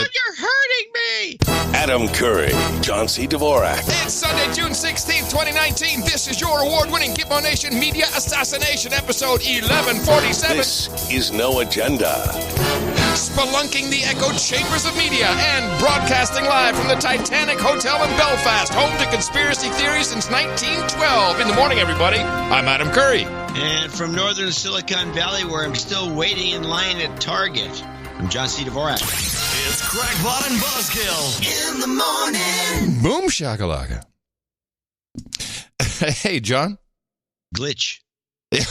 you're hurting me! Adam Curry, John C. Dvorak. It's Sunday, June 16th, 2019. This is your award-winning Gitmo Nation Media Assassination episode 1147. This is No Agenda. Spelunking the echoed chambers of media and broadcasting live from the Titanic Hotel in Belfast, home to conspiracy theories since 1912. In the morning, everybody. I'm Adam Curry. And from northern Silicon Valley, where I'm still waiting in line at Target, I'm John C. Dvorak. It's Crackpot and Buzzkill in the morning. Boom shakalaka. Hey, John. Glitch.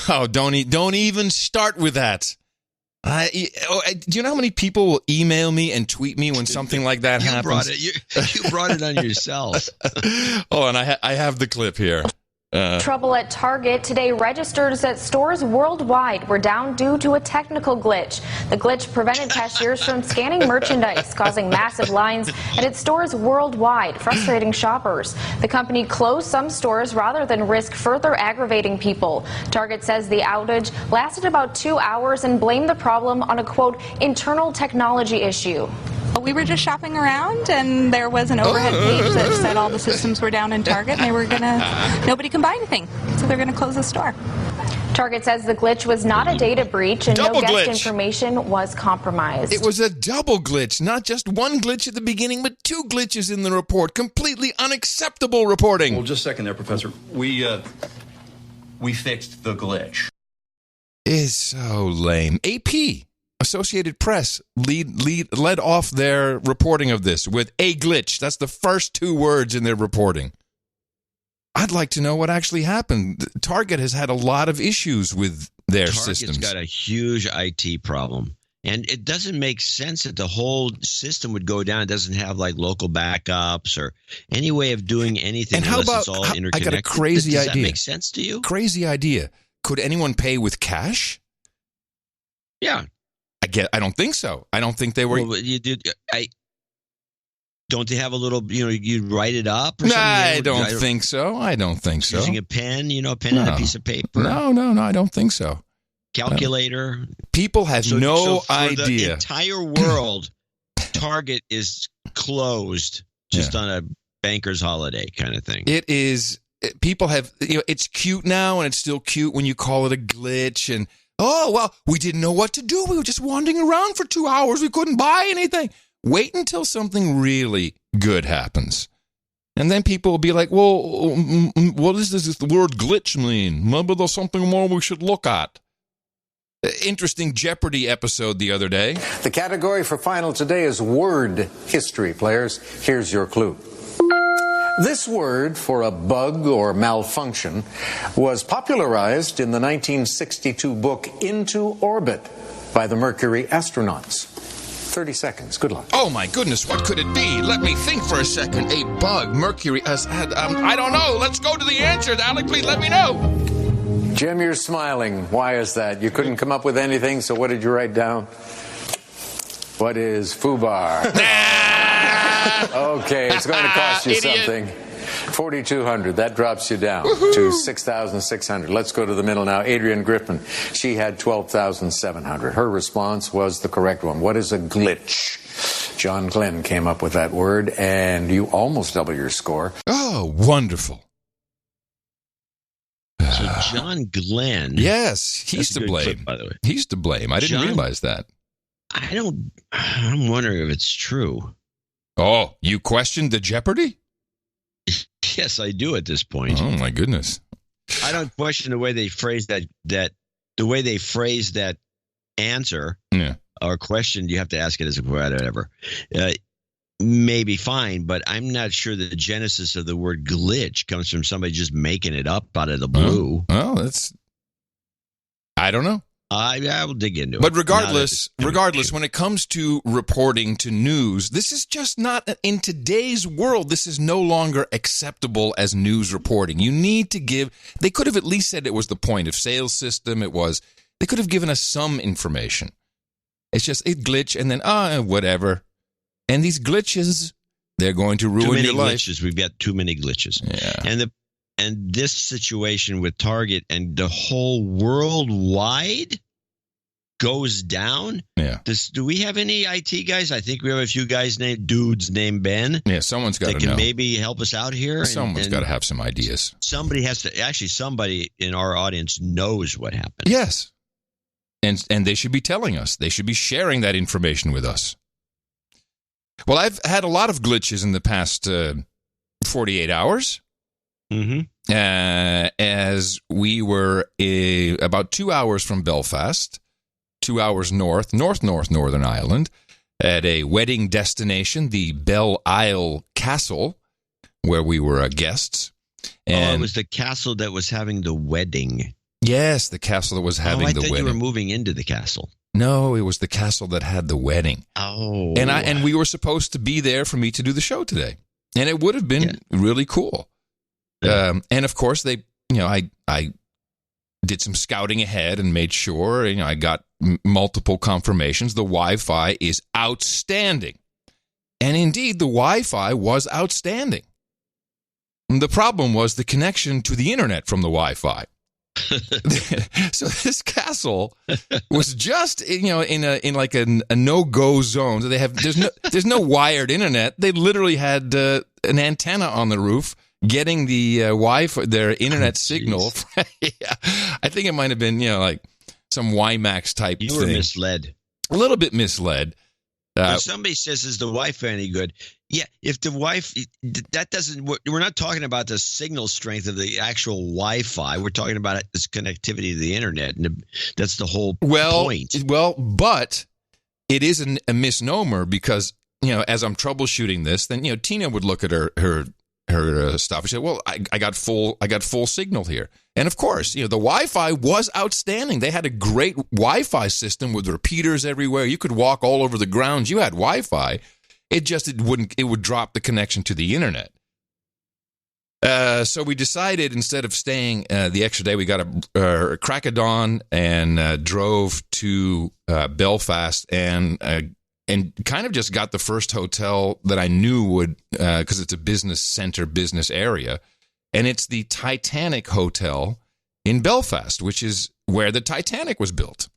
Oh, don't even start with that. Do you know how many people will email me and tweet me when something like that happens? You brought it on yourself. Oh, and I have the clip here. Trouble at Target today. Registers at stores worldwide were down due to a technical glitch. The glitch prevented cashiers from scanning merchandise, causing massive lines at its stores worldwide, frustrating shoppers. The company closed some stores rather than risk further aggravating people. Target says the outage lasted about 2 hours and blamed the problem on a, quote, internal technology issue. We were just shopping around, and there was an overhead page that said all the systems were down in Target, and nobody can buy anything, so they're gonna close the store. Target says the glitch was not a data breach and Double no guest glitch. information was compromised. It was a double glitch, not just one glitch at the beginning, but two glitches in the report. Completely unacceptable reporting. Well, just a second there, Professor. We fixed the glitch. Is so lame. AP, Associated Press, led off their reporting of this with a glitch. That's the first two words in their reporting. I'd like to know what actually happened. Target has had a lot of issues with their systems. Target's got a huge IT problem. And it doesn't make sense that the whole system would go down. It doesn't have like local backups or any way of doing anything And how unless about, it's all interconnected. I got a crazy idea. Does that make sense to you? Crazy idea. Could anyone pay with cash? Yeah. I don't think so. I don't think they were. Well, don't they have a little, you write it up or Nah, something? I don't think so. I don't think so. Using a pen, a pen and a piece of paper. No, I don't think so. Calculator. People have no for idea. The entire world, Target is closed just on a banker's holiday kind of thing. It is. People have, it's cute now, and it's still cute when you call it a glitch. And, oh, well, we didn't know what to do. We were just wandering around for 2 hours. We couldn't buy anything. Wait until something really good happens. And then people will be like, well, what does the word glitch mean? Maybe there's something more we should look at. Interesting Jeopardy episode the other day. The category for final today is word history, players. Here's your clue. This word for a bug or malfunction was popularized in the 1962 book Into Orbit by the Mercury astronauts. 30 seconds. Good luck. Oh, my goodness. What could it be? Let me think for a second. A bug. Mercury. I don't know. Let's go to the answer. Alec, please let me know. Jim, you're smiling. Why is that? You couldn't come up with anything, so what did you write down? What is FUBAR? Okay, it's going to cost you something. 4,200. That drops you down to 6,600. Let's go to the middle now. Adrian Griffin. She had 12,700. Her response was the correct one. What is a glitch? John Glenn came up with that word, and you almost double your score. Oh, wonderful. So John Glenn. Yes, he's to blame. Clip, by the way. He's to blame. I didn't realize that. I'm wondering if it's true. Oh, you questioned the Jeopardy? Yes, I do at this point. Oh, my goodness. I don't question the way they phrase that answer or question. You have to ask it as a whatever. Maybe fine, but I'm not sure that the genesis of the word glitch comes from somebody just making it up out of the blue. I don't know. I will dig into it. But regardless, when it comes to reporting to news, this is just not, in today's world, this is no longer acceptable as news reporting. You need to give, they could have at least said it was the point of sale system. They could have given us some information. It's just a glitch and then, whatever. And these glitches, they're going to ruin your life. Glitches. We've got too many glitches. Yeah. And this situation with Target and the whole worldwide, goes down. Yeah. Do we have any IT guys? I think we have a few dudes named Ben. Yeah, someone's got to know. That can maybe help us out here. Someone's got to have some ideas. Somebody in our audience knows what happened. Yes. And they should be telling us. They should be sharing that information with us. Well, I've had a lot of glitches in the past 48 hours. Mm-hmm. As we were about 2 hours from Belfast, 2 hours Northern Ireland, at a wedding destination, the Belle Isle Castle, where we were guests. And it was the castle that was having the wedding. Yes, the castle that was having the wedding. I thought you were moving into the castle. No, it was the castle that had the wedding. Oh. And we were supposed to be there for me to do the show today. And it would have been really cool. Yeah. And of course, I did some scouting ahead and made sure, I got multiple confirmations. The Wi-Fi is outstanding. And indeed, the Wi-Fi was outstanding. And the problem was the connection to the internet from the Wi-Fi. So this castle was just in like a no-go zone. So there's no wired internet. They literally had an antenna on the roof getting the Wi-Fi, their internet signal. Yeah. I think it might have been like some WiMAX type thing. You were misled. A little bit misled. If somebody says, is the Wi-Fi any good? Yeah, if the Wi-Fi, that doesn't, we're not talking about the signal strength of the actual Wi-Fi. We're talking about its connectivity to the internet, and that's the whole point. Well, but it is a misnomer because, as I'm troubleshooting this, then, Tina would look at her stuff and say, well, I got full signal here. And of course, the Wi-Fi was outstanding. They had a great Wi-Fi system with repeaters everywhere. You could walk all over the grounds. You had Wi-Fi. It would drop the connection to the internet. So we decided instead of staying the extra day, we got a crack of dawn and drove to Belfast and kind of just got the first hotel that I knew would, because it's a business center, business area. And it's the Titanic Hotel in Belfast, which is where the Titanic was built.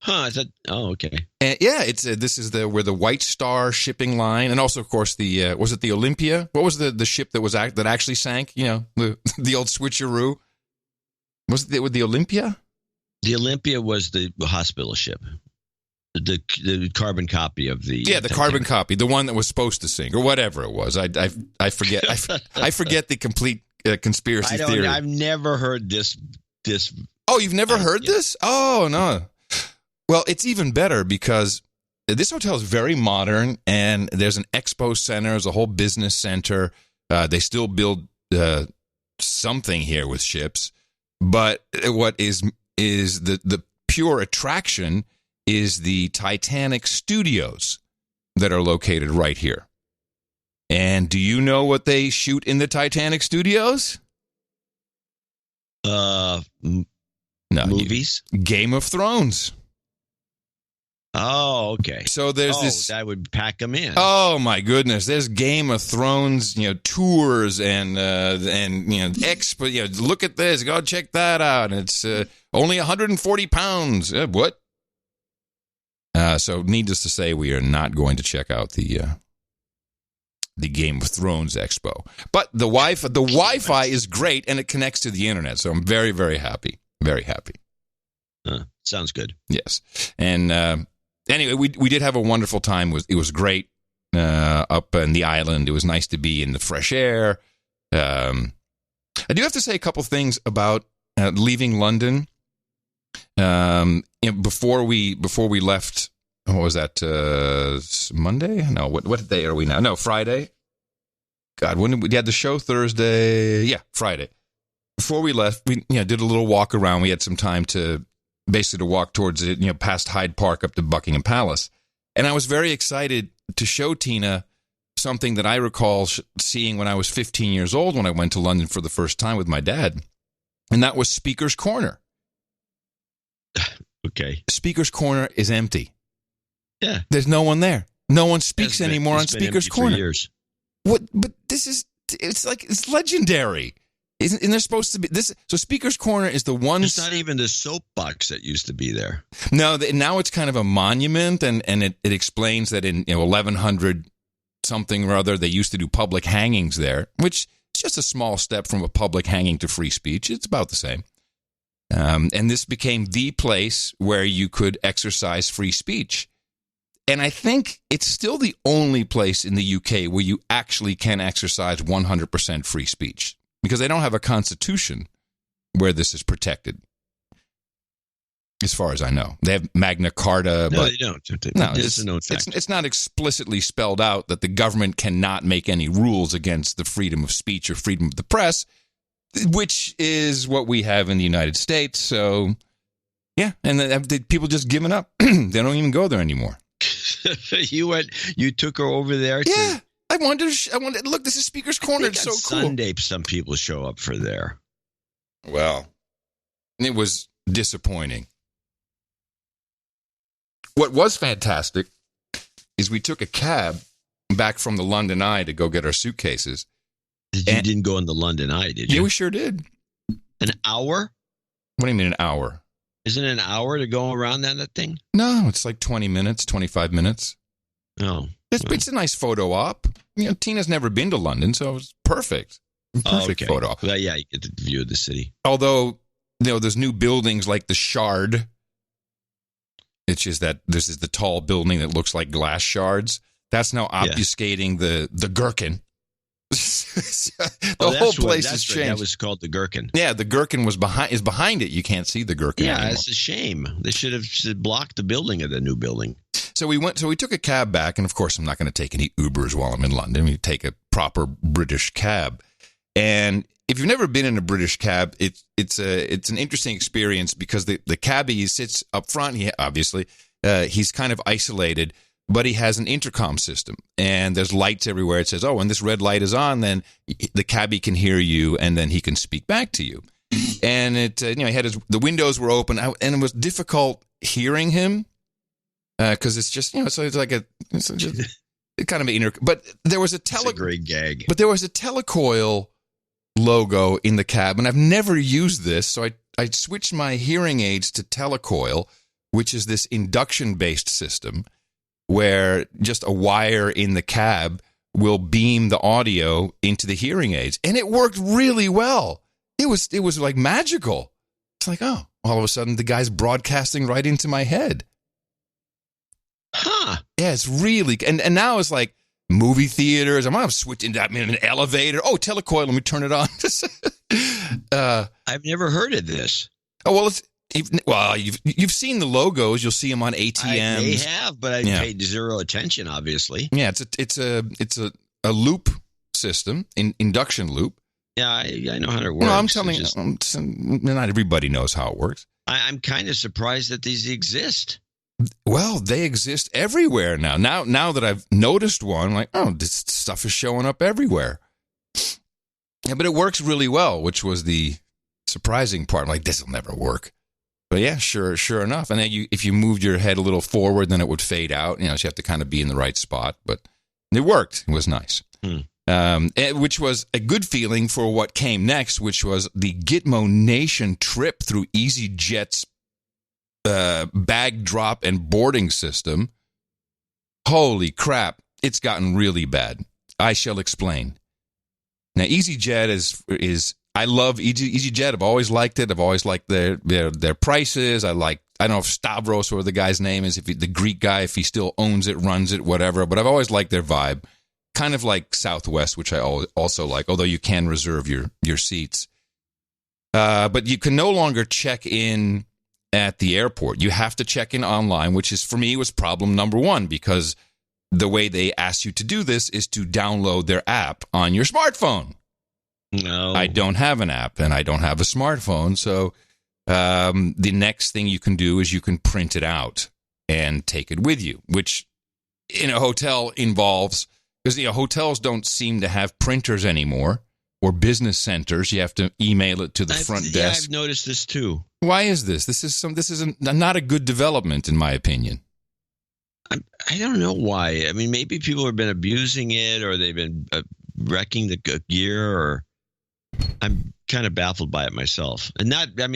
Huh? Okay. And this is where the White Star shipping line, and also, of course, was it the Olympia? What was the ship that actually sank? The old switcheroo. Was it with the Olympia? The Olympia was the hospital ship. The carbon copy of the the carbon copy, the one that was supposed to sink or whatever it was. I forget. I forget the complete conspiracy theory. I've never heard this. Oh, you've never heard this? Oh no. Well, it's even better because this hotel is very modern, and there's an expo center, there's a whole business center. They still build something here with ships, but what is the pure attraction is the Titanic studios that are located right here. And do you know what they shoot in the Titanic studios? Movies? Game of Thrones. Oh, okay. So there's this. That would pack them in. Oh my goodness! There's Game of Thrones, tours and expo. Look at this. Go check that out. It's only 140 pounds. What? So needless to say, we are not going to check out the Game of Thrones expo. But the Wi-Fi is great, and it connects to the internet. So I'm very, very happy. Very happy. Sounds good. Yes, and. Anyway, we did have a wonderful time. It was great up in the island. It was nice to be in the fresh air. I do have to say a couple things about leaving London. Before we left, what was that? Monday? No, what day are we now? No, Friday. God, when we had the show Thursday? Yeah, Friday. Before we left, we did a little walk around. We had some time to walk towards it, past Hyde Park up to Buckingham Palace. And I was very excited to show Tina something that I recall seeing when I was 15 years old when I went to London for the first time with my dad. And that was Speaker's Corner. Okay. Speaker's Corner is empty. Yeah. There's no one there. No one speaks anymore on Speaker's Corner. For years. What? But it's legendary. Isn't there supposed to be this? So Speaker's Corner is the one. It's not even the soapbox that used to be there. No, now it's kind of a monument, and it explains that in 1100 something or other, they used to do public hangings there, which is just a small step from a public hanging to free speech. It's about the same. And this became the place where you could exercise free speech. And I think it's still the only place in the UK where you actually can exercise 100% free speech, because they don't have a constitution where this is protected, as far as I know. They have Magna Carta. No, but they don't. No, it's a known fact. It's not explicitly spelled out that the government cannot make any rules against the freedom of speech or freedom of the press, which is what we have in the United States. So, yeah, and the people just given up. They don't even go there anymore. You took her over there? Yeah. I wanted. Look, this is Speaker's Corner. It's so cool. Sunday, some people show up for there. Well, it was disappointing. What was fantastic is we took a cab back from the London Eye to go get our suitcases. You didn't go in the London Eye, did you? Yeah, we sure did. An hour? What do you mean an hour? Isn't it an hour to go around that thing? No, it's like 20 minutes, 25 minutes. Oh. It's a nice photo op. Tina's never been to London, so it was perfect. Perfect photo op. Well, yeah, you get the view of the city. Although, there's new buildings like the Shard. It's just that this is the tall building that looks like glass shards. That's now obfuscating the gherkin. The whole place has changed. That was called the Gherkin. Yeah, the Gherkin is behind it. You can't see the Gherkin anymore. It's a shame. They should have blocked the building of the new building. So we took a cab back, and of course I'm not going to take any Ubers while I'm in London. We take a proper British cab. And if you've never been in a British cab, it's an interesting experience, because the cabbie sits up front. He's kind of isolated, but he has an intercom system, and there's lights everywhere. It says, when this red light is on, then the cabbie can hear you, and then he can speak back to you. And he had the windows were open, and it was difficult hearing him, because it's just kind of but there was It's a great gag. But there was a telecoil logo in the cab, and I've never used this, so I switched my hearing aids to telecoil, which is this induction-based system where just a wire in the cab will beam the audio into the hearing aids. And it worked really well. It was like magical. It's like, all of a sudden the guy's broadcasting right into my head. Huh. Yeah, it's really, and now it's like movie theaters. I'm switching that in an elevator. Oh, telecoil, let me turn it on. I've never heard of this. Oh, well, you've seen the logos. You'll see them on ATMs. I have, but I paid zero attention, obviously. Yeah, it's a loop system, induction loop. Yeah, I know how it works. No, I'm telling you, not everybody knows how it works. I'm kind of surprised that these exist. Well, they exist everywhere now. Now that I've noticed one, I'm like, this stuff is showing up everywhere. Yeah, but it works really well, which was the surprising part. I'm like, this will never work. But yeah, sure enough. And then if you moved your head a little forward, then it would fade out. So you have to kind of be in the right spot. But it worked. It was nice. Which was a good feeling for what came next, which was the Gitmo Nation trip through EasyJet's bag drop and boarding system. Holy crap. It's gotten really bad. I shall explain. Now, EasyJet is I love EasyJet. I've always liked it. I've always liked their prices. I don't know if Stavros or the guy's name is, if the Greek guy, if he still owns it, runs it, whatever. But I've always liked their vibe. Kind of like Southwest, which I also like, although you can reserve your seats. But you can no longer check in at the airport. You have to check in online, which is, for me, was problem number one, because the way they ask you to do this is to download their app on your smartphone. No. I don't have an app, and I don't have a smartphone, so the next thing you can do is you can print it out and take it with you, which in a hotel involves, because hotels don't seem to have printers anymore, or business centers. You have to email it to the front desk. Yeah, I've noticed this too. Why is this? This is not a good development, in my opinion. I don't know why. I mean, maybe people have been abusing it, or they've been wrecking the gear, or I'm kind of baffled by it myself. And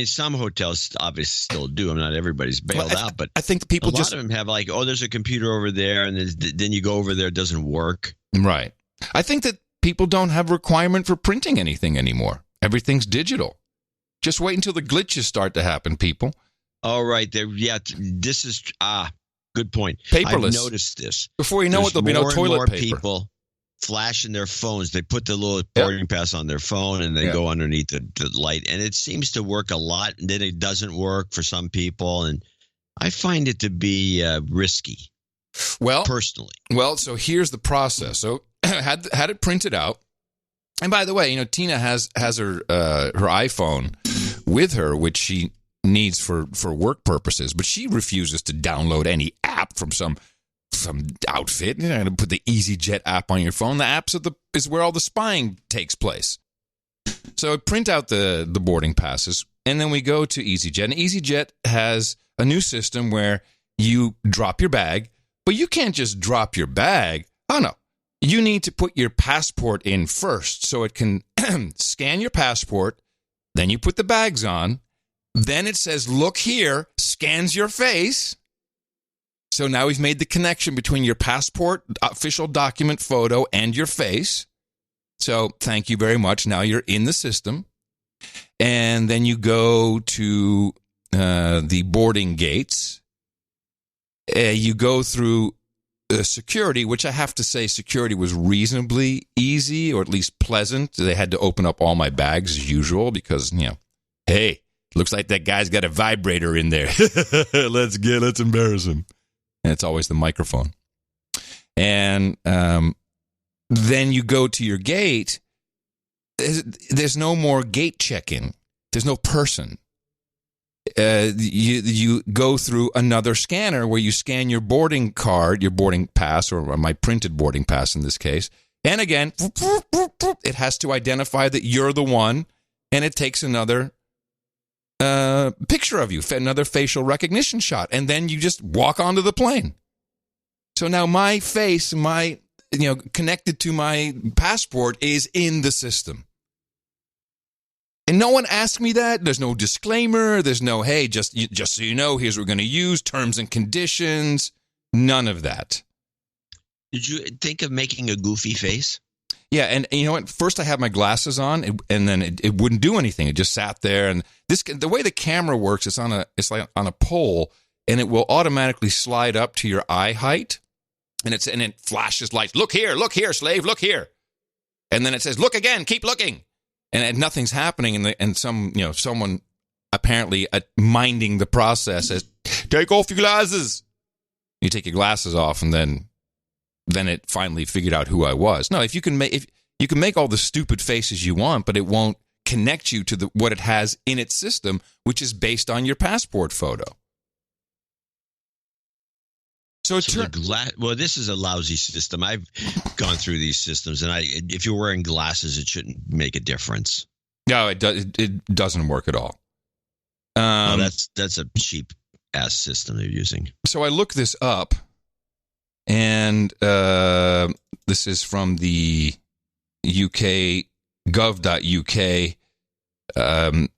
some hotels obviously still do. Not everybody's bailed out, but I think people a lot of them have like, oh, there's a computer over there, and then you go over there, it doesn't work. Right. I think that people don't have a requirement for printing anything anymore. Everything's digital. Just wait until the glitches start to happen, people. All right. This is good point. Paperless. I've noticed this. Before you know it, there'll be no toilet paper. People flashing their phones. They put the little boarding pass on their phone, and they go underneath the light. And it seems to work a lot, and then it doesn't work for some people. And I find it to be risky. Well, personally. Well, so here's the process. So had it printed out. And by the way, Tina has her iPhone with her, which she needs for work purposes, but she refuses to download any app from some outfit. To put the EasyJet app on your phone. The apps is where all the spying takes place. So I print out the boarding passes, and then we go to EasyJet. And EasyJet has a new system where you drop your bag, but you can't just drop your bag. Oh, no. You need to put your passport in first so it can scan your passport. Then you put the bags on. Then it says, look here, scans your face. So now we've made the connection between your passport, official document photo, and your face. So thank you very much. Now you're in the system. And then you go to the boarding gates. You go through security, which I have to say security was reasonably easy, or at least pleasant. They had to open up all my bags as usual because, hey, looks like that guy's got a vibrator in there. Let's embarrass him. And it's always the microphone. And then you go to your gate. There's no more gate check-in. There's no person. You go through another scanner where you scan your boarding card, your boarding pass, or my printed boarding pass in this case. And again, it has to identify that you're the one, and it takes another picture of you, another facial recognition shot, and then you just walk onto the plane. So now my face, connected to my passport is in the system. And no one asked me that. There's no disclaimer. There's no, hey, just so you know, here's what we're going to use, terms and conditions. None of that. Did you think of making a goofy face? Yeah, and you know what? First I had my glasses on, and then it wouldn't do anything. It just sat there. And the way the camera works, it's like on a pole, and it will automatically slide up to your eye height, and it flashes lights. Look here, slave, look here. And then it says, look again, keep looking. And nothing's happening, and someone apparently minding the process says, take off your glasses. You take your glasses off, and then it finally figured out who I was. No, if you can make all the stupid faces you want, but it won't connect you to what it has in its system, which is based on your passport photo. Well, this is a lousy system. I've gone through these systems, and if you're wearing glasses, it shouldn't make a difference. No, it does. It doesn't work at all. That's a cheap ass system they're using. So I looked this up, and this is from the UK gov.uk.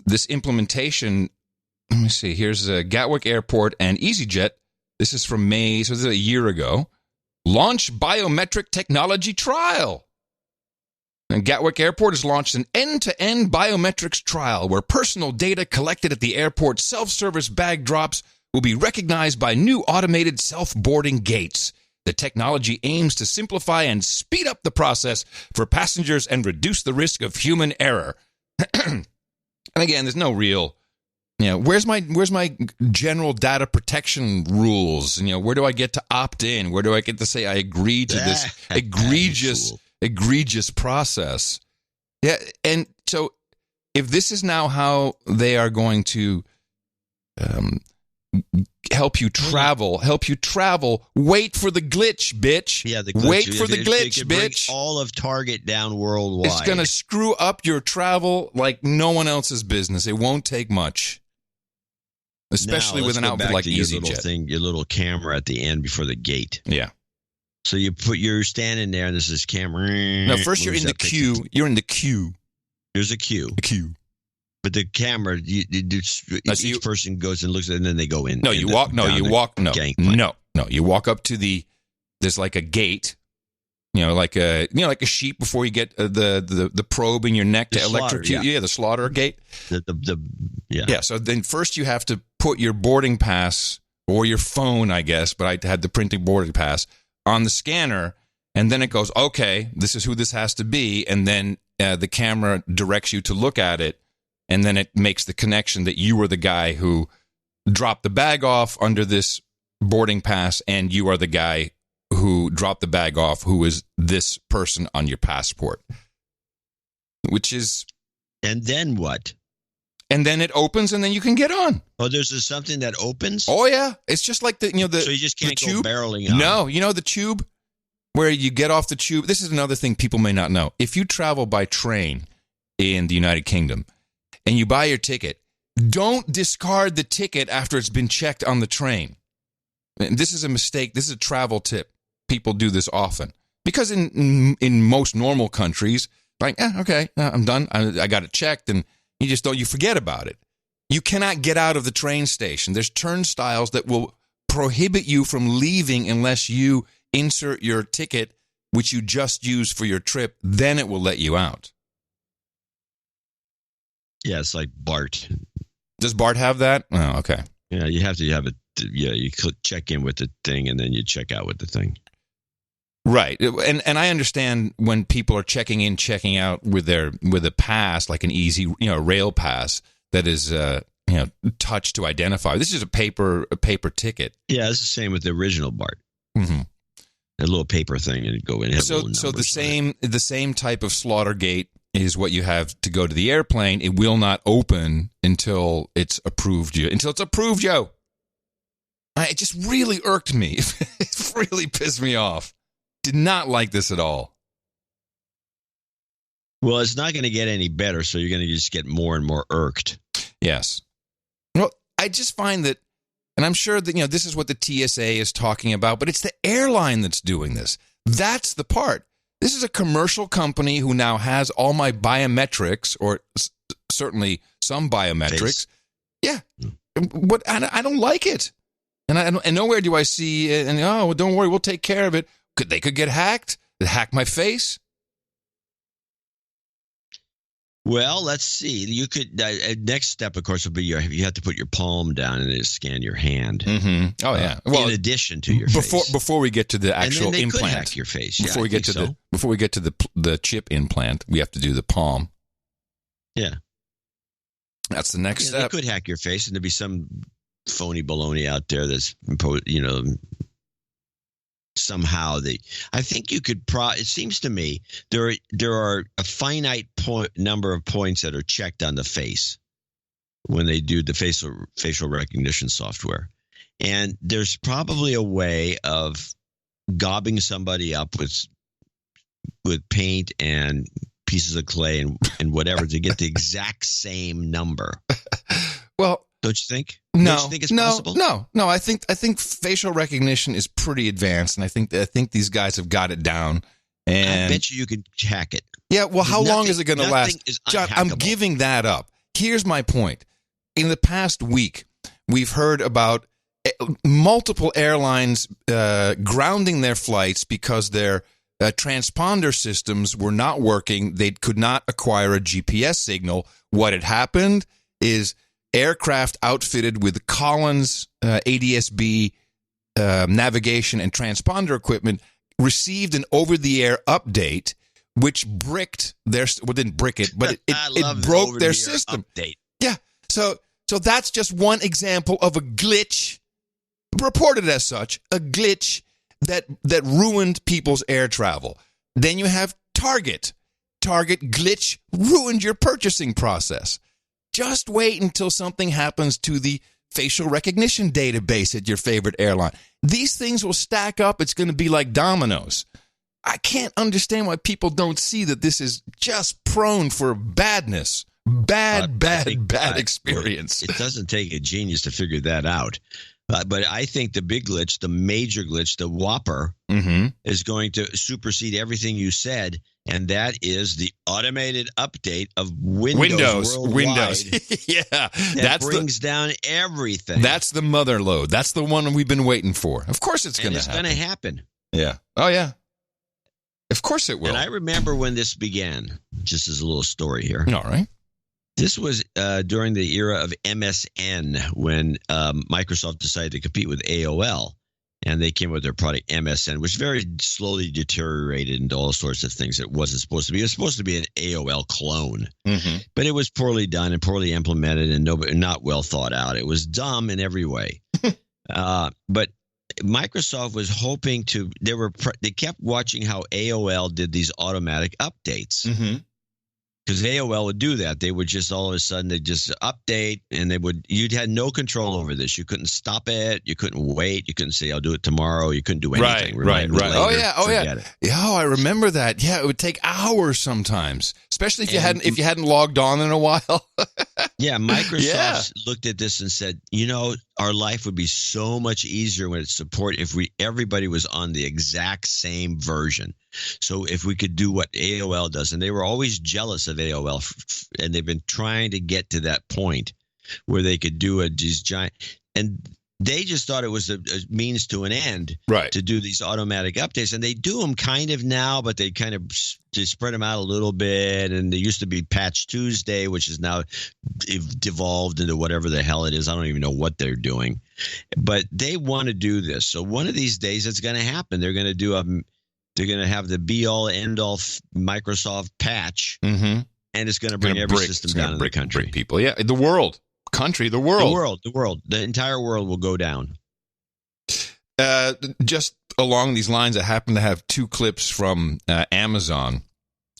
This implementation. Let me see. Here's Gatwick Airport and EasyJet. This is from May, so this is a year ago. Launch biometric technology trial. And Gatwick Airport has launched an end-to-end biometrics trial where personal data collected at the airport's self-service bag drops will be recognized by new automated self-boarding gates. The technology aims to simplify and speed up the process for passengers and reduce the risk of human error. And again, there's no real... where's my general data protection rules? Where do I get to opt in? Where do I get to say I agree to this egregious process? Yeah, and so if this is now how they are going to help you travel, wait for the glitch, bitch. Yeah, the glitch. Wait for the glitch, bitch. All of Target down worldwide. It's going to screw up your travel like no one else's business. It won't take much. Especially with an outfit like EasyJet. Your little camera at the end before the gate. Yeah. So you're standing there, and this is camera. No, first you're in the queue. You're in the queue. There's a queue. A queue. But the camera, each person goes and looks at it, and then they go in. No, you walk up to there's like a gate, like a sheep before you get the probe in your neck to electrocute you. Yeah, the slaughter gate. Yeah. So then first you have to put your boarding pass or your phone, I guess, but I had the printing boarding pass on the scanner, and then it goes, okay, this is who this has to be, and then the camera directs you to look at it. And then it makes the connection that you were the guy who dropped the bag off under this boarding pass, and you are the guy who dropped the bag off, who is this person on your passport. Which is... And then what? And then it opens, and then you can get on. Oh, there's something that opens? Oh, yeah. It's just like the So you just can't go barreling on? No, the tube where you get off the tube. This is another thing people may not know. If you travel by train in the United Kingdom, and you buy your ticket, don't discard the ticket after it's been checked on the train. And this is a mistake. This is a travel tip. People do this often. Because in most normal countries, like, okay, I'm done. I got it checked, and you forget about it. You cannot get out of the train station. There's turnstiles that will prohibit you from leaving unless you insert your ticket, which you just used for your trip. Then it will let you out. Yeah, it's like BART. Does BART have that? Oh, okay. Yeah, you have to have it. Yeah, you check in with the thing, and then you check out with the thing. Right, and I understand when people are checking in, checking out with a pass, like an easy rail pass that is touch to identify. This is a paper ticket. Yeah, it's the same with the original BART. Mm-hmm. A little paper thing, and go in. So the same type of slaughter gate is what you have to go to the airplane. It will not open until it's approved you. It just really irked me. It really pissed me off. Did not like this at all. Well, it's not going to get any better, so you're going to just get more and more irked. Yes. Well, I just find that, and I'm sure that, this is what the TSA is talking about, but it's the airline that's doing this. That's the part. This is a commercial company who now has all my biometrics, or certainly some biometrics. Yeah. But I don't like it. And nowhere do I see, don't worry, we'll take care of it. They could get hacked. They hack my face. Well, let's see. You could next step, of course, will be you have to put your palm down and then scan your hand. Mm-hmm. Oh yeah. Well, in addition to your face. Before we get to the actual and then they implant, could hack your face. Yeah, before we get to the chip implant, we have to do the palm. Yeah, that's the next step. They could hack your face, and there'd be some phony baloney out there that's somehow I think you could it seems to me there are a finite number of points that are checked on the face when they do the facial recognition software, and there's probably a way of gobbing somebody up with paint and pieces of clay and whatever to get the exact same number. Well, don't you think? No, don't you think it's possible? No. I think facial recognition is pretty advanced, and I think these guys have got it down. And I bet you could hack it. Yeah. Well, how long is it going to last, John? I'm giving that up. Here's my point. In the past week, we've heard about multiple airlines grounding their flights because their transponder systems were not working. They could not acquire a GPS signal. What had happened is aircraft outfitted with Collins ADS-B navigation and transponder equipment received an over-the-air update, which bricked their didn't brick it, but it broke their system. Update. Yeah, so that's just one example of a glitch, reported as such, a glitch that ruined people's air travel. Then you have Target. Target glitch ruined your purchasing process. Just wait until something happens to the facial recognition database at your favorite airline. These things will stack up. It's going to be like dominoes. I can't understand why people don't see that this is just prone for badness. Bad experience. It doesn't take a genius to figure that out. But I think the big glitch, the major glitch, the whopper, is going to supersede everything you said, and that is the automated update of Windows worldwide. Yeah, that brings down everything. That's the mother load. That's the one we've been waiting for. Of course it's going to happen. It's going to happen. Yeah. Oh, yeah. Of course it will. And I remember when this began, just as a little story here. All right. This was during the era of MSN when Microsoft decided to compete with AOL, and they came with their product MSN, which very slowly deteriorated into all sorts of things it wasn't supposed to be. It was supposed to be an AOL clone, but it was poorly done and poorly implemented and not well thought out. It was dumb in every way. But Microsoft was hoping to. They kept watching how AOL did these automatic updates. Because AOL would do that. They would just all of a sudden they just update, and you'd had no control over this. You couldn't stop it. You couldn't wait. You couldn't say I'll do it tomorrow. You couldn't do anything. Right. Oh yeah. Yeah, I remember that. Yeah, it would take hours sometimes, especially if you hadn't logged on in a while. Yeah, Microsoft looked at this and said, our life would be so much easier when it's support if everybody was on the exact same version. So if we could do what AOL does, and they were always jealous of AOL, and they've been trying to get to that point where they could do these giant, and they just thought it was a means to an end, to do these automatic updates. And they do them kind of now, but they kind of spread them out a little bit. And there used to be Patch Tuesday, which is now devolved into whatever the hell it is. I don't even know what they're doing, but they want to do this. So one of these days it's going to happen. They're going to they're going to have the be-all, end-all Microsoft patch, and it's going to bring every system down in the country. People, the world. The entire world will go down. Just along these lines, I happen to have two clips from Amazon.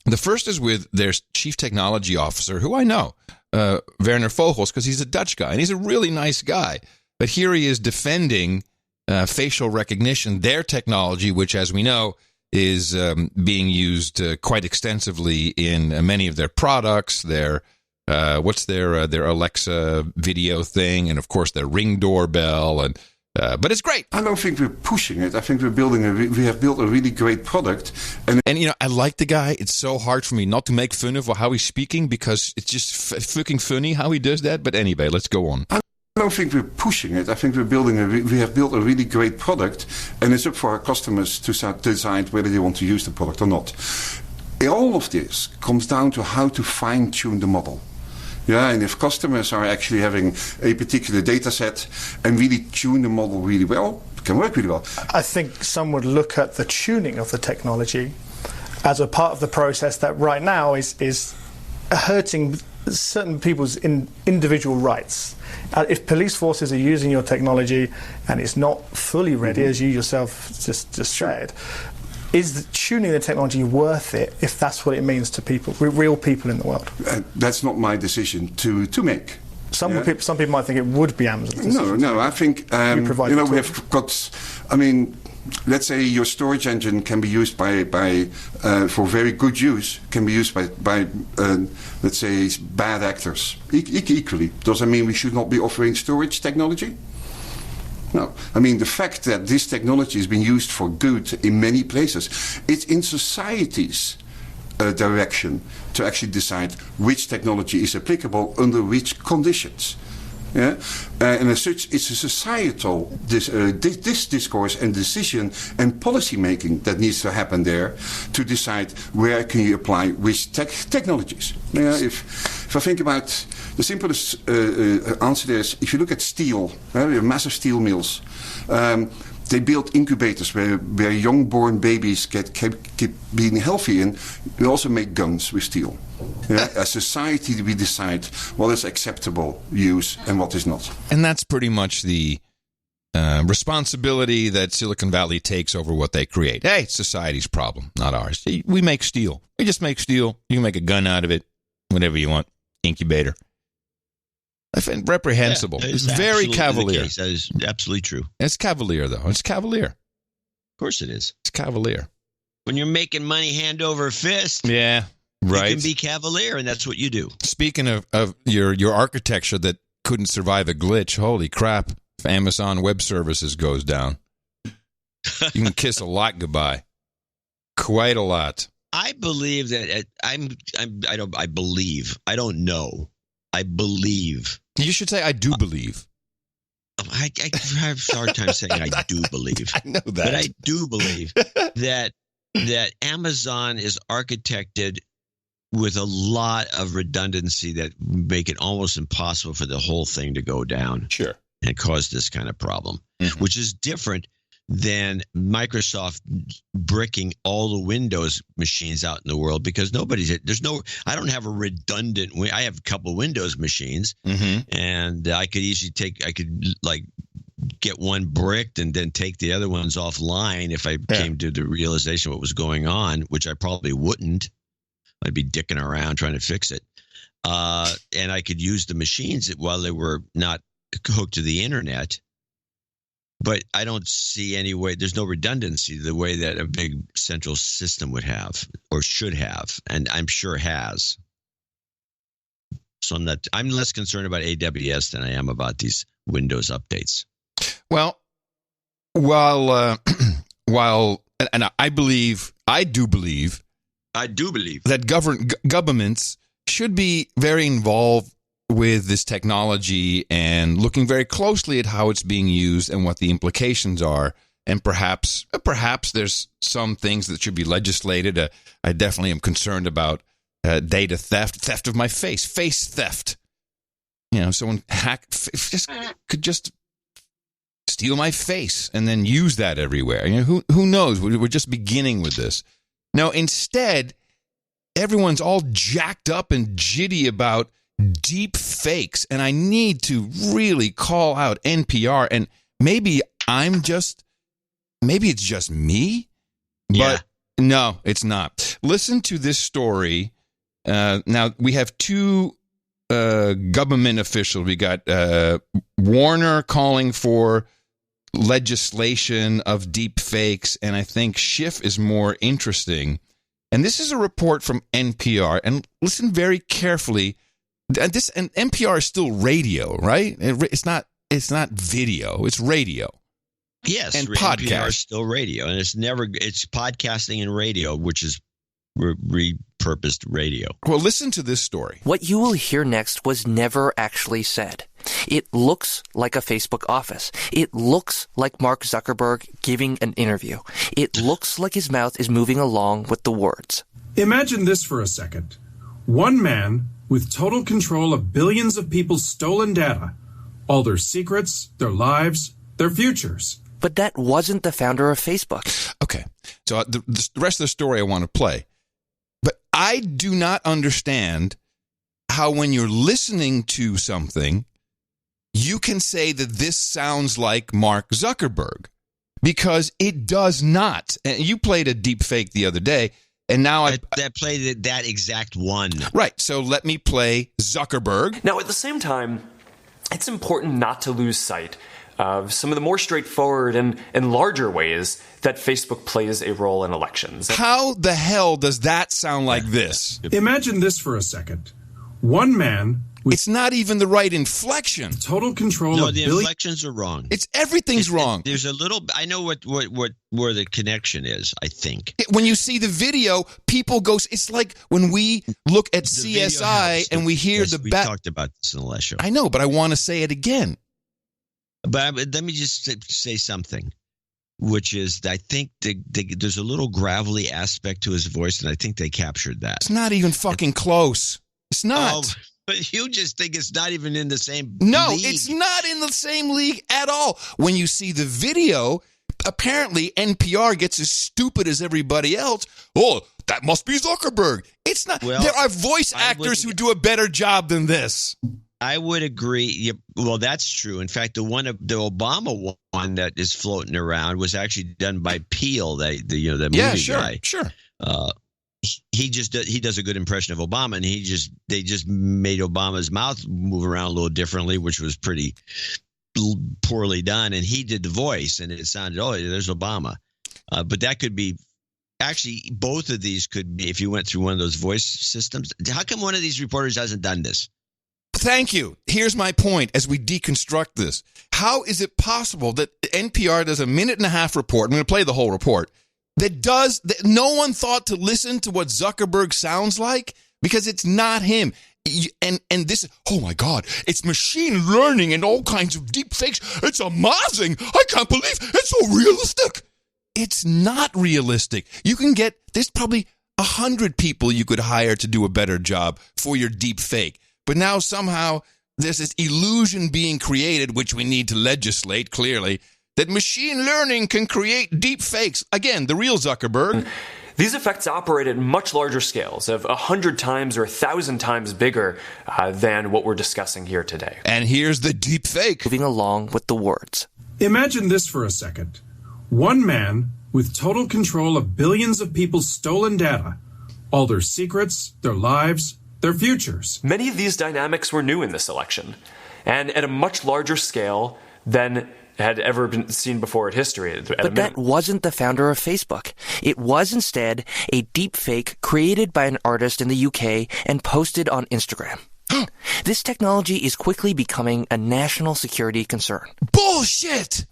The first is with their chief technology officer, who I know, Werner Vogels, because he's a Dutch guy, and he's a really nice guy. But here he is defending facial recognition, their technology, which, as we know, is being used quite extensively in many of their products, what's their Alexa video thing, and of course their Ring doorbell, and but it's great. I don't think we're pushing it. I think we have built a really great product, and I like the guy. It's so hard for me not to make fun of how he's speaking because it's just fucking funny how he does that. But anyway, let's go on. I don't think we're pushing it. I think we have built a really great product, and it's up for our customers to decide whether they want to use the product or not. All of this comes down to how to fine-tune the model. Yeah, and if customers are actually having a particular data set and really tune the model really well, it can work really well. I think some would look at the tuning of the technology as a part of the process that right now is hurting certain people's individual rights. If police forces are using your technology and it's not fully ready, as you yourself just said, is tuning the technology worth it if that's what it means to people, real people in the world? That's not my decision to make. Some people might think it would be Amazon's decision. No, I think we have got. Let's say your storage engine can be used for very good use. Can be used by let's say bad actors equally. Does that mean we should not be offering storage technology? No. The fact that this technology is being used for good in many places, it's in society's direction to actually decide which technology is applicable under which conditions. Yeah? And as such, it's a societal discourse and decision and policy making that needs to happen there to decide where can you apply which technologies. Yeah? If I think about the simplest answer there is, if you look at steel, we have massive steel mills. They build incubators where young-born babies keep being healthy, and we also make guns with steel. Yeah? As society, we decide what is acceptable use and what is not. And that's pretty much the responsibility that Silicon Valley takes over what they create. Hey, it's society's problem, not ours. We make steel. We just make steel. You can make a gun out of it, whatever you want. Incubator. I find reprehensible. Yeah, it's very cavalier. That is absolutely true. It's cavalier, though. It's cavalier. Of course it is. It's cavalier. When you're making money hand over fist, right. You can be cavalier, and that's what you do. Speaking of your architecture that couldn't survive a glitch, holy crap. if Amazon Web Services goes down. You can kiss a lot goodbye. Quite a lot. I believe that I don't know. I believe. You should say, I do believe. I have a hard time saying I do believe. I know that. But I do believe that Amazon is architected with a lot of redundancy that make it almost impossible for the whole thing to go down. Sure. And cause this kind of problem, which is different than Microsoft bricking all the Windows machines out in the world, because I don't have a redundant, I have a couple Windows machines, and I could easily get one bricked and then take the other ones offline if I came to the realization of what was going on, which I probably wouldn't. I'd be dicking around trying to fix it. And I could use the machines while they were not hooked to the internet. But I don't see any way. There's no redundancy the way that a big central system would have or should have, and I'm sure has. So I'm less concerned about AWS than I am about these Windows updates. Well, while and I do believe that governments should be very involved with this technology and looking very closely at how it's being used and what the implications are. And perhaps there's some things that should be legislated. I definitely am concerned about data theft of my face theft. Someone could just steal my face and then use that everywhere. Who knows? We're just beginning with this. Now, instead, everyone's all jacked up and jitty about deep fakes, and I need to really call out NPR. And maybe it's just me, but no, it's not. Listen to this story. Now we have two government officials. We got Warner calling for legislation of deep fakes, and I think Schiff is more interesting. And this is a report from NPR, and listen very carefully. And NPR is still radio, right? It's not video. It's radio. Yes, and podcast. podcast is still radio, and it's podcasting and radio, which is repurposed radio. Well, listen to this story. What you will hear next was never actually said. It looks like a Facebook office. It looks like Mark Zuckerberg giving an interview. It looks like his mouth is moving along with the words. Imagine this for a second. One man with total control of billions of people's stolen data, all their secrets, their lives, their futures. But that wasn't the founder of Facebook. Okay, so the rest of the story I want to play. But I do not understand how when you're listening to something, you can say that this sounds like Mark Zuckerberg, because it does not. And you played a deep fake the other day. And now I played that exact one. Right. So let me play Zuckerberg. Now, at the same time, it's important not to lose sight of some of the more straightforward and larger ways that Facebook plays a role in elections. How the hell does that sound like this? Imagine this for a second. One man... It's not even the right inflection. Total control. No, of the inflections are wrong. Everything's wrong. There's a little. I know where the connection is. I think when you see the video, people go. It's like when we look at CSI and we hear we talked about this in the last show. I know, but I want to say it again. But let me just say something, which is I think there's a little gravelly aspect to his voice, and I think they captured that. It's not even fucking close. It's not. Oh, but you just think it's not even in the same No, league. It's not in the same league at all. When you see the video, apparently NPR gets as stupid as everybody else. Oh, that must be Zuckerberg. It's not. Well, there are voice actors who do a better job than this. I would agree. Well, that's true. In fact, the Obama one that is floating around was actually done by Peel, the movie guy. Sure. He does a good impression of Obama, and they just made Obama's mouth move around a little differently, which was pretty poorly done. And he did the voice, and it sounded, there's Obama. But that could be actually both of these could be if you went through one of those voice systems. How come one of these reporters hasn't done this? Thank you. Here's my point as we deconstruct this. How is it possible that NPR does a 1.5-minute report? I'm going to play the whole report. That no one thought to listen to what Zuckerberg sounds like because it's not him. And this, oh my God, it's machine learning and all kinds of deep fakes. It's amazing. I can't believe it's so realistic. It's not realistic. There's probably 100 people you could hire to do a better job for your deep fake. But now somehow there's this illusion being created, which we need to legislate clearly, that machine learning can create deep fakes. Again, the real Zuckerberg. These effects operate at much larger scales, of 100 times or 1,000 times bigger than what we're discussing here today. And here's the deep fake. Moving along with the words. Imagine this for a second. One man with total control of billions of people's stolen data, all their secrets, their lives, their futures. Many of these dynamics were new in this election, and at a much larger scale than had ever been seen before in history. But that wasn't the founder of Facebook. It was instead a deep fake created by an artist in the UK and posted on Instagram. This technology is quickly becoming a national security concern. Bullshit!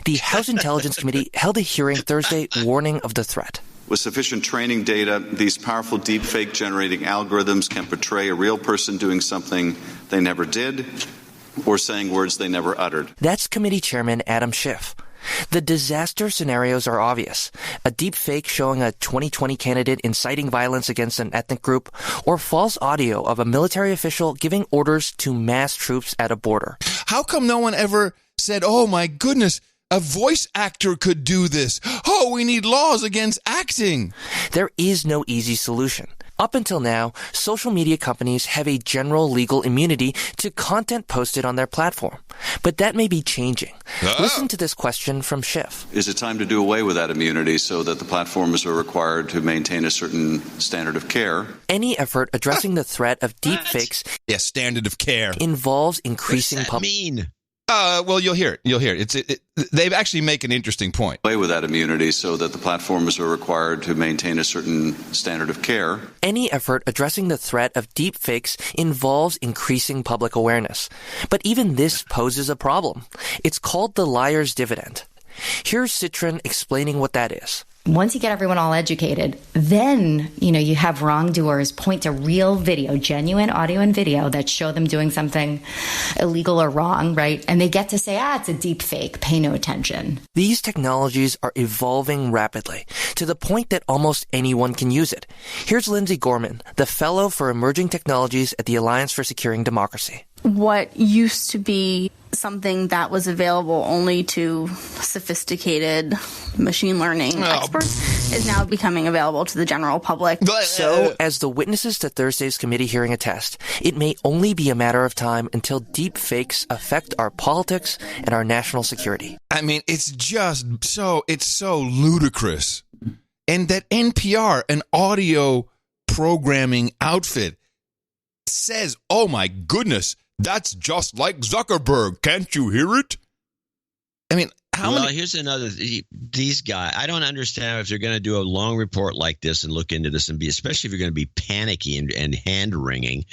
The House Intelligence Committee held a hearing Thursday warning of the threat. With sufficient training data, these powerful deepfake generating algorithms can portray a real person doing something they never did or saying words they never uttered. That's Committee Chairman Adam Schiff. The disaster scenarios are obvious. A deep fake showing a 2020 candidate inciting violence against an ethnic group, or false audio of a military official giving orders to mass troops at a border. How come no one ever said, oh my goodness, a voice actor could do this? Oh, we need laws against acting. There is no easy solution. Up until now, social media companies have a general legal immunity to content posted on their platform. But that may be changing. Listen to this question from Schiff. Is it time to do away with that immunity so that the platforms are required to maintain a certain standard of care? Any effort addressing the threat of deep fakes standard of care involves increasing What does that mean? Well, you'll hear it. They actually make an interesting point. Away with that immunity so that the platforms are required to maintain a certain standard of care. Any effort addressing the threat of deep fakes involves increasing public awareness. But even this poses a problem. It's called the liar's dividend. Here's Citron explaining what that is. Once you get everyone all educated, then, you have wrongdoers point to real video, genuine audio and video that show them doing something illegal or wrong, right? And they get to say, it's a deep fake, pay no attention. These technologies are evolving rapidly to the point that almost anyone can use it. Here's Lindsay Gorman, the Fellow for Emerging Technologies at the Alliance for Securing Democracy. What used to be something that was available only to sophisticated machine learning experts is now becoming available to the general public. So, as the witnesses to Thursday's committee hearing attest, it may only be a matter of time until deep fakes affect our politics and our national security. I mean, it's so ludicrous. And that NPR, an audio programming outfit, says, oh my goodness, that's just like Zuckerberg. Can't you hear it? I mean, here's another. These guys, I don't understand if they're going to do a long report like this and look into this and especially if you're going to be panicky and hand wringing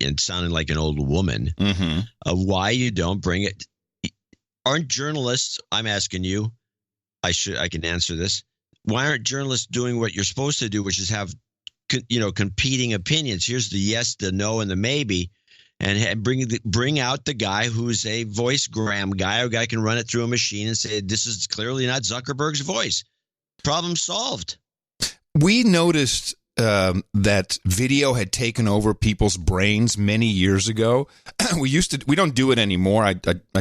and sounding like an old woman, why you don't bring it. Aren't journalists, I'm asking you, I can answer this. Why aren't journalists doing what you're supposed to do, which is have, competing opinions? Here's the yes, the no, and the maybe. And bring out the guy who's a voicegram guy, or guy can run it through a machine and say, this is clearly not Zuckerberg's voice. Problem solved. We noticed that video had taken over people's brains many years ago. We don't do it anymore. I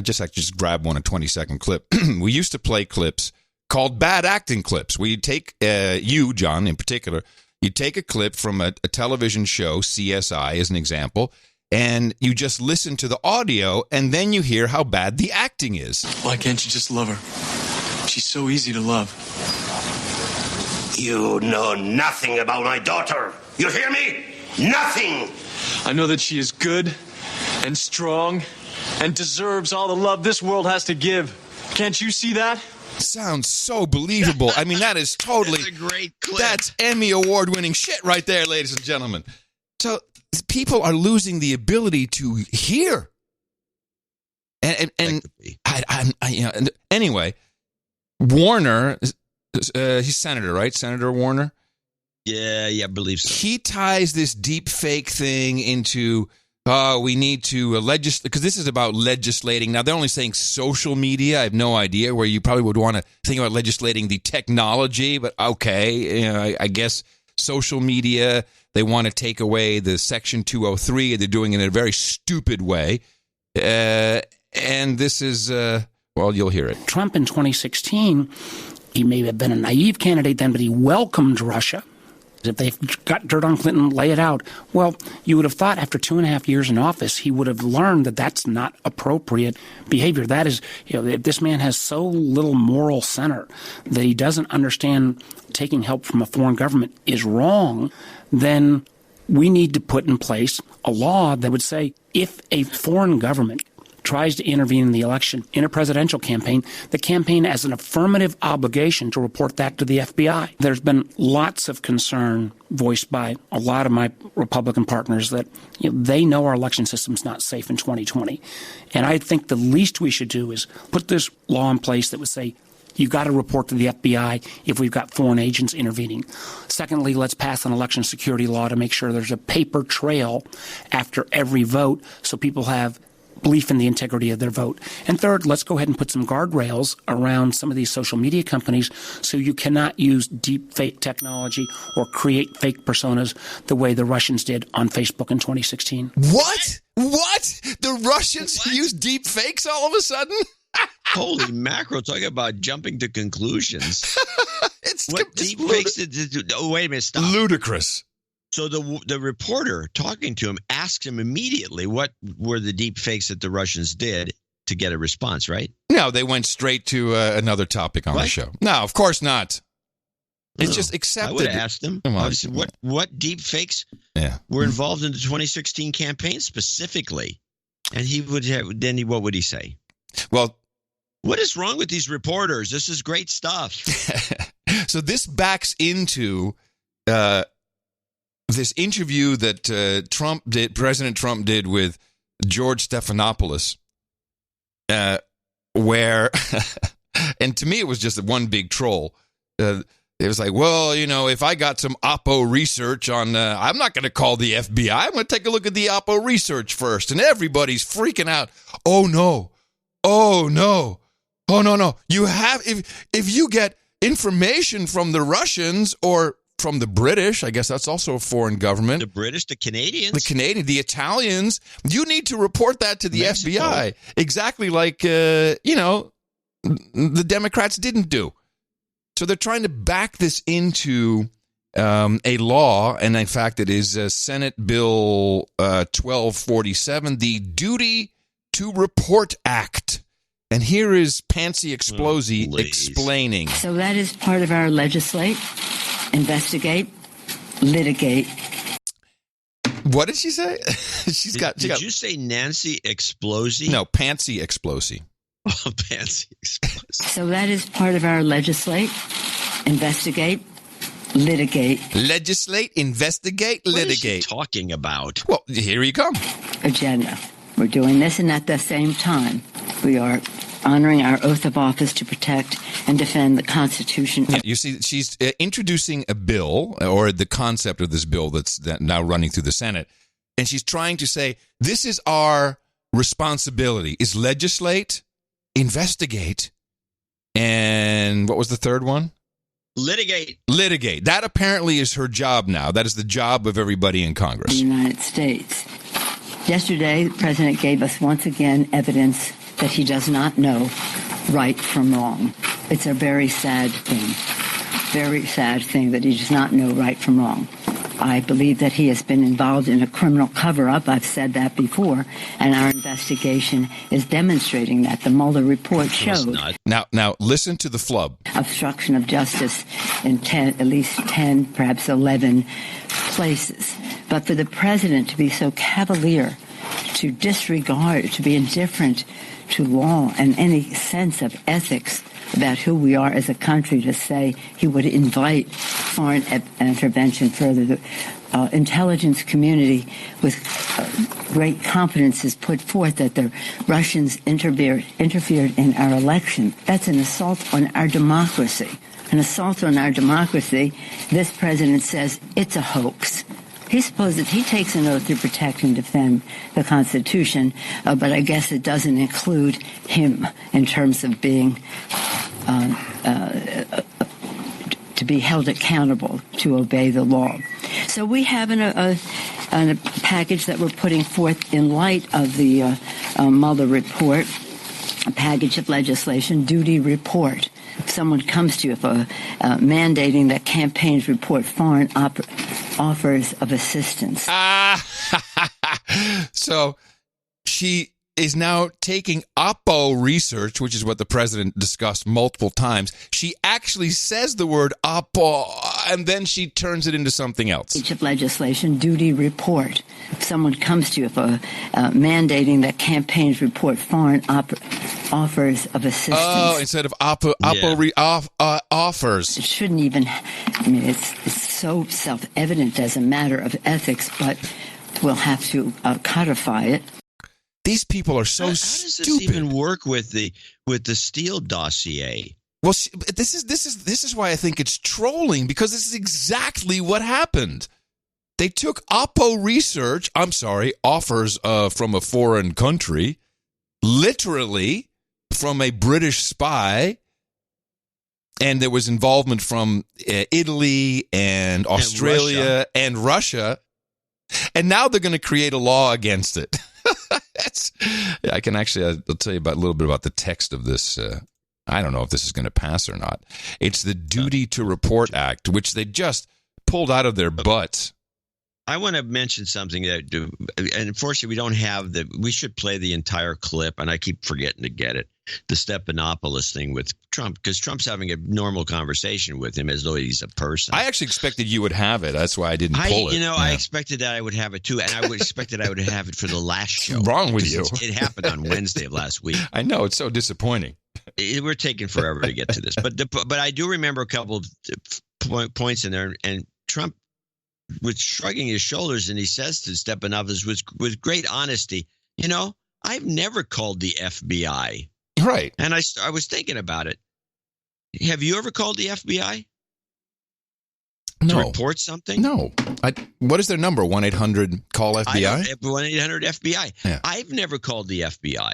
just grabbed a 20-second clip. We used to play clips called bad acting clips. We take, you, John, in particular, you take a clip from a television show, CSI as an example, and you just listen to the audio, and then you hear how bad the acting is. Why can't you just love her? She's so easy to love. You know nothing about my daughter. You hear me? Nothing. I know that she is good and strong and deserves all the love this world has to give. Can't you see that? Sounds so believable. I mean, that is totally... That's a great clip. That's Emmy award-winning shit right there, ladies and gentlemen. So people are losing the ability to hear. And anyway, Warner, he's senator, right? Senator Warner. Yeah, I believe so. He ties this deep fake thing into, we need to legislate, because this is about legislating. Now, they're only saying social media. I have no idea where you probably would want to think about legislating the technology, but okay, I guess social media, they want to take away the Section 203. They're doing it in a very stupid way. And this is, you'll hear it. Trump in 2016, he may have been a naive candidate then, but he welcomed Russia. If they got dirt on Clinton, lay it out. Well, you would have thought after 2.5 years in office, he would have learned that that's not appropriate behavior. That is, if this man has so little moral center that he doesn't understand taking help from a foreign government is wrong, then we need to put in place a law that would say if a foreign government tries to intervene in the election in a presidential campaign, the campaign has an affirmative obligation to report that to the FBI. There's been lots of concern voiced by a lot of my Republican partners that they know our election system's not safe in 2020. And I think the least we should do is put this law in place that would say, you got to report to the FBI if we've got foreign agents intervening. Secondly, let's pass an election security law to make sure there's a paper trail after every vote so people have belief in the integrity of their vote. And third, let's go ahead and put some guardrails around some of these social media companies so you cannot use deep fake technology or create fake personas the way the Russians did on Facebook in 2016. What? The Russians use deep fakes all of a sudden? Holy mackerel, talking about jumping to conclusions. What deep fakes did oh, wait a minute, stop. Ludicrous. So the reporter talking to him asked him immediately what were the deep fakes that the Russians did to get a response, right? No, they went straight to another topic on the show. No, of course not. It's just accepted. I would have asked him. What deep fakes were involved in the 2016 campaign specifically? And he would have, what would he say? Well, what is wrong with these reporters? This is great stuff. So this backs into this interview that President Trump did with George Stephanopoulos, where, and to me it was just one big troll. It was like, well, if I got some Oppo research on, I'm not going to call the FBI. I'm going to take a look at the Oppo research first. And everybody's freaking out. Oh, no. You have, if you get information from the Russians or from the British, I guess that's also a foreign government. The British, the Canadians. The Italians. You need to report that to the Mexico. FBI. Exactly like, the Democrats didn't do. So they're trying to back this into a law, and in fact it is Senate Bill 1247, the Duty to Report Act. And here is Pansy Explosi explaining. So that is part of our legislate, investigate, litigate. What did she say? Did you say Nancy Explosi? No, Pansy Explosi. Oh, Pansy Explosi. So that is part of our legislate, investigate, litigate. Legislate, investigate, litigate. What is she talking about? Well, here you come. Agenda. We're doing this, and at the same time, we are honoring our oath of office to protect and defend the Constitution. Yeah, you see, she's introducing a bill, or the concept of this bill that's now running through the Senate, and she's trying to say, this is our responsibility, is legislate, investigate, and what was the third one? Litigate. Litigate. That apparently is her job now. That is the job of everybody in Congress. The United States. Yesterday, the President gave us once again evidence that he does not know right from wrong. It's a very sad thing that he does not know right from wrong. I believe that he has been involved in a criminal cover-up. I've said that before, and our investigation is demonstrating that. The Mueller report shows. Now listen to the flub. Obstruction of justice in at least 10, perhaps 11 places. But for the president to be so cavalier, to disregard, to be indifferent to law and any sense of ethics about who we are as a country to say he would invite foreign intervention further. The intelligence community with great confidence has put forth that the Russians interfered in our election. That's an assault on our democracy. An assault on our democracy. This president says it's a hoax. He takes an oath to protect and defend the Constitution, but I guess it doesn't include him in terms of being to be held accountable to obey the law. So we have a package that we're putting forth in light of the Mueller report, a package of legislation, duty report. If someone comes to you mandating that campaigns report foreign offers of assistance. So she is now taking Oppo research, which is what the president discussed multiple times. She actually says the word Oppo, and then she turns it into something else. Of legislation, duty report. If someone comes to you mandating that campaigns report foreign offers of assistance. Oh, instead of offers. It shouldn't even. I mean, it's so self-evident as a matter of ethics, but we'll have to codify it. These people are so stupid. How does this even work with the Steele dossier? Well, this is why I think it's trolling, because this is exactly what happened. They took Oppo research. I'm sorry, offers from a foreign country, literally from a British spy, and there was involvement from Italy and Australia and Russia, and now they're going to create a law against it. I can actually, I'll tell you a little bit about the text of this. I don't know if this is going to pass or not. It's the Duty to Report Act, which they just pulled out of their butts. I want to mention something that, and unfortunately, we don't have we should play the entire clip, and I keep forgetting to get it. The Stephanopoulos thing with Trump, because Trump's having a normal conversation with him as though he's a person. I actually expected you would have it. That's why I didn't pull it. I expected that I would have it too, and I would expected I would have it for the last show. What's wrong with you? It happened on Wednesday of last week. I know, it's so disappointing. We're taking forever to get to this, but I do remember a couple of points in there, and Trump was shrugging his shoulders, and he says to Stephanopoulos with great honesty, I've never called the FBI. Right. And I was thinking about it. Have you ever called the FBI? No. To report something? No. What is their number? 1-800-CALL-FBI? 1-800-FBI. Yeah. I've never called the FBI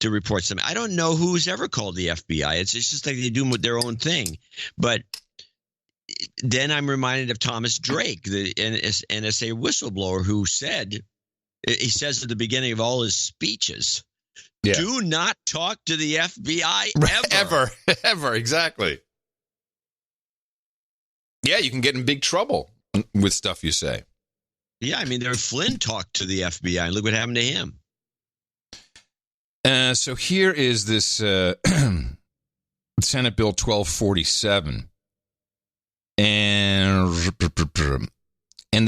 to report something. I don't know who's ever called the FBI. It's just like they do their own thing. But then I'm reminded of Thomas Drake, the NSA whistleblower, who said, he says at the beginning of all his speeches, do not talk to the FBI ever. Exactly. Yeah, you can get in big trouble with stuff you say. Yeah, I mean, Flynn talked to the FBI, and look what happened to him. So here is this Senate Bill 1247. And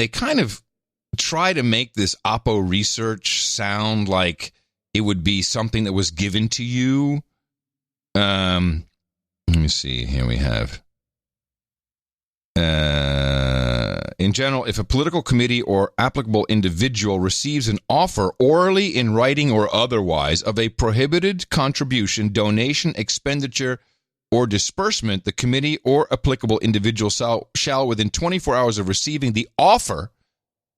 they kind of try to make this Oppo research sound like it would be something that was given to you. Let me see. Here we have. In general, if a political committee or applicable individual receives an offer orally, in writing, or otherwise of a prohibited contribution, donation, expenditure, or disbursement, the committee or applicable individual shall within 24 hours of receiving the offer,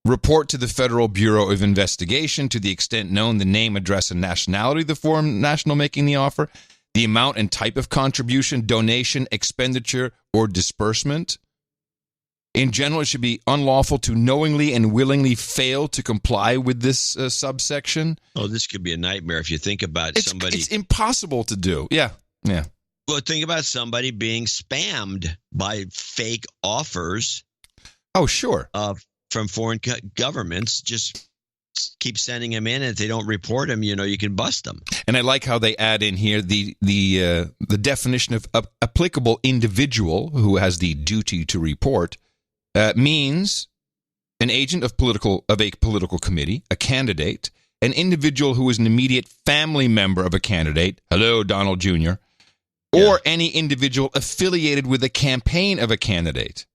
report to the Federal Bureau of Investigation, to the extent known, the name, address, and nationality of the foreign national making the offer, the amount and type of contribution, donation, expenditure, or disbursement. In general, it should be unlawful to knowingly and willingly fail to comply with this subsection. Oh, this could be a nightmare if you think about somebody. It's impossible to do. Yeah. Well, think about somebody being spammed by fake offers. Oh, sure. From foreign governments. Just keep sending them in, and if they don't report them, you can bust them. And I like how they add in here the definition of applicable individual who has the duty to report means an agent of a political committee, a candidate, an individual who is an immediate family member of a candidate. Hello, Donald Jr. or any individual affiliated with a campaign of a candidate.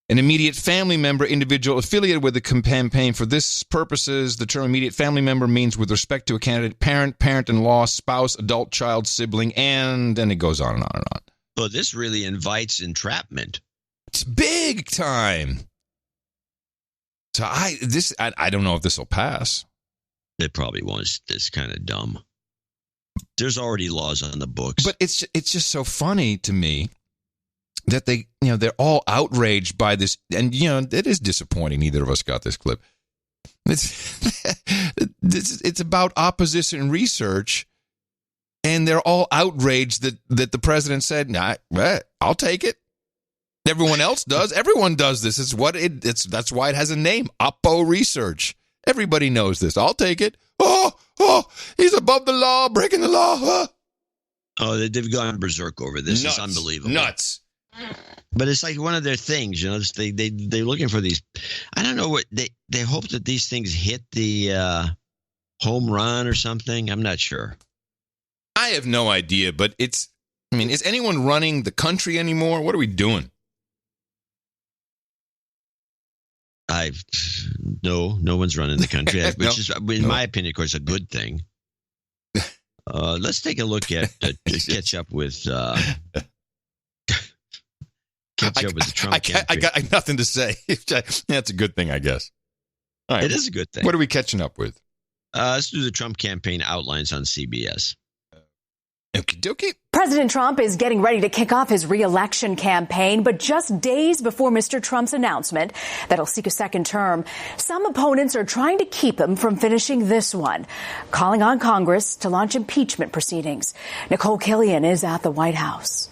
An immediate family member, individual affiliated with the campaign. For this purposes, the term immediate family member means with respect to a candidate, parent, parent-in-law, spouse, adult child, sibling, and then it goes on and on and on. Well, this really invites entrapment. It's big time. So I don't know if this will pass. It probably won't. It's kind of dumb. There's already laws on the books. But it's just so funny to me that they're all outraged by this, and it is disappointing. Neither of us got this clip. It's about opposition research, and they're all outraged that the president said, "Nah, I'll take it." Everyone else does. Everyone does this. That's why it has a name, Oppo Research. Everybody knows this. I'll take it. Oh, he's above the law, breaking the law. Oh, they've gone berserk over this. It's unbelievable. Nuts. But it's like one of their things, they're looking for these. I don't know what they hope that these things hit the home run or something. I'm not sure. I have no idea, but is anyone running the country anymore? What are we doing? No one's running the country, which is, in my opinion, of course, a good thing. Let's take a look at catch up with the Trump campaign. I got nothing to say. That's a good thing, I guess. All right. It is a good thing. What are we catching up with? Let's do the Trump campaign outlines on CBS. Okie dokie. President Trump is getting ready to kick off his re-election campaign, but just days before Mr. Trump's announcement that he'll seek a second term, some opponents are trying to keep him from finishing this one, calling on Congress to launch impeachment proceedings. Nicole Killian is at the White House.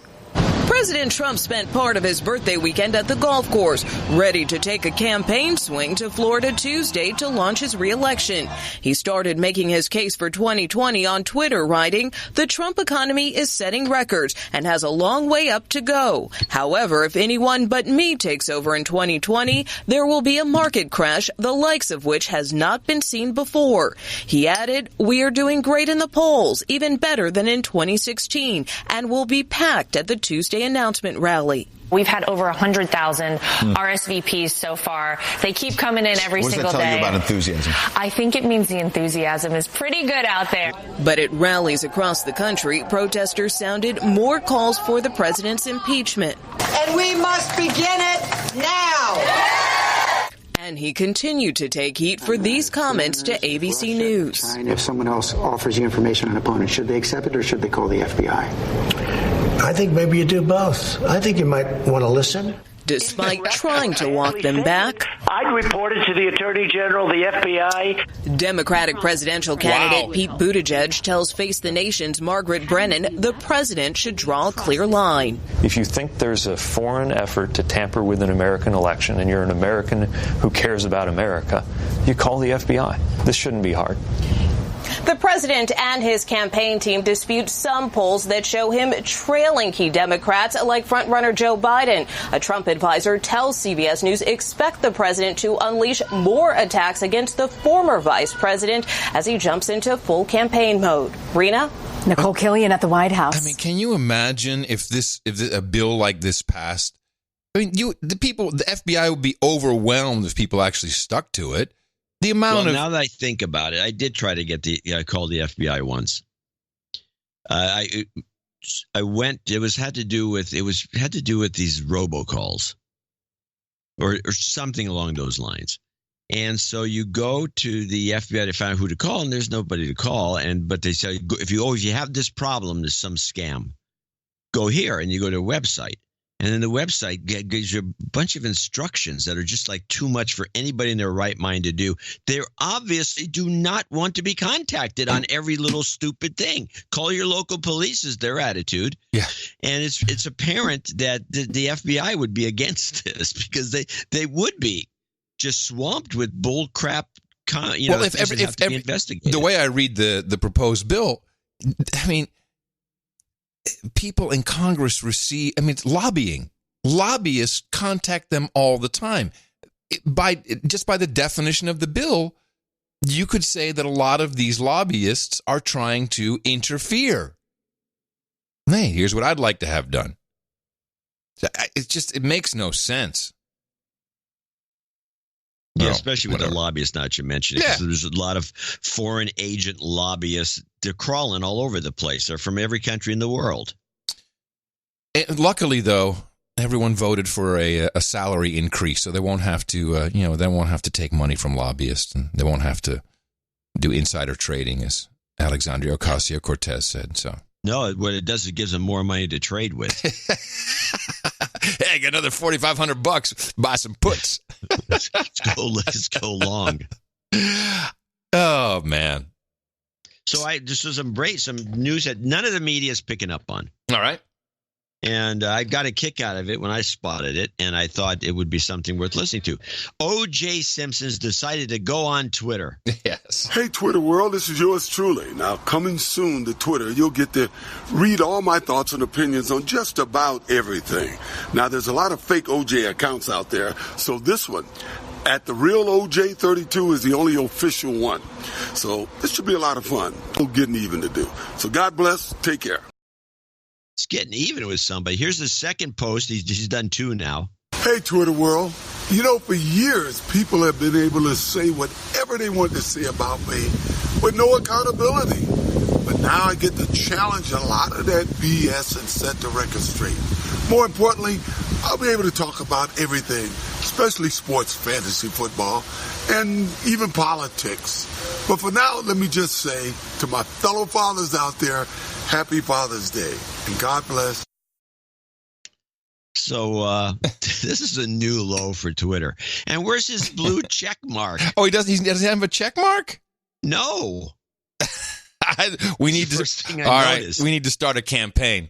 President Trump spent part of his birthday weekend at the golf course, ready to take a campaign swing to Florida Tuesday to launch his re-election. He started making his case for 2020 on Twitter, writing, "The Trump economy is setting records and has a long way up to go. However, if anyone but me takes over in 2020, there will be a market crash, the likes of which has not been seen before." He added, "We are doing great in the polls, even better than in 2016, and will be packed at the Tuesday announcement rally." We've had over 100,000 RSVPs so far. They keep coming in every single day. What does that tell you about enthusiasm? I think it means the enthusiasm is pretty good out there. But at rallies across the country, protesters sounded more calls for the president's impeachment. And we must begin it now. And he continued to take heat for these comments to ABC News. If someone else offers you information on an opponent, should they accept it or should they call the FBI? I think maybe you do both. I think you might want to listen. Despite trying to walk them back, I'd report it to the Attorney General, the FBI. Democratic presidential candidate Pete Buttigieg tells Face the Nation's Margaret Brennan the president should draw a clear line. If you think there's a foreign effort to tamper with an American election and you're an American who cares about America, you call the FBI. This shouldn't be hard. The president and his campaign team dispute some polls that show him trailing key Democrats like frontrunner Joe Biden. A Trump advisor tells CBS News expect the president to unleash more attacks against the former vice president as he jumps into full campaign mode. Rena? Nicole Killian at the White House. I mean, can you imagine if a bill like this passed? I mean, the FBI would be overwhelmed if people actually stuck to it. Now that I think about it, I did try to get I called the FBI once. I went. It had to do with these robocalls, or something along those lines. And so you go to the FBI to find out who to call, and there's nobody to call. But they say if you have this problem, there's some scam, go here, and you go to a website. And then the website gives you a bunch of instructions that are just like too much for anybody in their right mind to do. They obviously do not want to be contacted on every little stupid thing. Call your local police is their attitude. Yeah. And it's apparent that the FBI would be against this because they would be just swamped with bull crap. If the way I read the proposed bill, I mean, people in Congress it's lobbying. Lobbyists contact them all the time. By the definition of the bill, you could say that a lot of these lobbyists are trying to interfere. Hey, here's what I'd like to have done. It makes no sense. Yeah, especially with the lobbyists not you mentioned. Yeah. There's a lot of foreign agent lobbyists. They're crawling all over the place. They're from every country in the world. And luckily, though, everyone voted for a salary increase, so they won't have to, they won't have to take money from lobbyists, and they won't have to do insider trading, as Alexandria Ocasio-Cortez said. So. No, what it does, it gives them more money to trade with. Hey, get another $4,500. Buy some puts. Let's go long. Oh man! So this was some news that none of the media is picking up on. All right. And I got a kick out of it when I spotted it, and I thought it would be something worth listening to. O.J. Simpson's decided to go on Twitter. Yes. Hey, Twitter world, this is yours truly. Now, coming soon to Twitter, you'll get to read all my thoughts and opinions on just about everything. Now, there's a lot of fake O.J. accounts out there, so this one, at the real OJ32, is the only official one. So this should be a lot of fun. We're getting even to do. So God bless. Take care. It's getting even with somebody. Here's the second post. He's done 2 now. Hey, Twitter world. You know, for years, people have been able to say whatever they want to say about me with no accountability. But now I get to challenge a lot of that BS and set the record straight. More importantly, I'll be able to talk about everything, especially sports, fantasy football, and even politics. But for now, let me just say to my fellow fathers out there, Happy Father's Day, and God bless. So this is a new low for Twitter. And where's his blue check mark? Oh, he doesn't have a check mark? No. We need to start a campaign.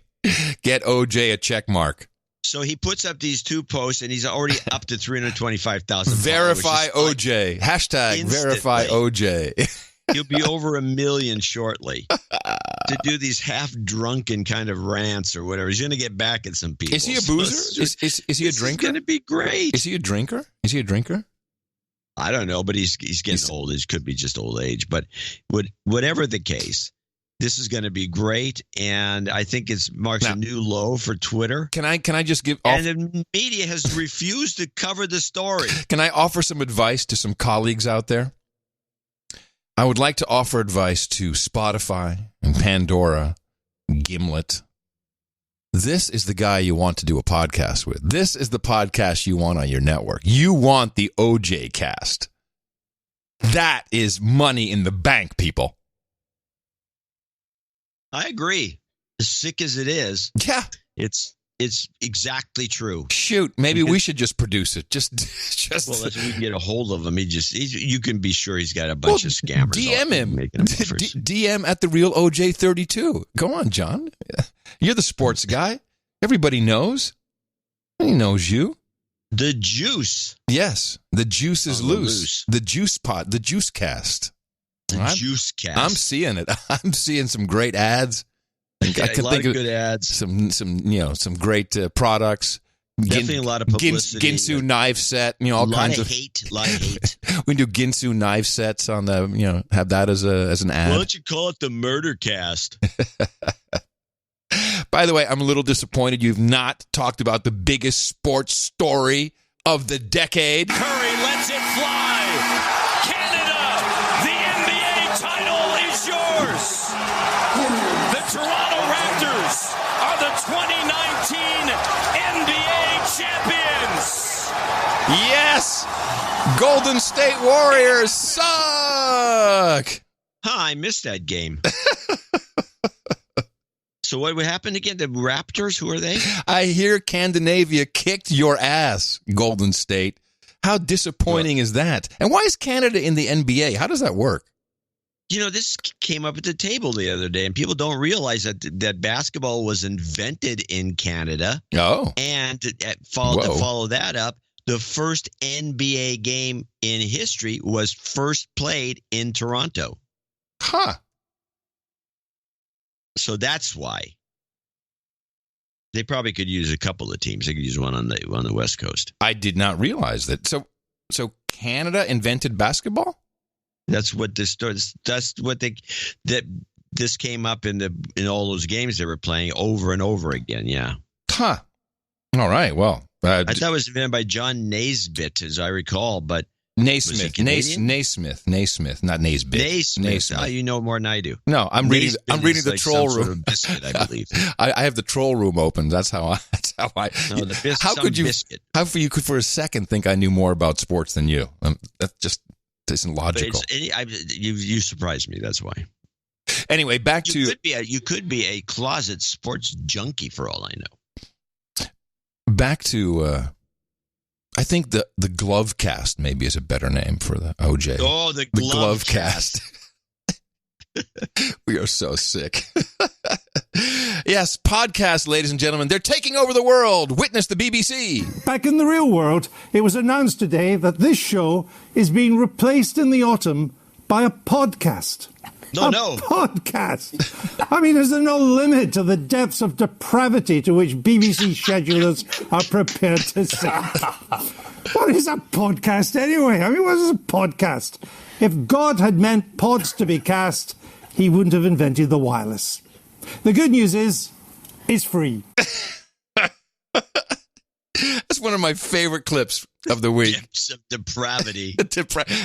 Get OJ a check mark. So he puts up these 2 posts, and he's already up to 325,000. Verify OJ. Hashtag verify OJ. He'll be over 1 million shortly to do these half-drunken kind of rants or whatever. He's going to get back at some people. Is he a boozer? Is he a drinker? It's going to be great. Is he a drinker? I don't know, but he's getting old. It could be just old age. But whatever the case, this is going to be great, and I think it marks a new low for Twitter. Can I just give? And the media has refused to cover the story. Can I offer some advice to some colleagues out there? I would like to offer advice to Spotify and Pandora, Gimlet. This is the guy you want to do a podcast with. This is the podcast you want on your network. You want the OJ cast. That is money in the bank, people. I agree. As sick as it is, yeah, it's exactly true. Shoot, maybe we should just produce it. Just. Well, we can get a hold of him. You can be sure he's got a bunch of scammers. DM him. DM at the real OJ32. Go on, John. You're the sports guy. Everybody knows. He knows you. The juice. Yes, the juice is loose. The juice pot. The juice cast. Juice cast. I'm seeing it. I'm seeing some great ads. I can think of good ads. Some great products. Definitely a lot of publicity. Ginsu knife set. All kinds of hate. A lot of hate. We can do Ginsu knife sets on the. Have that as an ad. Why don't you call it the Murder Cast? By the way, I'm a little disappointed you've not talked about the biggest sports story of the decade. Curry lets it fly. Toronto Raptors are the 2019 NBA champions. Yes! Golden State Warriors suck! I missed that game. So what happened again? The Raptors, who are they? I hear Scandinavia kicked your ass, Golden State. How disappointing is that? And why is Canada in the NBA? How does that work? This came up at the table the other day, and people don't realize that basketball was invented in Canada. Oh. And to follow that up, the first NBA game in history was first played in Toronto. Huh. So that's why. They probably could use a couple of teams. They could use one on the West Coast. I did not realize that. So Canada invented basketball? That's what this story. That's what that this came up in all those games they were playing over and over again. Yeah. Huh. All right. Well, I thought it was invented by John Naisbitt, as I recall, but Naismith, not Naisbitt. Naismith. Oh, you know more than I do. No, I'm reading the troll room. Sort of biscuit, I believe. I have the troll room open. That's how I. No, how could you? Biscuit. How you could for a second think I knew more about sports than you? That just isn't logical. You surprised me. That's why. Anyway, back to you could be a closet sports junkie for all I know. Back to. I think the glove cast maybe is a better name for the OJ. Oh, the glove cast. We are so sick. Yes, podcasts, ladies and gentlemen, they're taking over the world. Witness the BBC. Back in the real world, it was announced today that this show is being replaced in the autumn by a podcast. No. Podcast. I mean, is there no limit to the depths of depravity to which BBC schedulers are prepared to sink? What is a podcast anyway? I mean, what is a podcast? If God had meant pods to be cast, he wouldn't have invented the wireless. The good news is, it's free. That's one of my favorite clips of the week. Depths of depravity. And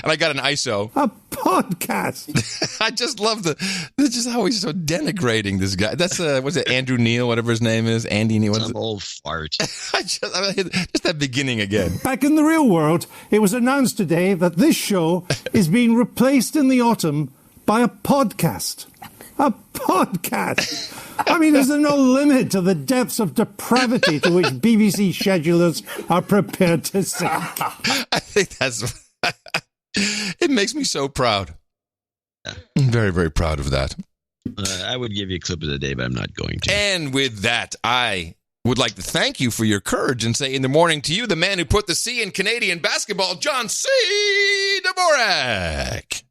I got an ISO. A podcast. I just love this just how he's so denigrating this guy. That's what's it, Andrew Neil, whatever his name is, Andy Neil. Some old fart. just that beginning again. Back in the real world, it was announced today that this show is being replaced in the autumn by a podcast. A podcast. I mean, is there no limit to the depths of depravity to which BBC schedulers are prepared to sink? I think that's... It makes me so proud. I'm very, very proud of that. I would give you a clip of the day, but I'm not going to. And with that, I would like to thank you for your courage and say in the morning to you, the man who put the C in Canadian basketball, John C. Dvorak.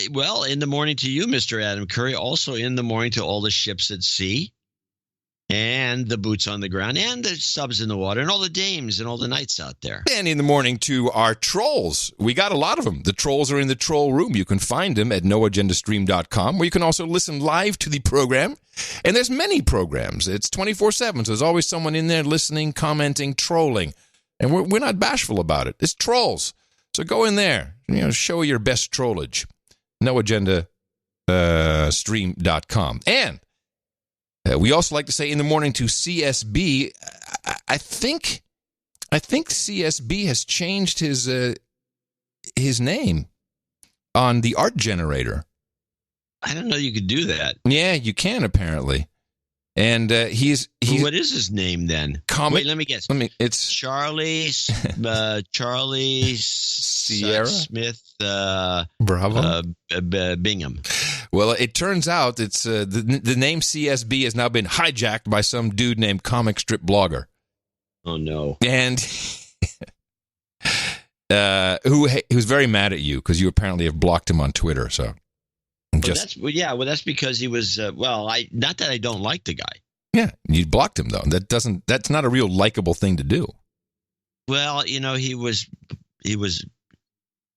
Well, in the morning to you, Mr. Adam Curry. Also in the morning to all the ships at sea and the boots on the ground and the subs in the water and all the dames and all the knights out there. And in the morning to our trolls. We got a lot of them. The trolls are in the troll room. You can find them at noagendastream.com, where you can also listen live to the program. And there's many programs. It's 24/7, so there's always someone in there listening, commenting, trolling. And we're not bashful about it. It's trolls. So go in there, show your best trollage. NoAgendaStream.com. And we also like to say in the morning to CSB. I think CSB has changed his name on the art generator. I don't know you could do that. Yeah, you can apparently. And he's what is his name then? Wait, let me guess. It's Charlie Sierra Smith Bravo Bingham. Well, it turns out it's the name CSB has now been hijacked by some dude named Comic Strip Blogger. Oh no! And who's very mad at you because you apparently have blocked him on Twitter. So. That's because he was not that I don't like the guy. Yeah, you blocked him though. That's not a real likable thing to do. Well, he was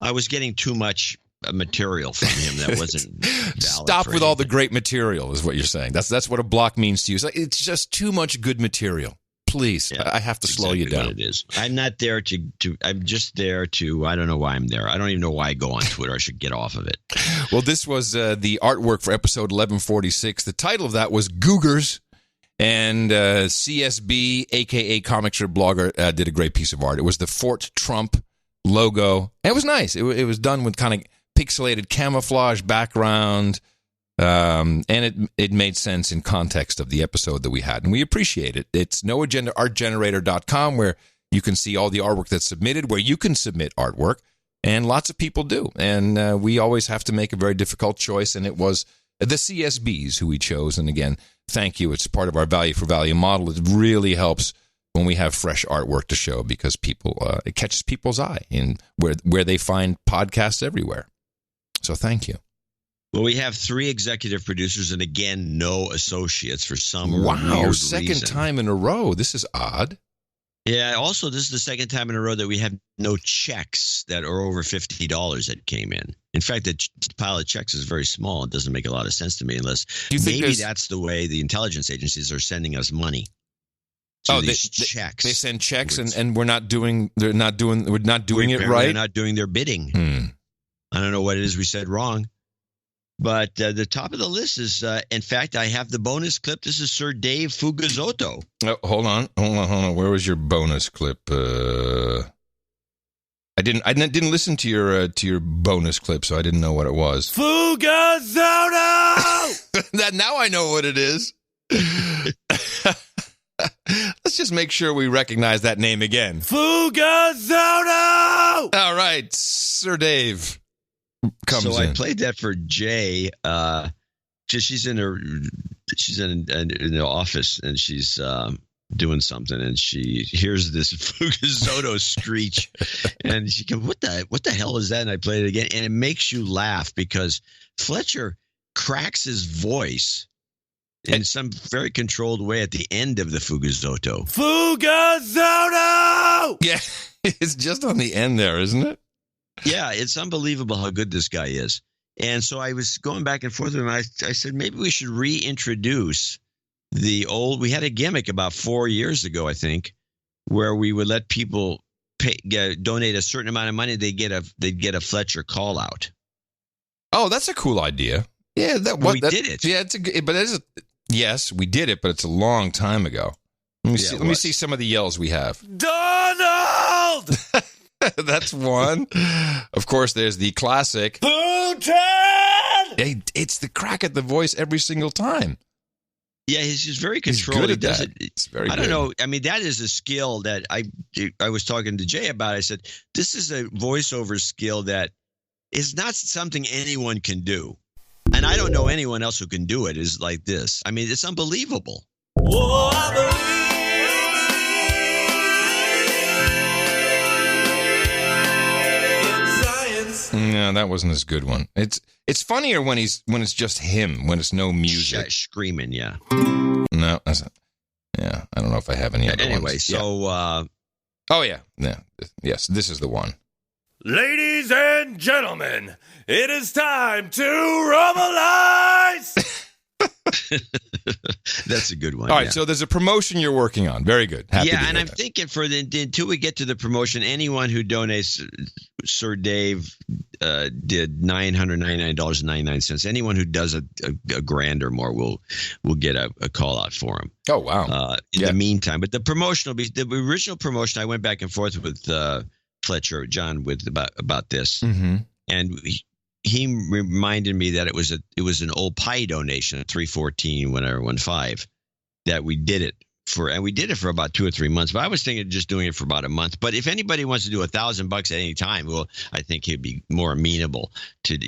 I was getting too much material from him that wasn't valid. Stop with all the great material is what you're saying. That's what a block means to you. It's just too much good material. Please, yeah, I have to slow you down. What it is. I'm not there to. I'm just there to. I don't know why I'm there. I don't even know why I go on Twitter. I should get off of it. Well, this was the artwork for episode 1146. The title of that was Googers, and CSB, aka Comic Strip Blogger, did a great piece of art. It was the Fort Trump logo. And it was nice. It was done with kind of pixelated camouflage background. And it made sense in context of the episode that we had, and we appreciate it. It's noagendaartgenerator.com, where you can see all the artwork that's submitted, where you can submit artwork, and lots of people do. And we always have to make a very difficult choice, and it was the CSBs who we chose. And again, thank you. It's part of our value for value model. It really helps when we have fresh artwork to show, because it catches people's eye in where they find podcasts everywhere. So thank you. Well, we have 3 executive producers and, again, no associates for some weird reason. Second time in a row. This is odd. Yeah. Also, this is the second time in a row that we have no checks that are over $50 that came in. In fact, the pile of checks is very small. It doesn't make a lot of sense to me unless maybe that's the way the intelligence agencies are sending us money. Checks. They send checks, and we're not doing it right. They're not doing their bidding. I don't know what it is we said wrong. But the top of the list is, in fact, I have the bonus clip. This is Sir Dave Fugazotto. Oh, hold on. Where was your bonus clip? I didn't listen to your bonus clip, so I didn't know what it was. Fugazotto! Now I know what it is. Let's just make sure we recognize that name again. Fugazotto! All right, Sir Dave comes in. So I played that for Jay. She's in the office and she's doing something, and she hears this Fugazotto screech, and she goes, "What the hell is that?" And I played it again, and it makes you laugh because Fletcher cracks his voice in some very controlled way at the end of the Fugazotto. Fugazotto! Yeah, it's just on the end there, isn't it? Yeah, it's unbelievable how good this guy is. And so I was going back and forth with him. I said, maybe we should reintroduce the old. We had a gimmick about 4 years ago, I think, where we would let people donate a certain amount of money. They'd get a Fletcher call out. Oh, that's a cool idea. Yeah, we did it. Yeah, yes, we did it, but it's a long time ago. Let me see some of the yells we have. Donald! That's one. Of course, there's the classic. Putin! It's the crack at the voice every single time. Yeah, he's just very controlled. He's good at he does that. it. It's very I don't good. know. I mean, that is a skill that I was talking to Jay about. I said, this is a voiceover skill that is not something anyone can do. And I don't know anyone else who can do it is like this. I mean, it's unbelievable. Whoa, I believe in science. No, that wasn't as good one. It's funnier when it's just him, when it's no music. Screaming, yeah. No, that's not. Yeah, I don't know if I have any other Anyway, ones. so oh yeah. Yes, this is the one. Ladies and gentlemen, it is time to rubalize! that's a good one. All right, so there's a promotion you're working on. Very good. Happy to and hear I'm that. thinking until we get to the promotion, anyone who donates, Sir Dave did $999.99. Anyone who does a grand or more will get a call out for him. Oh wow! In the meantime, but the promotion will be the original promotion. I went back and forth with Fletcher, John, with about this, and he reminded me that it was an old pie donation, 314-15, that we did it for, and we did it for about 2 or 3 months. But I was thinking of just doing it for about a month. But if anybody wants to do $1,000 at any time, well, I think he'd be more amenable to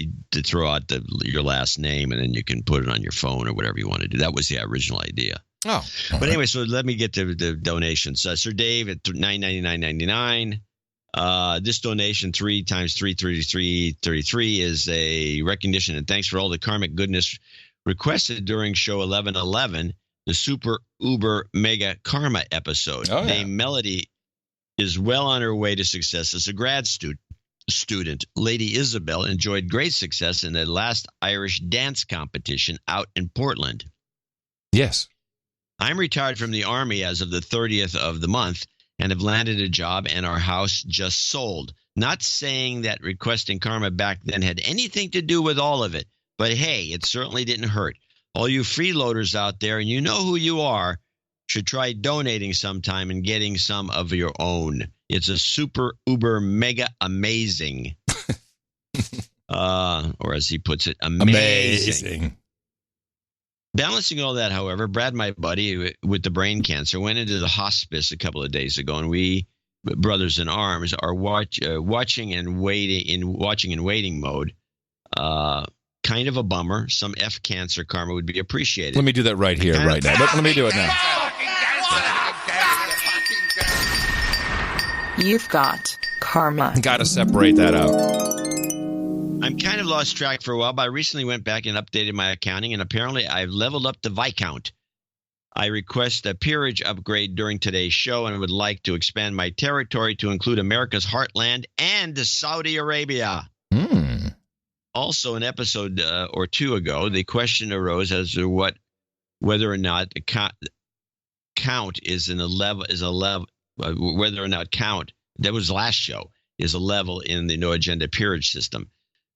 throw out your last name, and then you can put it on your phone or whatever you want to do. That was the original idea. Oh, but anyway, so let me get to the donations. Sir Dave at $999.99. This donation 3 times 333 is a recognition and thanks for all the karmic goodness requested during show 1111, the Super Uber Mega Karma episode. Oh, yeah. Named Melody is well on her way to success as a grad student. Lady Isabel enjoyed great success in the last Irish dance competition out in Portland. Yes. I'm retired from the Army as of the 30th of the month and have landed a job, and our house just sold. Not saying that requesting karma back then had anything to do with all of it, but hey, it certainly didn't hurt. All you freeloaders out there, and you know who you are, should try donating sometime and getting some of your own. It's a super, uber, mega amazing. Or as he puts it, amazing. Balancing all that, however, Brad, my buddy with the brain cancer, went into the hospice a couple of days ago, and we, brothers in arms, are watching and waiting mode. Kind of a bummer. Some cancer karma would be appreciated. Let me do that right here, right now. Let me do it now. You've got karma. Got to separate that out. I'm kind of lost track for a while, but I recently went back and updated my accounting, and apparently I've leveled up to Viscount. I request a peerage upgrade during today's show and would like to expand my territory to include America's heartland and Saudi Arabia. Also, an episode or two ago, the question arose as to whether or not count is a level, whether or not count, that was last show, is a level in the No Agenda peerage system.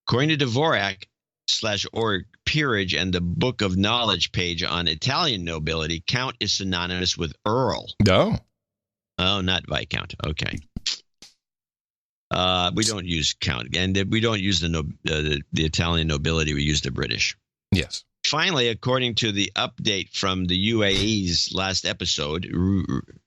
According to Dvorak/org peerage and the Book of Knowledge page on Italian nobility, count is synonymous with earl. No. Oh, not viscount. Okay. We don't use count, and we don't use the Italian nobility. We use the British. Yes. Finally, according to the update from the UAE's last episode,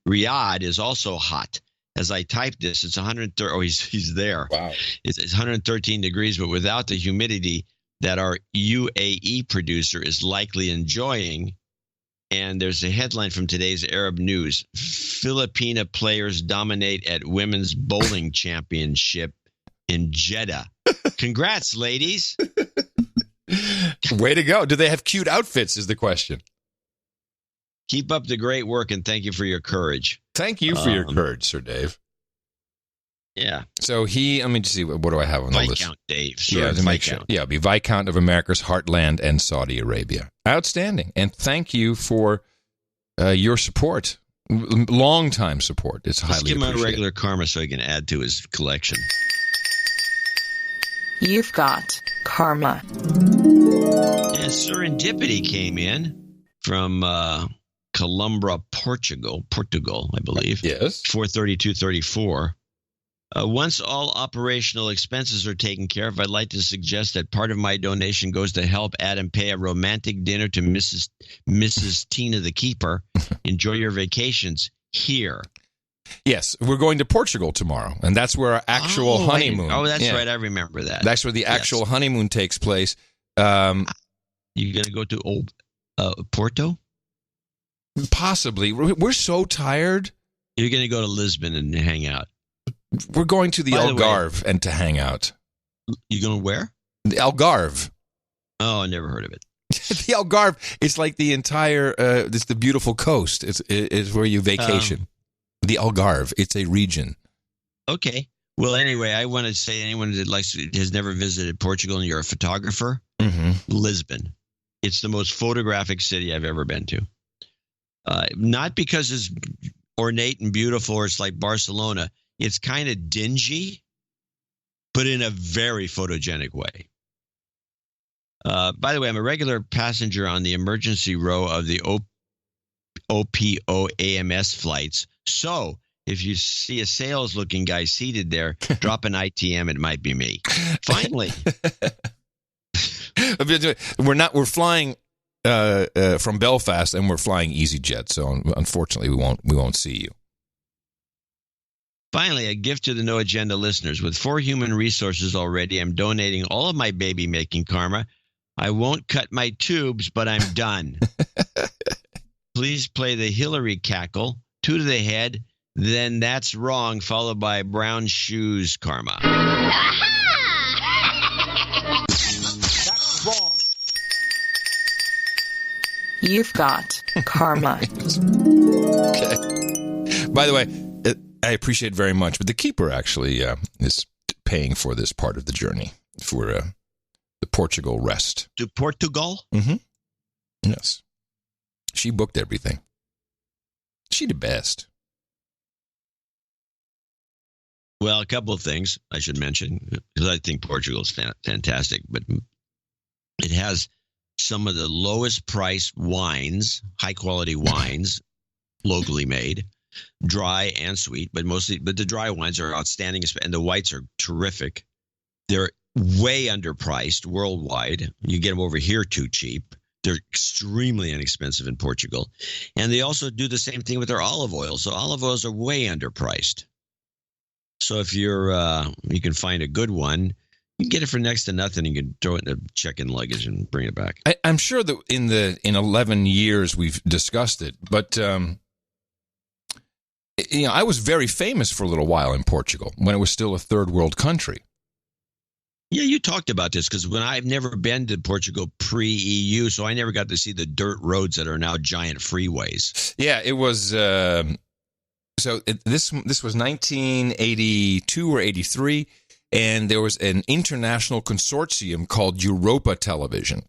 Riyadh is also hot. As I type this, it's 130. Oh, he's there. Wow. It's 113 degrees, but without the humidity that our UAE producer is likely enjoying. And there's a headline from today's Arab News: Filipina players dominate at women's bowling championship in Jeddah. Congrats, ladies. Way to go. Do they have cute outfits is the question. Keep up the great work, and thank you for your courage. Thank you for your courage, Sir Dave. Yeah. So let me just see, what do I have on the list? Viscount Dave. Yeah, Viscount. It'll be Viscount of America's heartland and Saudi Arabia. Outstanding. And thank you for your support. Long-time support. It's highly appreciated. Let's give him a regular karma so he can add to his collection. You've got karma. And Serendipity came in from Columbra, Portugal, I believe. Yes. 432.34. Once all operational expenses are taken care of, I'd like to suggest that part of my donation goes to help Adam pay a romantic dinner to Mrs. Tina the Keeper. Enjoy your vacations here. Yes, we're going to Portugal tomorrow, and that's where our actual honeymoon. That's right. I remember that. That's where the actual honeymoon takes place. You going to go to Porto? Possibly. We're so tired. You're going to go to Lisbon and hang out. We're going to the Algarve and to hang out. You going to where? The Algarve. Oh, I never heard of it. The Algarve is like the entire, it's the beautiful coast. It's where you vacation. The Algarve. It's a region. Okay. Well, anyway, I want to say anyone that has never visited Portugal and you're a photographer, Lisbon. It's the most photographic city I've ever been to. Not because it's ornate and beautiful or it's like Barcelona. It's kind of dingy, but in a very photogenic way. By the way, I'm a regular passenger on the emergency row of the OPO AMS flights. So if you see a sales-looking guy seated there, drop an ITM. It might be me. Finally. We're flying from Belfast, and we're flying EasyJet. So unfortunately, we won't see you. Finally, a gift to the No Agenda listeners. With 4 human resources already, I'm donating all of my baby-making karma. I won't cut my tubes, but I'm done. Please play the Hillary cackle, 2 to the head, then that's wrong, followed by brown shoes karma. That's wrong. You've got karma. Okay. By the way, I appreciate it very much, but the Keeper actually is paying for this part of the journey for the Portugal rest. To Portugal? Mm-hmm. Yes. She booked everything. She the best. Well, a couple of things I should mention, because I think Portugal is fantastic, but it has some of the lowest priced wines, high quality wines, locally made. Dry and sweet, but the dry wines are outstanding, and the whites are terrific. They're way underpriced worldwide. You get them over here too cheap. They're extremely inexpensive in Portugal. And they also do the same thing with their olive oil. So olive oils are way underpriced. So if you can find a good one, you can get it for next to nothing. You can throw it in the check-in luggage and bring it back. I'm sure that in 11 years we've discussed it, but I was very famous for a little while in Portugal when it was still a third world country. Yeah, you talked about this because when I've never been to Portugal pre-EU, so I never got to see the dirt roads that are now giant freeways. Yeah, it was. This was 1982 or 83, and there was an international consortium called Europa Television.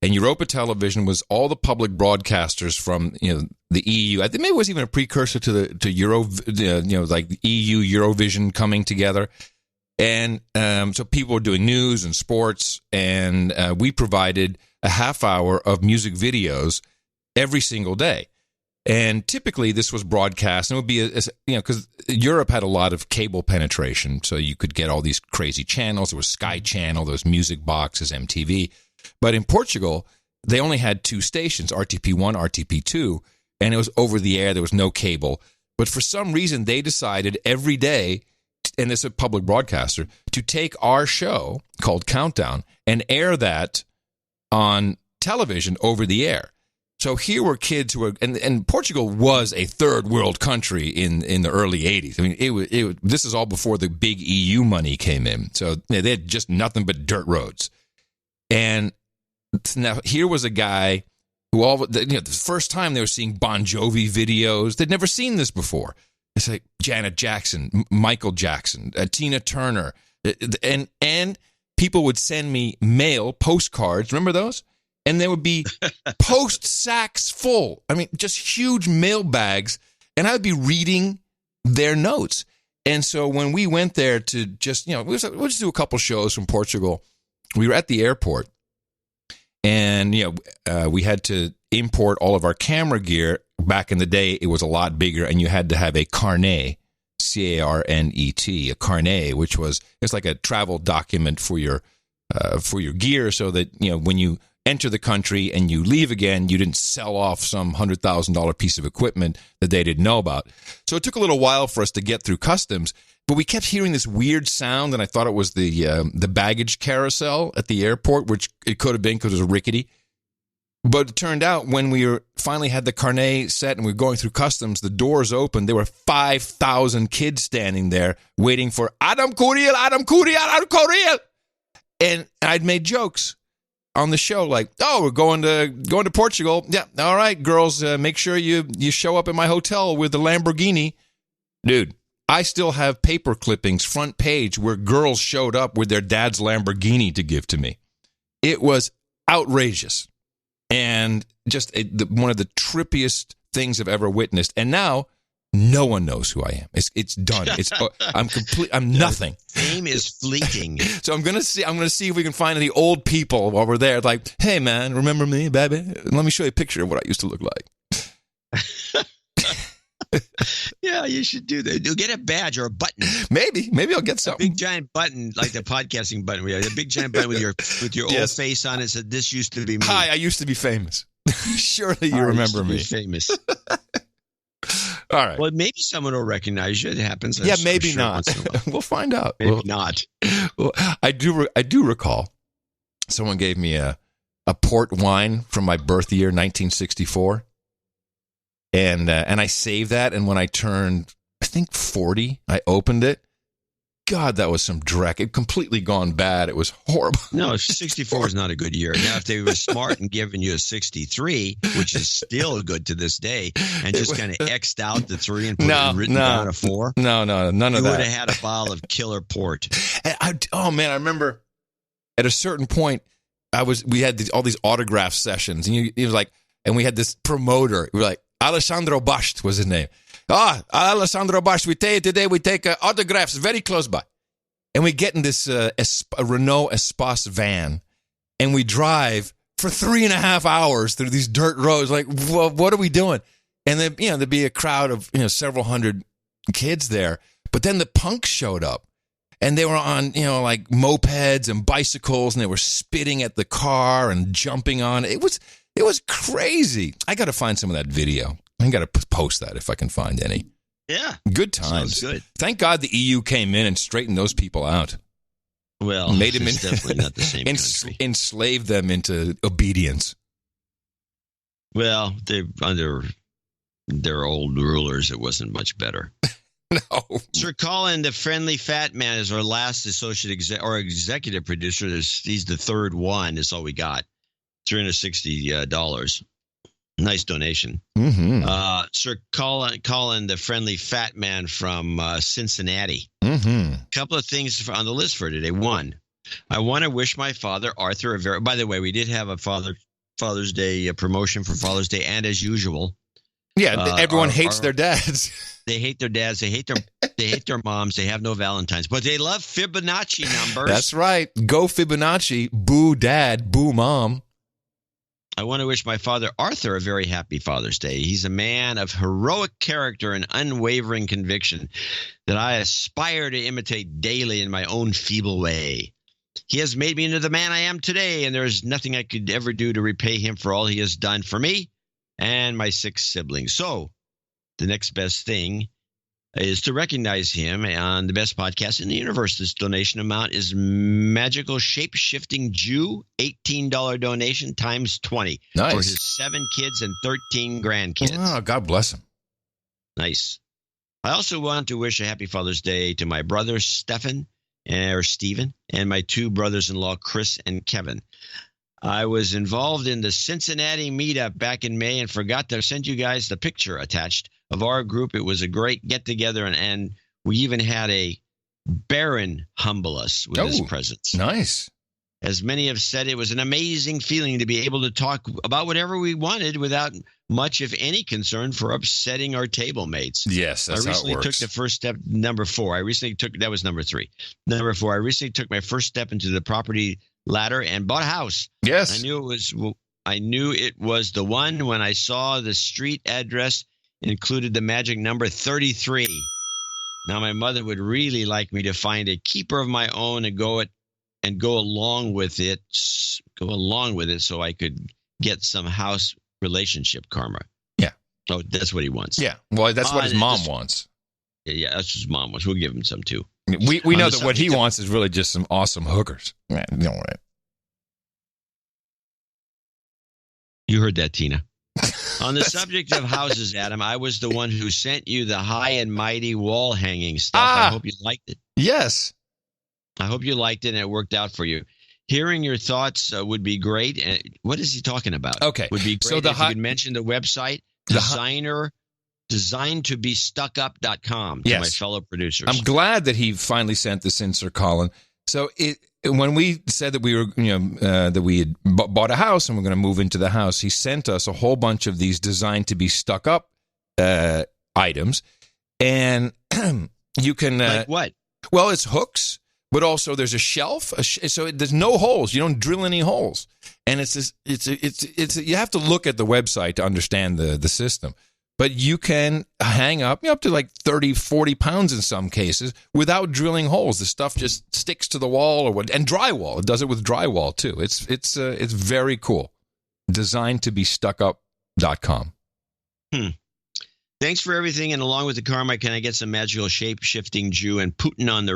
And Europa Television was all the public broadcasters from the EU. I think maybe it was even a precursor to Euro, like the EU Eurovision coming together. And so people were doing news and sports, and we provided a half hour of music videos every single day. And typically this was broadcast, and it would be, because Europe had a lot of cable penetration, so you could get all these crazy channels. There was Sky Channel, there was Music Boxes, MTV. But in Portugal, they only had 2 stations, RTP1, RTP2, and it was over the air. There was no cable. But for some reason, they decided every day, and it's a public broadcaster, to take our show called Countdown and air that on television over the air. So here were kids who were, and Portugal was a third world country in the early 80s. I mean, this is all before the big EU money came in. So they had just nothing but dirt roads. And now here was a guy who the first time they were seeing Bon Jovi videos, they'd never seen this before. It's like Janet Jackson, Michael Jackson, Tina Turner, and people would send me mail, postcards. Remember those? And there would be post sacks full. I mean, just huge mail bags, and I would be reading their notes. And so when we went there to just, we'll just do a couple shows from Portugal. We were at the airport, and we had to import all of our camera gear. Back in the day, it was a lot bigger, and you had to have a carnet, C-A-R-N-E-T, a carnet, which it's like a travel document for your gear, so that when you enter the country and you leave again, you didn't sell off some $100,000 piece of equipment that they didn't know about. So it took a little while for us to get through customs, but we kept hearing this weird sound, and I thought it was the baggage carousel at the airport, which it could have been because it was rickety. But it turned out when we finally had the carnet set and we were going through customs, the doors opened. There were 5,000 kids standing there waiting for Adam Curiel, Adam Curiel, Adam Curiel. And I'd made jokes on the show like, "Oh, we're going to Portugal. Yeah, all right, girls, make sure you show up at my hotel with the Lamborghini." Dude, I still have paper clippings front page where girls showed up with their dad's Lamborghini to give to me. It was outrageous. And just one of the trippiest things I've ever witnessed. And now no one knows who I am. It's done. I'm nothing. Fame is fleeting. So I'm gonna see if we can find any old people while we're there. Like, hey man, remember me, baby? Let me show you a picture of what I used to look like. Yeah, you should do that. You'll get a badge or a button. Maybe I'll get something. A big giant button, like the podcasting button. We have a big giant button with your old face on it. Said, "This used to be me." Hi, I used to be famous. Surely you remember me. Famous. All right. Well, maybe someone will recognize you. It happens. Yeah, maybe not. We'll find out. Maybe not. Well, I do recall someone gave me a port wine from my birth year, 1964. And I saved that, and when I turned, I think 40, I opened it. God, that was some dreck. It completely gone bad. It was horrible. No, 64 is not a good year. Now, if they were smart and given you a 63, which is still good to this day, and just kind of X'd out the 3 and written down a 4. No, none of that. You would have had a bottle of killer port. And I remember at a certain point, we had all these autograph sessions, and he was like, and we had this promoter. We were like, Alessandro Basht was his name. Alessandro Basht, today we take autographs very close by. And we get in this a Renault Espace van, and we drive for 3.5 hours through these dirt roads. Like, well, what are we doing? And then, there'd be a crowd of, several hundred kids there. But then the punks showed up, and they were on, like mopeds and bicycles, and they were spitting at the car and jumping on it. It was crazy. I got to find some of that video. I got to post that if I can find any. Yeah. Good times. Sounds good. Thank God the EU came in and straightened those people out. Well, made them definitely not the same country. Enslaved them into obedience. Well, under their old rulers, it wasn't much better. No. Sir Colin, the friendly fat man, is our last executive producer. He's the third one. That's all we got. $360. Nice donation. Mm-hmm. Sir Colin, the friendly fat man from Cincinnati. Mm-hmm. A couple of things on the list for today. One, I want to wish my father, Arthur, by the way, we did have a Father's Day promotion for Father's Day, and as usual. Yeah, everyone hates their dads. They hate their dads. They hate their moms. They have no Valentines, but they love Fibonacci numbers. That's right. Go Fibonacci. Boo dad. Boo mom. I want to wish my father, Arthur, a very happy Father's Day. He's a man of heroic character and unwavering conviction that I aspire to imitate daily in my own feeble way. He has made me into the man I am today, and there is nothing I could ever do to repay him for all he has done for me and my 6 siblings. So the next best thing is to recognize him on the best podcast in the universe. This donation amount is Magical Shape-Shifting Jew, $18 donation times 20 nice. For his 7 kids and 13 grandkids. Oh, God bless him. Nice. I also want to wish a happy Father's Day to my brother Stephen, and my 2 brothers-in-law, Chris and Kevin. I was involved in the Cincinnati meetup back in May and forgot to send you guys the picture attached of our group. It was a great get-together, and we even had a Baron humble us with his presence. Nice. As many have said, it was an amazing feeling to be able to talk about whatever we wanted without much, if any, concern for upsetting our table mates. Yes, that's how it works. I recently took the first step, number 4. That was number 3. Number 4, I recently took my first step into the property ladder and bought a house. Yes. I knew it was the one when I saw the street address included the magic number 33. Now, my mother would really like me to find a keeper of my own and go along with it so I could get some house relationship karma. Yeah. So that's what he wants. Yeah. Well, that's what his mom wants. Yeah, that's what his mom wants. We'll give him some too. We know that what he wants is really just some awesome hookers. Man, you know what? You heard that, Tina. On the subject of houses, Adam, I was the one who sent you the high and mighty wall hanging stuff. I hope you liked it. Yes. I hope you liked it and it worked out for you. Hearing your thoughts would be great. And what is he talking about? Okay. Would be great so if you could mention the website, designtobestuckup.com to yes. my fellow producers. I'm glad that he finally sent this in, Sir Colin. So when we said that we were, that we had bought a house and we're going to move into the house, he sent us a whole bunch of these designed to be stuck up items, and you can like what? Well, it's hooks, but also there's a shelf, so there's no holes. You don't drill any holes, and it's you have to look at the website to understand the system. But you can hang up to like 30, 40 pounds in some cases without drilling holes. The stuff just sticks to the wall and drywall. It does it with drywall too. It's very cool. Designed to be stuckup.com. Thanks for everything, and along with the karma, can I get some magical shape-shifting Jew and Putin on the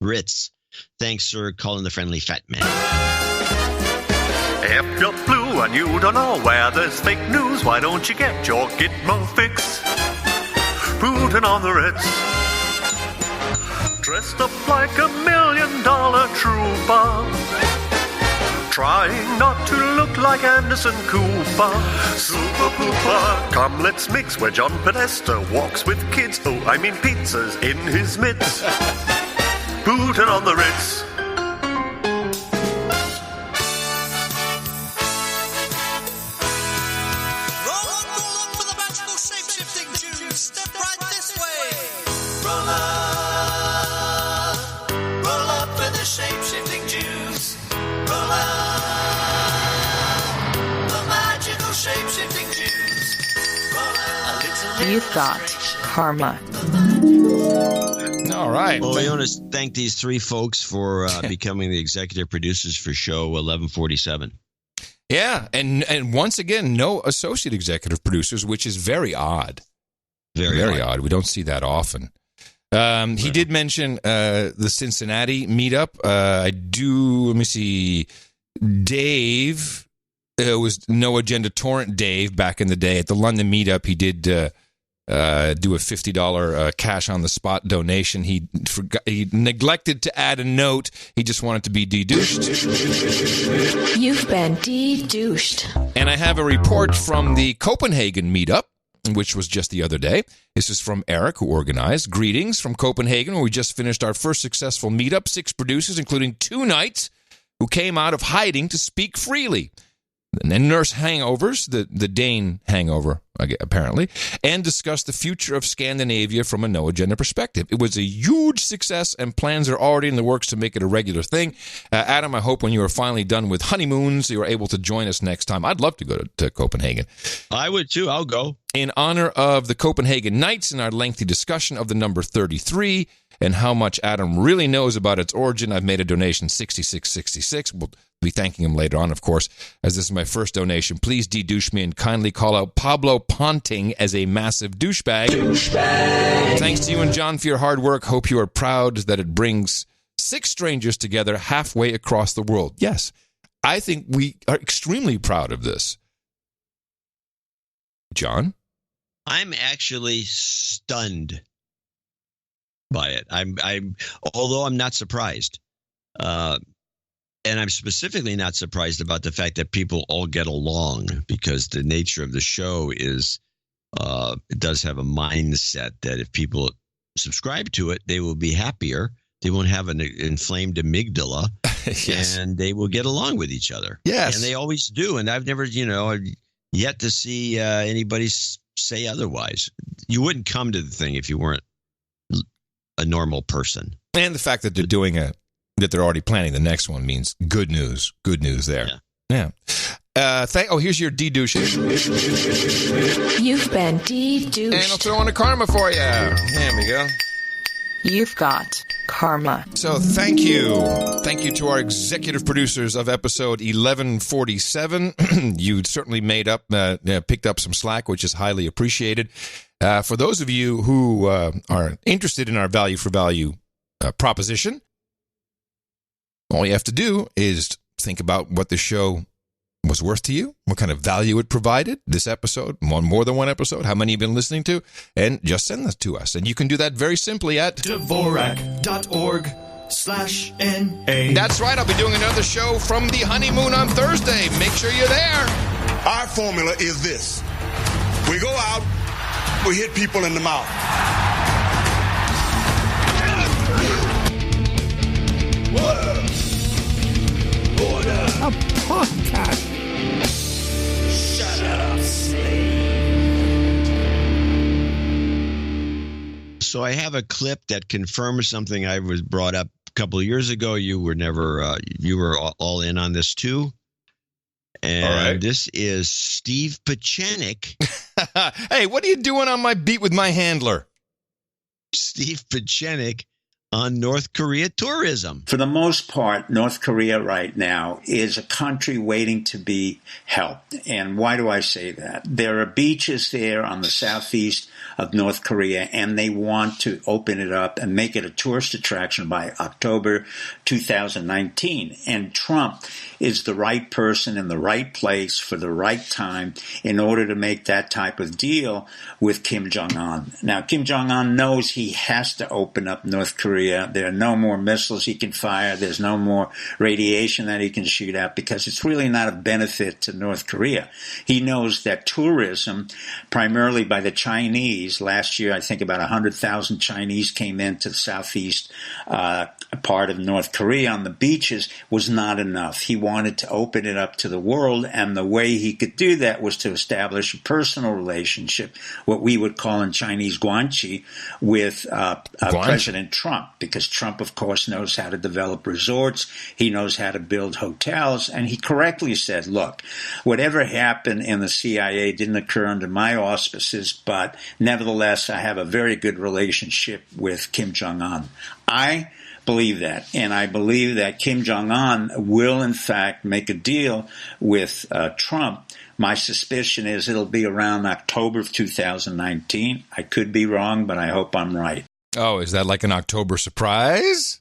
Ritz? Thanks, Sir Colin the Friendly Fat Man. If you're blue and you don't know where there's fake news, why don't you get your Gitmo fix? Putin on the Ritz, dressed up like $1 million trooper, trying not to look like Anderson Cooper. Super pooper, come let's mix where John Podesta walks with kids. Oh, I mean pizzas in his mitts. Putin on the Ritz. You've got karma. All right. Well, we want to thank these 3 folks for becoming the executive producers for show 1147. Yeah, and once again, no associate executive producers, which is very odd. Very odd. We don't see that often. He did mention the Cincinnati meetup. Let me see. Dave, it was No Agenda Torrent Dave back in the day. At the London meetup, he did do a $50 cash on the spot donation. He neglected to add a note. He just wanted to be de-douched. You've been de-douched. And I have a report from the Copenhagen meetup, which was just the other day. This is from Eric, who organized. Greetings from Copenhagen, where we just finished our first successful meetup. 6 producers, including 2 knights, who came out of hiding to speak freely. And nurse hangovers, the Dane hangover, apparently, and discuss the future of Scandinavia from a no-agenda perspective. It was a huge success, and plans are already in the works to make it a regular thing. Adam, I hope when you are finally done with honeymoons, you are able to join us next time. I'd love to go to Copenhagen. I would, too. I'll go. In honor of the Copenhagen Knights and our lengthy discussion of the number 33 and how much Adam really knows about its origin, I've made a donation 6666. We'll be thanking him later on, of course, as this is my first donation. Please de-douche me and kindly call out Pablo Ponting as a massive douchebag. Thanks to you and John for your hard work. Hope you are proud that it brings 6 strangers together halfway across the world. Yes, I think we are extremely proud of this. John? I'm actually stunned by it. I'm although I'm not surprised. And I'm specifically not surprised about the fact that people all get along, because the nature of the show is it does have a mindset that if people subscribe to it, they will be happier. They won't have an inflamed amygdala, yes. And they will get along with each other. Yes. And they always do. And I've never, yet to see anybody say otherwise. You wouldn't come to the thing if you weren't a normal person. And the fact that they're doing that they're already planning the next one means good news. Good news there. Yeah. Here's your de-douche. You've been de-douched. And I'll throw in a karma for you. There we go. You've got karma. So thank you. Thank you to our executive producers of episode 1147. You certainly picked up some slack, which is highly appreciated. For those of you who are interested in our value for value proposition, all you have to do is think about what the show was worth to you, what kind of value it provided, this episode, more than one episode, how many you've been listening to, and just send that to us. And you can do that very simply at Dvorak.org/NA. That's right. I'll be doing another show from the honeymoon on Thursday. Make sure you're there. Our formula is this. We go out, we hit people in the mouth. Order. A podcast. Shut up, slave. So I have a clip that confirms something I was brought up a couple of years ago. You were never, you were all in on this too. And This is Steve Pachenik. Hey, what are you doing on my beat with my handler? Steve Pachenik on North Korea tourism. For the most part, North Korea right now is a country waiting to be helped. And why do I say that? There are beaches there on the southeast of North Korea, and they want to open it up and make it a tourist attraction by October 2019. And Trump is the right person in the right place for the right time in order to make that type of deal with Kim Jong-un. Now, Kim Jong-un knows he has to open up North Korea. There are no more missiles he can fire. There's no more radiation that he can shoot out because it's really not a benefit to North Korea. He knows that tourism, primarily by the Chinese, last year I think about 100,000 Chinese came into the southeast part of North Korea on the beaches, was not enough. He wanted to open it up to the world, and the way he could do that was to establish a personal relationship, what we would call in Chinese guanxi, with President Trump. Because Trump, of course, knows how to develop resorts. He knows how to build hotels. And he correctly said, look, whatever happened in the CIA didn't occur under my auspices, but nevertheless, I have a very good relationship with Kim Jong-un. I believe that. And I believe that Kim Jong-un will, in fact, make a deal with Trump. My suspicion is it'll be around October of 2019. I could be wrong, but I hope I'm right. Oh, is that like an October surprise?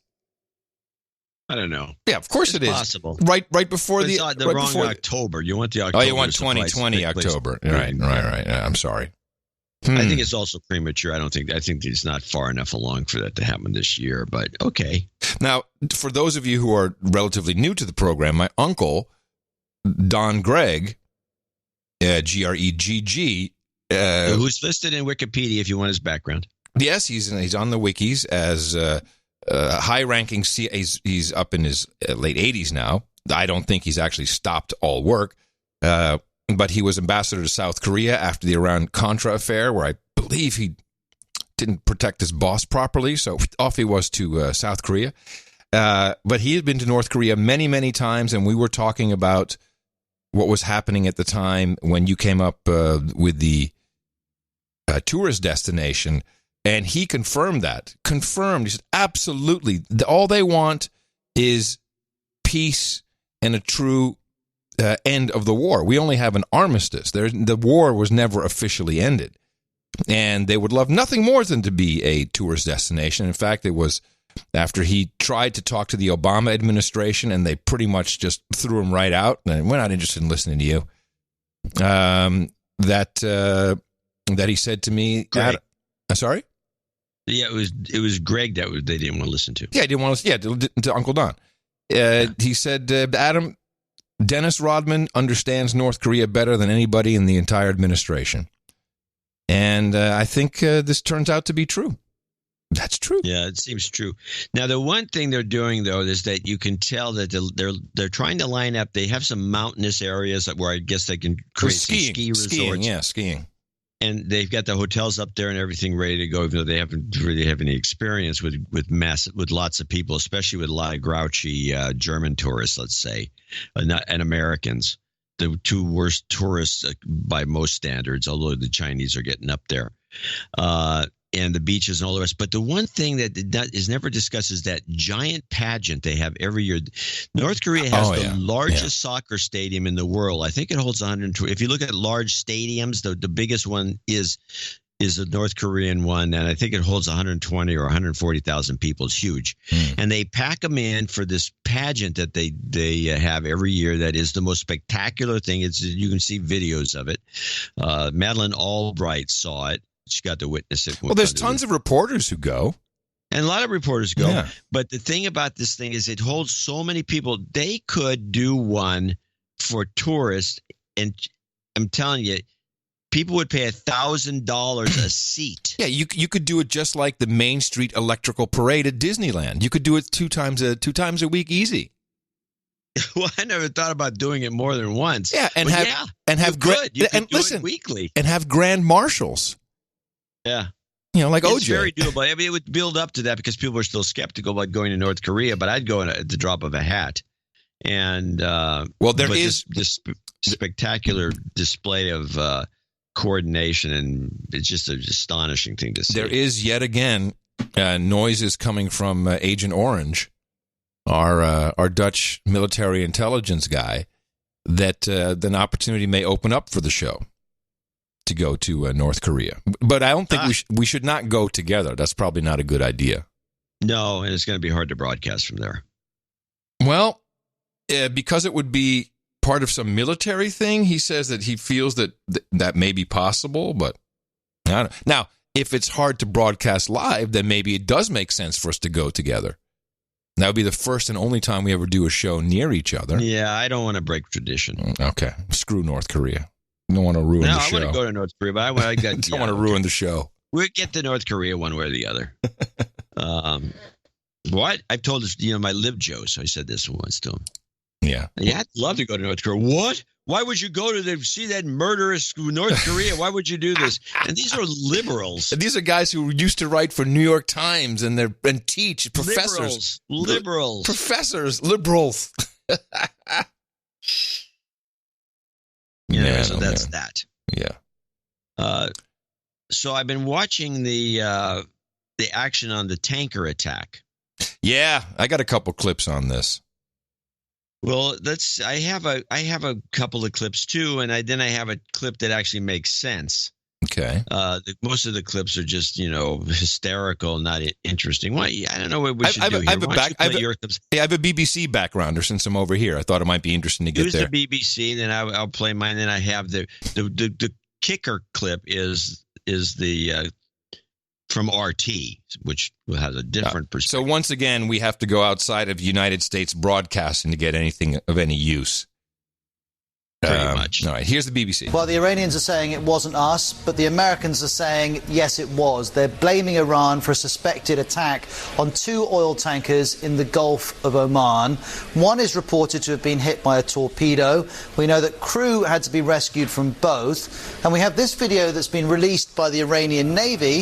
I don't know. Yeah, of course it's it is. Possible. Right before the right wrong October. You want the October. Oh, you want 2020 October. Right. I'm sorry. I think it's also premature. I think it's not far enough along for that to happen this year, but okay. Now, for those of you who are relatively new to the program, my uncle, Don Gregg, G-R-E-G-G. Who's listed in Wikipedia if you want his background. Yes, he's on the wikis as high-ranking. He's up in his late 80s now. I don't think he's actually stopped all work, but he was ambassador to South Korea after the Iran-Contra affair, where I believe he didn't protect his boss properly, so off he was to South Korea. But he had been to North Korea many, many times, and we were talking about what was happening at the time when you came up with the tourist destination, and he confirmed that. He said, absolutely. All they want is peace and a true end of the war. We only have an armistice. The war was never officially ended. And they would love nothing more than to be a tourist destination. In fact, it was after he tried to talk to the Obama administration, and they pretty much just threw him right out. And we're not interested in listening to you. That he said to me, sorry? Yeah, it was Greg that they didn't want to listen to. Yeah, he didn't want to. Yeah, to Uncle Don. He said, Adam, Dennis Rodman understands North Korea better than anybody in the entire administration. And I think this turns out to be true. That's true. Yeah, it seems true. Now, the one thing they're doing, though, is that you can tell that they're trying to line up. They have some mountainous areas where I guess they can create some ski resorts. Skiing. And they've got the hotels up there and everything ready to go, even though they haven't really have any experience with lots of people, especially with a lot of grouchy German tourists, let's say, and Americans. The two worst tourists by most standards, although the Chinese are getting up there. And the beaches and all the rest. But the one thing that is never discussed is that giant pageant they have every year. North Korea has the largest soccer stadium in the world. I think it holds 120. If you look at large stadiums, the biggest one is the North Korean one, and I think it holds 120 or 140,000 people. It's huge. And they pack them in for this pageant that they have every year that is the most spectacular thing. You can see videos of it. Madeleine Albright saw it. She got to witness it. Well, there's tons of reporters who go. And a lot of reporters go. Yeah. But the thing about this thing is it holds so many people. They could do one for tourists. And I'm telling you, people would pay $1,000 a seat. Yeah, you could do it just like the Main Street Electrical Parade at Disneyland. You could do it two times a week easy. Well, I never thought about doing it more than once. Yeah, and you could do it weekly. And have grand marshals. Yeah. Like it's OJ. Very doable. I mean, it would build up to that because people are still skeptical about going to North Korea, but I'd go at the drop of a hat. And there is this spectacular display of coordination, and it's just an astonishing thing to see. There is yet again noises coming from Agent Orange, our Dutch military intelligence guy, that an opportunity may open up for the show to go to North Korea. But I don't think we should not go together. That's probably not a good idea. No, and it's going to be hard to broadcast from there. Well, because it would be part of some military thing, he says that he feels that may be possible, but I don't know. Now, if it's hard to broadcast live, then maybe it does make sense for us to go together. That would be the first and only time we ever do a show near each other. Yeah, I don't want to break tradition. Okay. Screw North Korea. I don't want to ruin the show. I want to go to North Korea, but I don't want to ruin the show. We'll get to North Korea one way or the other. What? I've told this, my Lib Joe, so I said this once to him. Yeah. Yeah, I'd love to go to North Korea. What? Why would you go to see that murderous North Korea? Why would you do this? And these are liberals. And these are guys who used to write for New York Times and teach, professors. Liberals. Professors, liberals. So that's that. Yeah. So I've been watching the action on the tanker attack. Yeah, I got a couple clips on this. Well, I have a couple of clips too, and then I have a clip that actually makes sense. Okay. Most of the clips are just hysterical, not interesting. Why? I don't know what we should do here. I have a BBC backgrounder since I'm over here. I thought it might be interesting to get there. Use the BBC, then I'll play mine. Then I have the kicker clip is is the from RT, which has a different perspective. So once again, we have to go outside of United States broadcasting to get anything of any use. Pretty much. All right, here's the BBC. Well, the Iranians are saying it wasn't us, but the Americans are saying, yes, it was. They're blaming Iran for a suspected attack on 2 oil tankers in the Gulf of Oman. One is reported to have been hit by a torpedo. We know that crew had to be rescued from both. And we have this video that's been released by the Iranian Navy,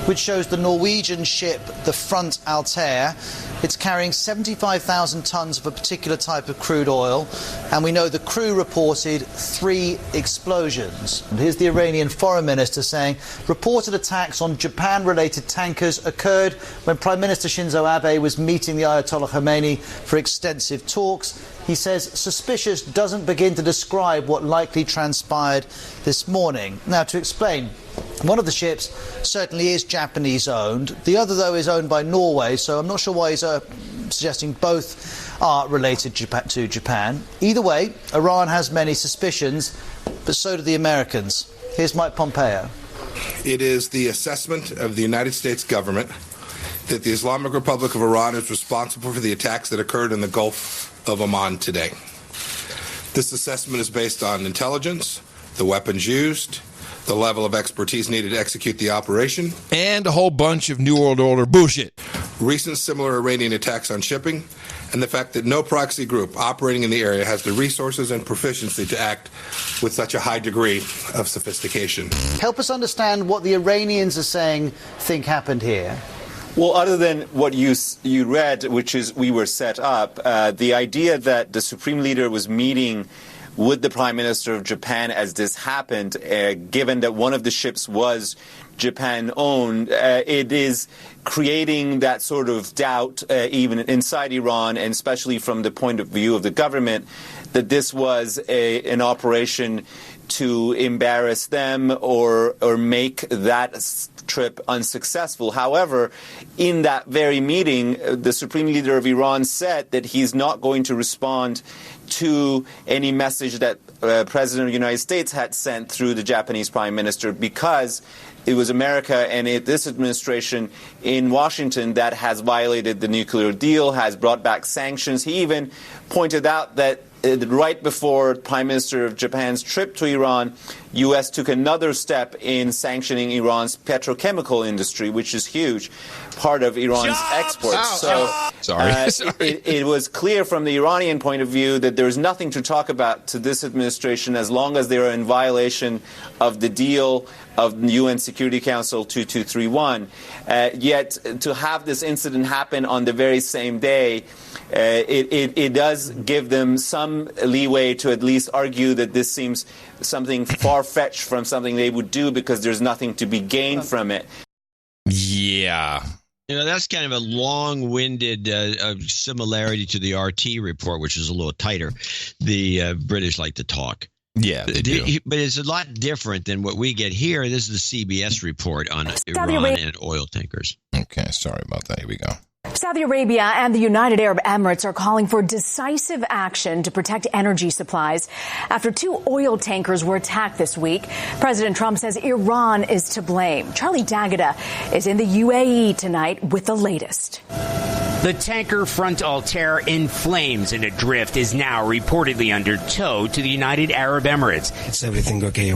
which shows the Norwegian ship, the Front Altair. It's carrying 75,000 tons of a particular type of crude oil, and we know the crew reported 3 explosions. And here's the Iranian foreign minister saying reported attacks on Japan-related tankers occurred when Prime Minister Shinzo Abe was meeting the Ayatollah Khomeini for extensive talks. He says suspicious doesn't begin to describe what likely transpired this morning. Now, to explain, one of the ships certainly is Japanese-owned. The other, though, is owned by Norway, so I'm not sure why he's suggesting both are related to Japan. Either way, Iran has many suspicions, but so do the Americans. Here's Mike Pompeo. It is the assessment of the United States government that the Islamic Republic of Iran is responsible for the attacks that occurred in the Gulf of Oman today. This assessment is based on intelligence, the weapons used, the level of expertise needed to execute the operation, and a whole bunch of New World Order bullshit. Recent similar Iranian attacks on shipping, and the fact that no proxy group operating in the area has the resources and proficiency to act with such a high degree of sophistication. Help us understand what the Iranians are saying think happened here. Well, other than what you read, which is we were set up, the idea that the Supreme Leader was meeting with the Prime Minister of Japan as this happened, given that one of the ships was Japan-owned, it is creating that sort of doubt even inside Iran, and especially from the point of view of the government, that this was an operation to embarrass them or make that trip unsuccessful. However, in that very meeting, the Supreme Leader of Iran said that he's not going to respond to any message that President of the United States had sent through the Japanese Prime Minister, because it was America and this administration in Washington that has violated the nuclear deal, has brought back sanctions. He even pointed out that right before Prime Minister of Japan's trip to Iran, U.S. took another step in sanctioning Iran's petrochemical industry, which is huge, part of Iran's exports. It was clear from the Iranian point of view that there's nothing to talk about to this administration as long as they are in violation of the deal of the UN Security Council 2231. Yet to have this incident happen on the very same day, it does give them some leeway to at least argue that this seems something far-fetched from something they would do, because there's nothing to be gained from it. Yeah. That's kind of a long-winded similarity to the RT report, which is a little tighter. The British like to talk. Yeah, they do. But it's a lot different than what we get here. This is the CBS report on Iran and oil tankers. Okay, sorry about that. Here we go. Saudi Arabia and the United Arab Emirates are calling for decisive action to protect energy supplies after 2 oil tankers were attacked this week. President Trump says Iran is to blame. Charlie D'Agata is in the UAE tonight with the latest. The tanker Front Altair, in flames and adrift, is now reportedly under tow to the United Arab Emirates. Is everything okay?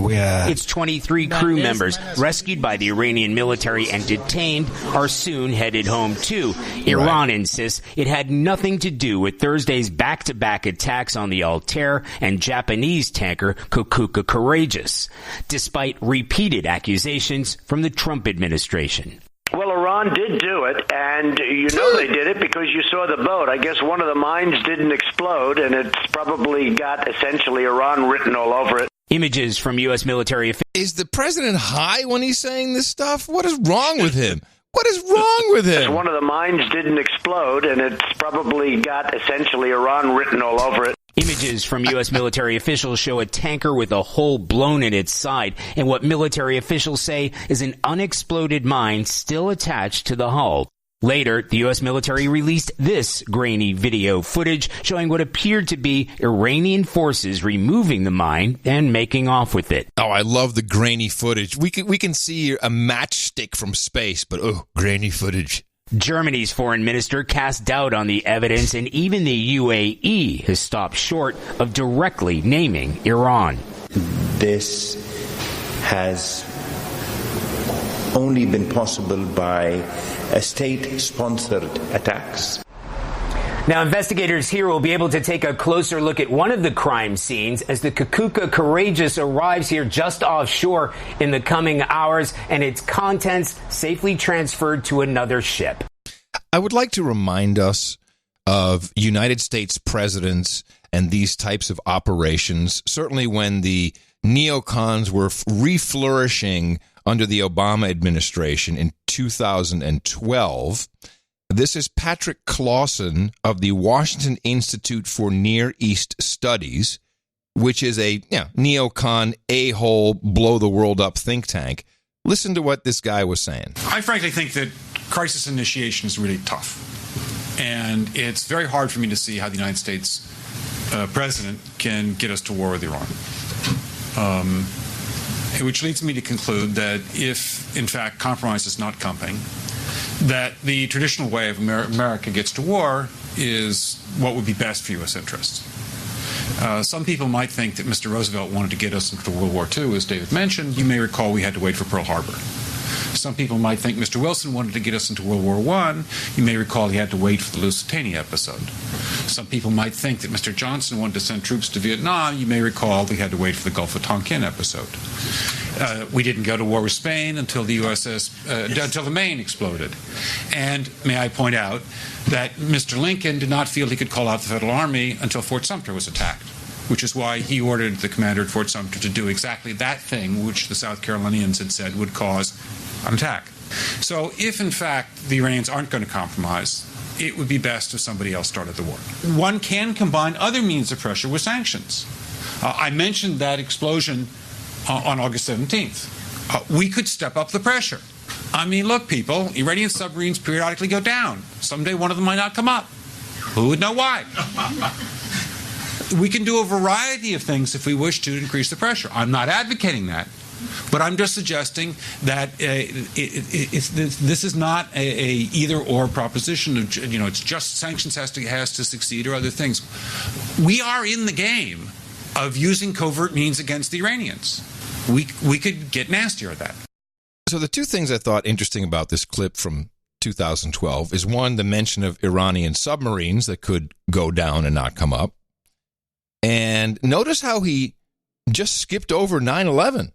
Its 23 crew members, rescued by the Iranian military and detained, are soon headed home too. Iran insists it had nothing to do with Thursday's back-to-back attacks on the Altair and Japanese tanker Kokuka Courageous, despite repeated accusations from the Trump administration. Well, Iran did do it, and you know they did it because you saw the boat. I guess one of the mines didn't explode, and it's probably got essentially Iran written all over it. Images from U.S. military officials. Is the president high when he's saying this stuff? What is wrong with him? What is wrong with him? One of the mines didn't explode, and it's probably got essentially Iran written all over it. Images from U.S. military officials show a tanker with a hole blown in its side, and what military officials say is an unexploded mine still attached to the hull. Later, the U.S. military released this grainy video footage showing what appeared to be Iranian forces removing the mine and making off with it. Oh, I love the grainy footage. We can see a matchstick from space, but grainy footage. Germany's foreign minister cast doubt on the evidence, and even the UAE has stopped short of directly naming Iran. This has only been possible by state-sponsored attacks. Now, investigators here will be able to take a closer look at one of the crime scenes as the Kukuka Courageous arrives here just offshore in the coming hours and its contents safely transferred to another ship. I would like to remind us of United States presidents and these types of operations, certainly when the neocons were re-flourishing under the Obama administration in 2012. This is Patrick Clausen of the Washington Institute for Near East Studies, which is a neocon, a-hole, blow-the-world-up think tank. Listen to what this guy was saying. I frankly think that crisis initiation is really tough. And it's very hard for me to see how the United States president can get us to war with Iran. Which leads me to conclude that if, in fact, compromise is not coming, that the traditional way of America gets to war is what would be best for U.S. interests. Some people might think that Mr. Roosevelt wanted to get us into World War II, as David mentioned. You may recall we had to wait for Pearl Harbor. Some people might think Mr. Wilson wanted to get us into World War I. You may recall he had to wait for the Lusitania episode. Some people might think that Mr. Johnson wanted to send troops to Vietnam. You may recall we had to wait for the Gulf of Tonkin episode. We didn't go to war with Spain until the until the Maine exploded. And may I point out that Mr. Lincoln did not feel he could call out the Federal Army until Fort Sumter was attacked, which is why he ordered the commander at Fort Sumter to do exactly that thing which the South Carolinians had said would cause an attack. So if, in fact, the Iranians aren't going to compromise, it would be best if somebody else started the war. One can combine other means of pressure with sanctions. I mentioned that explosion on August 17th. We could step up the pressure. I mean, look, people, Iranian submarines periodically go down. Someday one of them might not come up. Who would know why? We can do a variety of things if we wish to increase the pressure. I'm not advocating that, but I'm just suggesting that this is not a either-or proposition. It's just sanctions has to succeed or other things. We are in the game of using covert means against the Iranians. We could get nastier at that. So the two things I thought interesting about this clip from 2012 is, one, the mention of Iranian submarines that could go down and not come up. And notice how he just skipped over 9/11.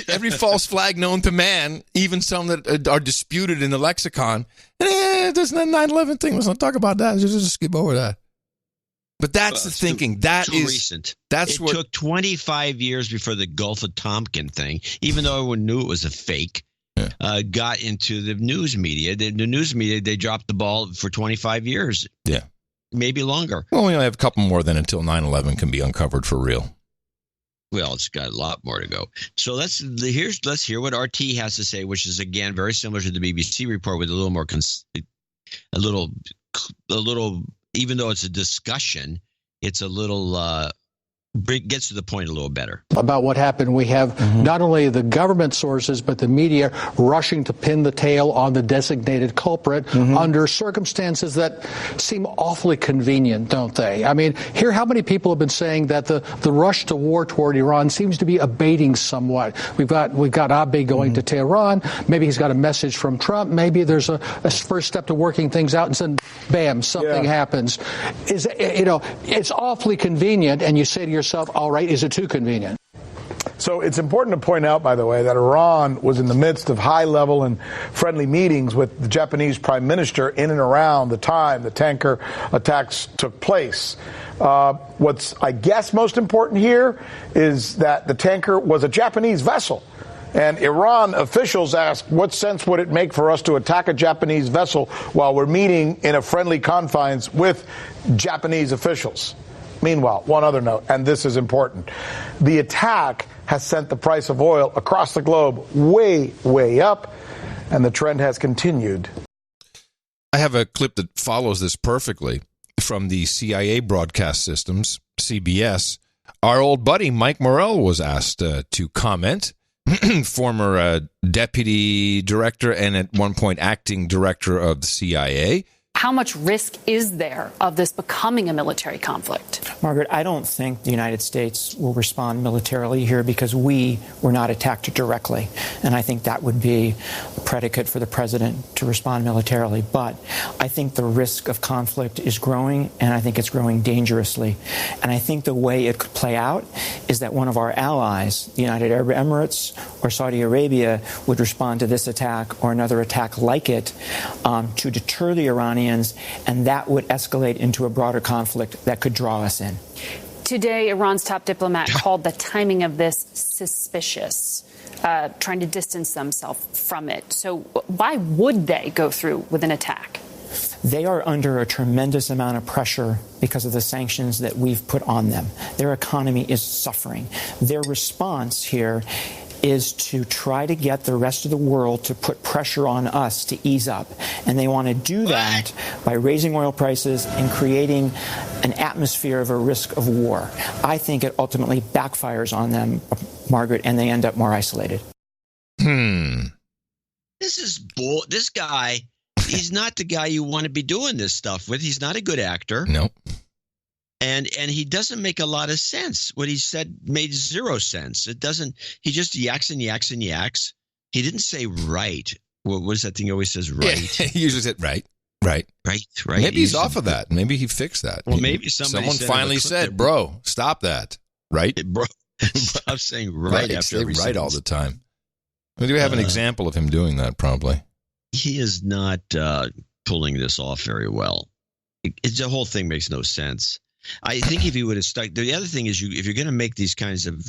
Every false flag known to man, even some that are disputed in the lexicon, there's that 9/11 thing. Let's not talk about that. Just skip over that. But that's the thinking. That is recent. It took 25 years before the Gulf of Tonkin thing, even though everyone knew it was a fake, got into the news media. The news media, they dropped the ball for 25 years. Yeah. Maybe longer. Well, we only have a couple more than until 9/11 can be uncovered for real. Well, it's got a lot more to go. So let's hear what RT has to say, which is, again, very similar to the BBC report with a little more, a little, even though it's a discussion, it's a little, gets to the point a little better. About what happened, we have not only the government sources, but the media rushing to pin the tail on the designated culprit under circumstances that seem awfully convenient, don't they? I mean, here, how many people have been saying that the rush to war toward Iran seems to be abating somewhat? We've got Abe going to Tehran. Maybe he's got a message from Trump. Maybe there's a first step to working things out, and then, bam, something happens. It's awfully convenient, and you say to yourself, all right, is it too convenient? So it's important to point out, by the way, that Iran was in the midst of high-level and friendly meetings with the Japanese prime minister in and around the time the tanker attacks took place. What's, I guess, most important here is that the tanker was a Japanese vessel. And Iran officials asked, what sense would it make for us to attack a Japanese vessel while we're meeting in a friendly confines with Japanese officials? Meanwhile, one other note, and this is important. The attack has sent the price of oil across the globe way, way up, and the trend has continued. I have a clip that follows this perfectly from the CIA broadcast systems, CBS. Our old buddy Mike Morrell was asked to comment. Former deputy director and at one point acting director of the CIA. How much risk is there of this becoming a military conflict? Margaret, I don't think the United States will respond militarily here because we were not attacked directly. And I think that would be a predicate for the president to respond militarily. But I think the risk of conflict is growing, and I think it's growing dangerously. And I think the way it could play out is that one of our allies, the United Arab Emirates or Saudi Arabia, would respond to this attack or another attack like it to deter the Iranians, and that would escalate into a broader conflict that could draw us in. Today, Iran's top diplomat called the timing of this suspicious, trying to distance themselves from it. So why would they go through with an attack? They are under a tremendous amount of pressure because of the sanctions that we've put on them. Their economy is suffering. Their response here is to try to get the rest of the world to put pressure on us to ease up. And they want to do that by raising oil prices and creating an atmosphere of a risk of war. I think it ultimately backfires on them, Margaret, and they end up more isolated. This is this guy, he's not the guy you want to be doing this stuff with. He's not a good actor. Nope. And he doesn't make a lot of sense. What he said made zero sense. It doesn't. He just yaks and yaks and yaks. He didn't say right. What is that thing he always says? Right. Yeah, he usually said right. Maybe he's off of that. Maybe he fixed that. Well, maybe someone finally said, "Bro, stop that." Right, bro. Stop saying right after every right sentence. all the time. We do have an example of him doing that. Probably he is not pulling this off very well. The whole thing makes no sense. I think if he would have stuck, the other thing is if you're going to make these kinds of,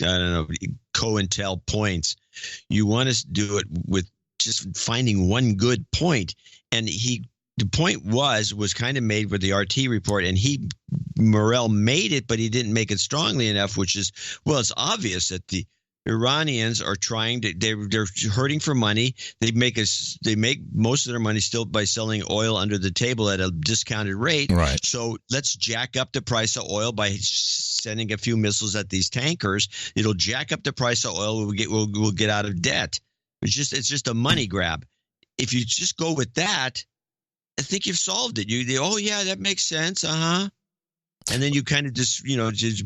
COINTEL points, you want to do it with just finding one good point. And the point was kind of made with the RT report, and Morrell made it, but he didn't make it strongly enough, which is, well, it's obvious that the Iranians are trying to, they're hurting for money. They make most of their money still by selling oil under the table at a discounted rate. Right. So let's jack up the price of oil by sending a few missiles at these tankers. It'll jack up the price of oil. We'll get out of debt. It's just a money grab. If you just go with that, I think you've solved it. Oh yeah, that makes sense. And then you kind of just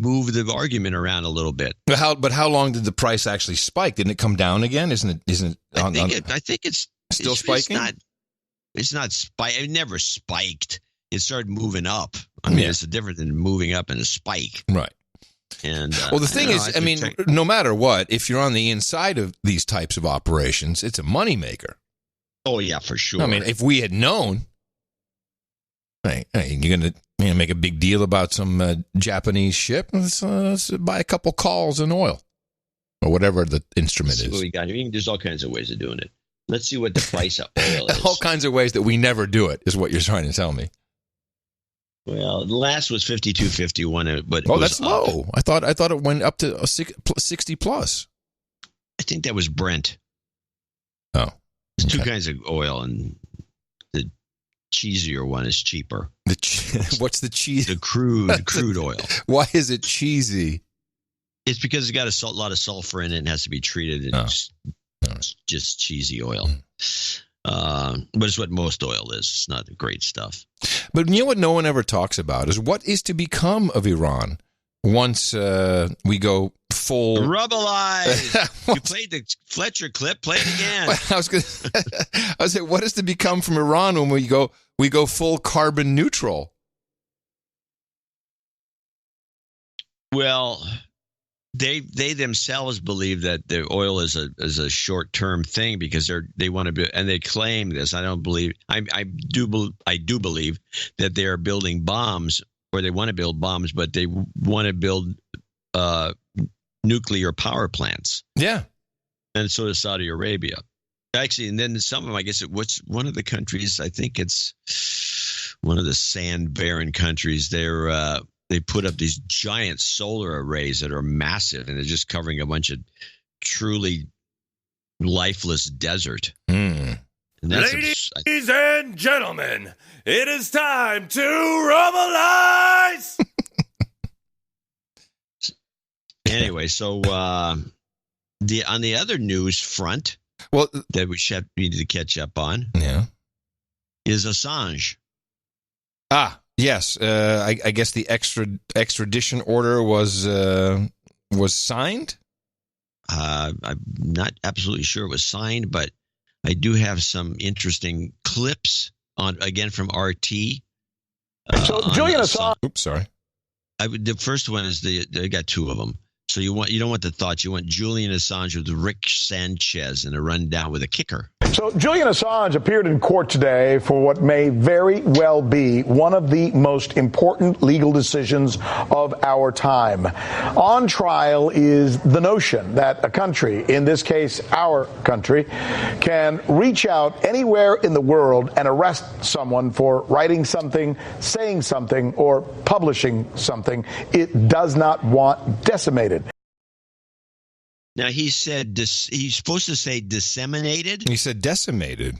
move the argument around a little bit. But how long did the price actually spike? Didn't it come down again? Isn't it? I think it's still spiking. It's not spike. It never spiked. It started moving up. I mean, it's different than moving up and a spike. Right. And well, the thing is, no matter what, if you're on the inside of these types of operations, it's a moneymaker. Oh yeah, for sure. I mean, if we had known, hey, you're gonna make a big deal about some Japanese ship, let's buy a couple calls in oil or whatever the instrument is. What we got here. There's all kinds of ways of doing it. Let's see what the price of oil is. All kinds of ways that we never do it is what you're trying to tell me. Well, the last was 52.51, but that's low. I thought it went up to 60 plus. I think that was Brent. Oh, there's two kinds of oil, and the cheesier one is cheaper. What's the cheese? The crude oil. Why is it cheesy? It's because it's got a lot of sulfur in it and has to be treated. And it's just cheesy oil. But it's what most oil is. It's not the great stuff. But you know what no one ever talks about is what is to become of Iran once we go full Rubblize. You played the Fletcher clip. Play it again. I was saying, what is to become from Iran when we go full carbon neutral? Well, they themselves believe that the oil is a short-term thing because they want to be, and they claim this. I don't believe. I do believe that they are building bombs, or they want to build bombs, but they want to build nuclear power plants. Yeah, and so does Saudi Arabia. Actually, and then some of them, I guess, what's one of the countries? I think it's one of the sand-barren countries. They put up these giant solar arrays that are massive, and they're just covering a bunch of truly lifeless desert. Ladies and gentlemen, it is time to rubblize. Anyway, so on the other news front, that we need to catch up on, is Assange. Yes. I guess the extradition order was signed. I'm not absolutely sure it was signed, but I do have some interesting clips again from RT. So Julian Assange. Oops, sorry. The first one is they got two of them. So you don't want the thoughts. You want Julian Assange with Rick Sanchez in a rundown with a kicker. So Julian Assange appeared in court today for what may very well be one of the most important legal decisions of our time. On trial is the notion that a country, in this case our country, can reach out anywhere in the world and arrest someone for writing something, saying something, or publishing something it does not want decimated. Now, he said he's supposed to say disseminated. He said decimated.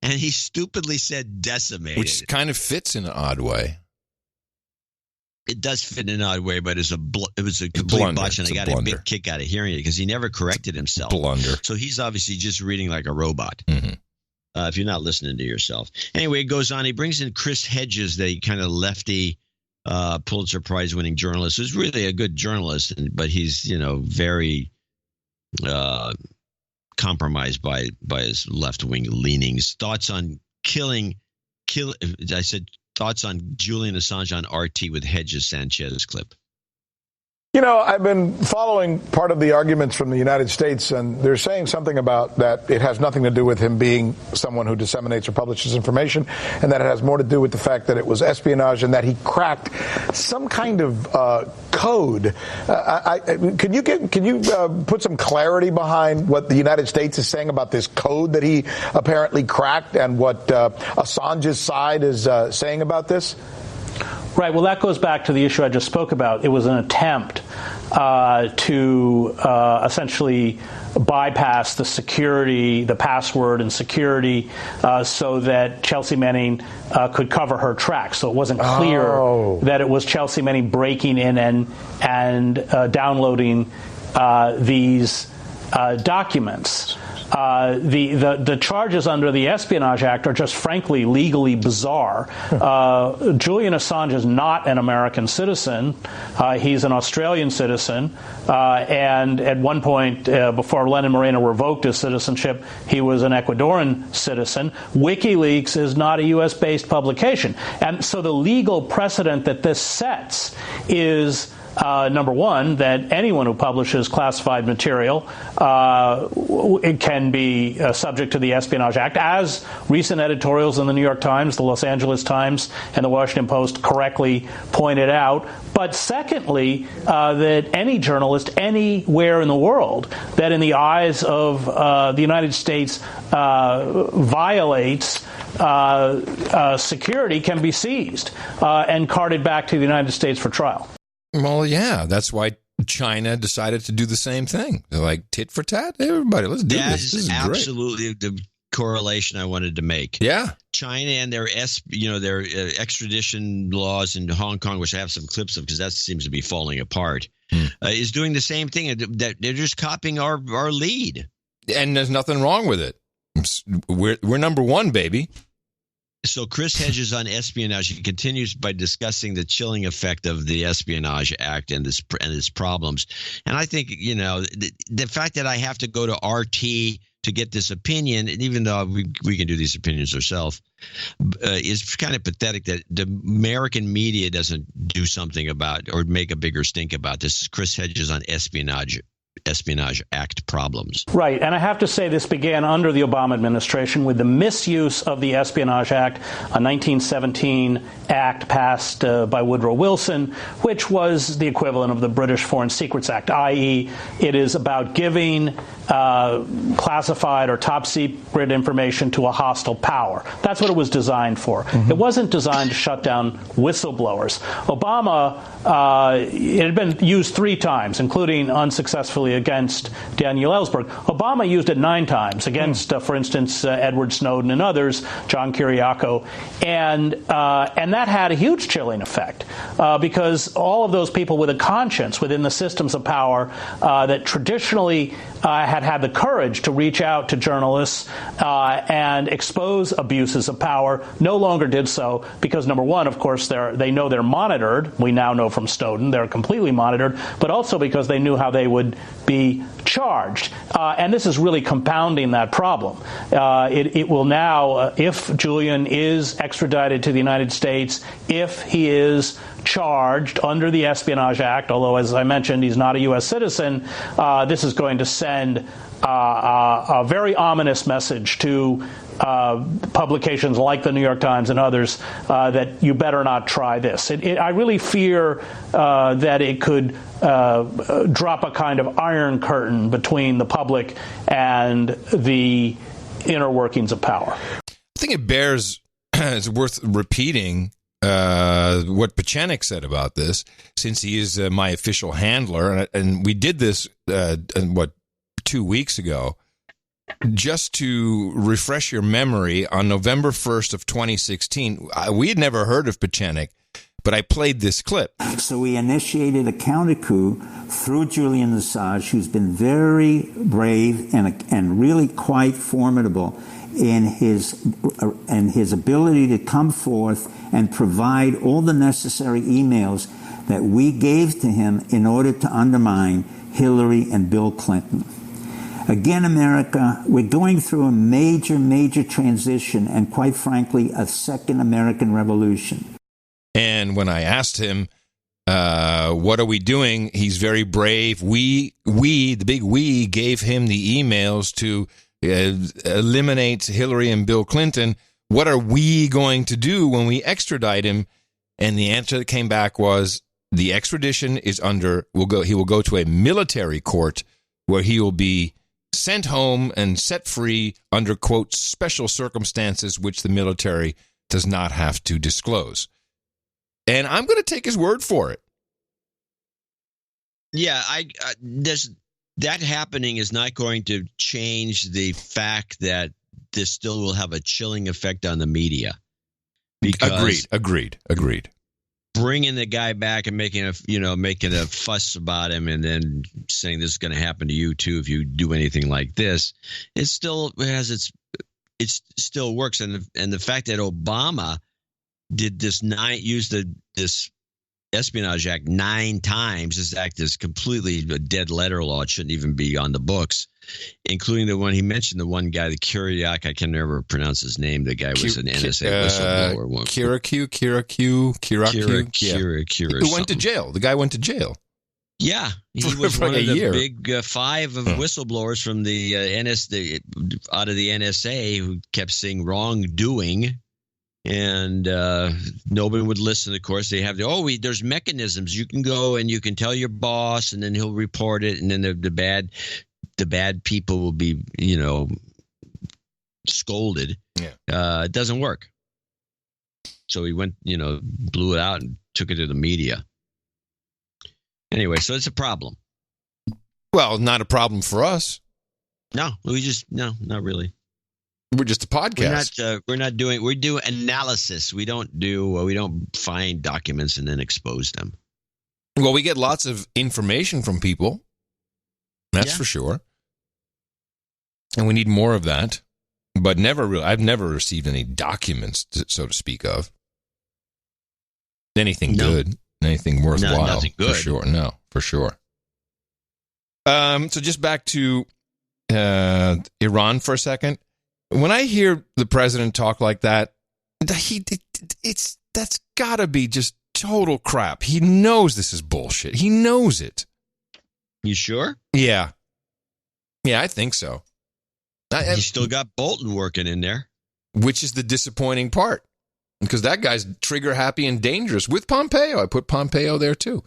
And he stupidly said decimated. Which kind of fits in an odd way. It does fit in an odd way, but it was a complete botch, and I got a big kick out of hearing it because he never corrected himself. Blunder. So he's obviously just reading like a robot. Mm-hmm. If you're not listening to yourself. Anyway, it goes on. He brings in Chris Hedges, the kind of lefty Pulitzer Prize winning journalist, who's really a good journalist, but he's, compromised by his left-wing leanings. Thoughts on thoughts on Julian Assange on RT with Hedges Sanchez clip. I've been following part of the arguments from the United States, and they're saying something about that it has nothing to do with him being someone who disseminates or publishes information, and that it has more to do with the fact that it was espionage and that he cracked some kind of code. Can you put some clarity behind what the United States is saying about this code that he apparently cracked and what Assange's side is saying about this? Right. Well, that goes back to the issue I just spoke about. It was an attempt to essentially bypass the security, the password and security, so that Chelsea Manning could cover her tracks. So it wasn't clear that it was Chelsea Manning breaking in and downloading these documents. The charges under the Espionage Act are just frankly legally bizarre. Julian Assange is not an American citizen. He's an Australian citizen. And at one point, before Lenin Moreno revoked his citizenship, he was an Ecuadorian citizen. WikiLeaks is not a U.S.-based publication. And so the legal precedent that this sets is number one, that anyone who publishes classified material it can be subject to the Espionage Act, as recent editorials in the New York Times, the Los Angeles Times, and the Washington Post correctly pointed out. But secondly, that any journalist anywhere in the world that in the eyes of the United States violates security can be seized and carted back to the United States for trial. Well, yeah, that's why China decided to do the same thing. They're like, tit for tat, everybody, let's do this. This is absolutely great. The correlation I wanted to make. Yeah. China and their extradition laws in Hong Kong, which I have some clips of because that seems to be falling apart, is doing the same thing. That they're just copying our lead. And there's nothing wrong with it. We're number one, baby. So Chris Hedges on espionage, he continues by discussing the chilling effect of the Espionage Act and its problems. And I think, the fact that I have to go to RT to get this opinion, and even though we can do these opinions ourselves, is kind of pathetic that the American media doesn't do something about or make a bigger stink about this. This is Chris Hedges on Espionage Act problems. Right. And I have to say this began under the Obama administration with the misuse of the Espionage Act, a 1917 act passed by Woodrow Wilson, which was the equivalent of the British Foreign Secrets Act, i.e. it is about giving classified or top secret information to a hostile power. That's what it was designed for. Mm-hmm. It wasn't designed to shut down whistleblowers. Obama, it had been used 3 times, including unsuccessfully against Daniel Ellsberg. Obama used it 9 times against, for instance, Edward Snowden and others, John Kiriakou, and that had a huge chilling effect because all of those people with a conscience within the systems of power that traditionally had the courage to reach out to journalists and expose abuses of power no longer did so because, number one, of course, they know they're monitored. We now know from Snowden they're completely monitored, but also because they knew how they would be charged. And this is really compounding that problem. It will now, if Julian is extradited to the United States, if he is charged under the Espionage Act, although, as I mentioned, he's not a U.S. citizen, this is going to send a very ominous message to publications like the New York Times and others that you better not try this. I really fear that it could drop a kind of iron curtain between the public and the inner workings of power. I think it bears, it's worth repeating what Pachenik said about this, since he is my official handler, and we did this 2 weeks ago. Just to refresh your memory, on November 1st of 2016, we had never heard of Pachenik, but I played this clip. So we initiated a counter coup through Julian Assange, who's been very brave and really quite formidable in his ability to come forth and provide all the necessary emails that we gave to him in order to undermine Hillary and Bill Clinton. Again, America, we're going through a major, major transition and, quite frankly, a second American Revolution. And when I asked him, what are we doing? He's very brave. We, the big we, gave him the emails to eliminate Hillary and Bill Clinton. What are we going to do when we extradite him? And the answer that came back was the extradition is he will go to a military court where he will be sent home and set free under, quote, special circumstances which the military does not have to disclose. And I'm going to take his word for it. Yeah, that happening is not going to change the fact that this still will have a chilling effect on the media. Because Agreed. Bringing the guy back and making a fuss about him and then saying this is going to happen to you too if you do anything like this, it still works. And the fact that Obama did used this Espionage Act 9 times. This act is completely a dead letter law. It shouldn't even be on the books, including the one he mentioned, the one guy, the Kiriak. I can never pronounce his name. The guy was an NSA whistleblower. Kiriakou. Who went to jail. The guy went to jail. Yeah, he was one of the big 5 of whistleblowers from the out of the NSA who kept saying wrongdoing. And nobody would listen. Of course, they have there's mechanisms. You can go and you can tell your boss, and then he'll report it, and then the bad people will be, scolded. Yeah, it doesn't work. So he went, blew it out and took it to the media. Anyway, so it's a problem. Well, not a problem for us. No, not really. We're just a podcast. We do analysis. We don't find documents and then expose them. Well, we get lots of information from people. That's for sure. And we need more of that. But I've never received any documents, so to speak of. Anything good, anything worthwhile. Nothing good. For sure. No, for sure. So just back to Iran for a second. When I hear the president talk like that, that's got to be just total crap. He knows this is bullshit. He knows it. You sure? Yeah, I think so. He's still got Bolton working in there. Which is the disappointing part. Because that guy's trigger happy and dangerous with Pompeo. I put Pompeo there too.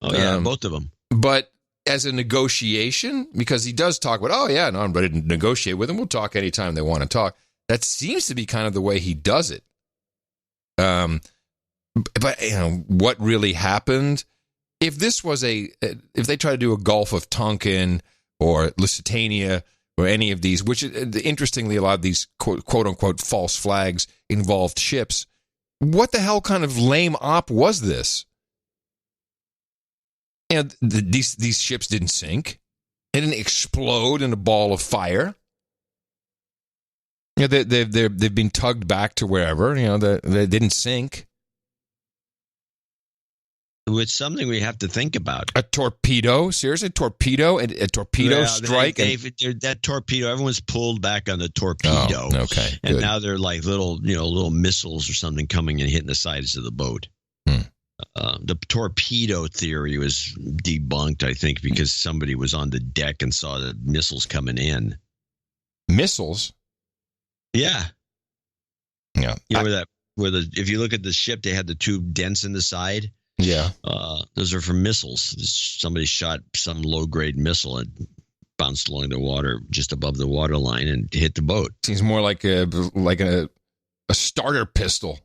Oh, yeah, both of them. But as a negotiation, because he does talk about, I'm ready to negotiate with them. We'll talk anytime they want to talk. That seems to be kind of the way he does it. But what really happened? if this was if they try to do a Gulf of Tonkin or Lusitania or any of these, which interestingly, a lot of these quote unquote false flags involved ships. What the hell kind of lame op was this? And these ships didn't sink. They didn't explode in a ball of fire. You know, they've been tugged back to wherever. You know, they didn't sink. It's something we have to think about. A torpedo, seriously, a torpedo strike. That torpedo, everyone's pulled back on the torpedo. Oh, okay, and good. now they're like little missiles or something coming and hitting the sides of the boat. The torpedo theory was debunked, I think, because somebody was on the deck and saw the missiles coming in. Missiles? Yeah. Yeah. You know if you look at the ship, they had the two dents in the side. Yeah. Those are for missiles. Somebody shot some low-grade missile and bounced along the water just above the water line and hit the boat. Seems more like a starter pistol.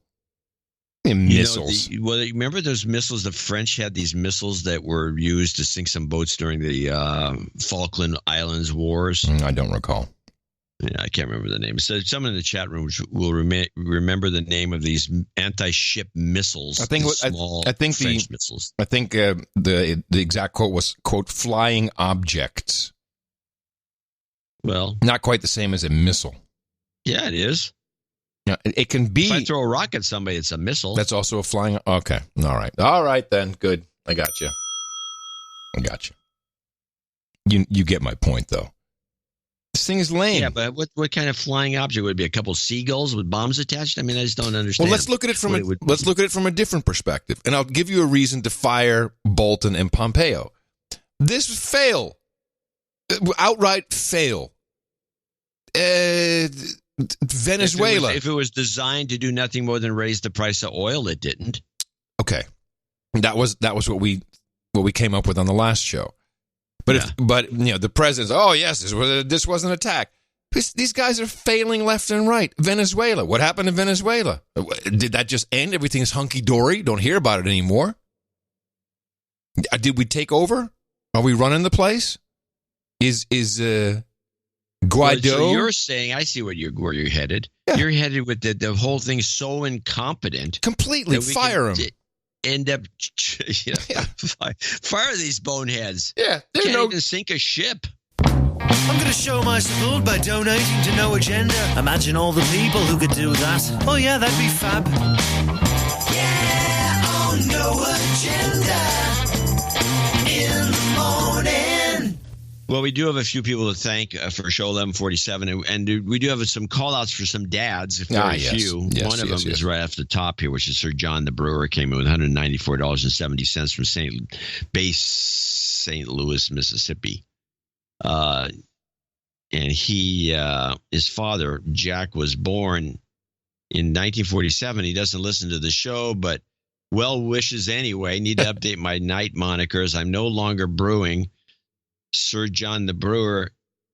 Missiles. Remember those missiles? The French had these missiles that were used to sink some boats during the Falkland Islands Wars. I don't recall. Yeah, I can't remember the name. So someone in the chat room will remember the name of these anti-ship missiles. I think French missiles. I think the exact quote was, quote, flying objects. Well, not quite the same as a missile. Yeah, it is. Yeah, it can be. If I throw a rock at somebody, it's a missile. That's also a flying. Okay, all right then. Good, I got you. You get my point, though. This thing is lame. Yeah, but what kind of flying object would it be? A couple of seagulls with bombs attached? I mean, I just don't understand. Well, let's look at it from a different perspective, and I'll give you a reason to fire Bolton and Pompeo. This fail, outright fail. Venezuela. If it was designed to do nothing more than raise the price of oil, it didn't. Okay, that was what we came up with on the last show. But the president's, oh yes, this was an attack. These guys are failing left and right. Venezuela. What happened in Venezuela? Did that just end? Everything's hunky dory. Don't hear about it anymore. Did we take over? Are we running the place? Is Guaido? So you're saying, I see where you're headed. Yeah. You're headed with the whole thing so incompetent. Completely fire him. End up, fire these boneheads. Yeah, can't even sink a ship. I'm going to show my support by donating to No Agenda. Imagine all the people who could do that. Oh yeah, that'd be fab. Yeah, on No Agenda in the morning. Well, we do have a few people to thank for show 1147, and we do have some call-outs for some dads, if there are a few. Yes, One of them is right off the top here, which is Sir John the Brewer, came in with $194.70 from St. Louis, Mississippi. And his father, Jack, was born in 1947. He doesn't listen to the show, but well wishes anyway. Need to update my night monikers. I'm no longer brewing. Sir John the Brewer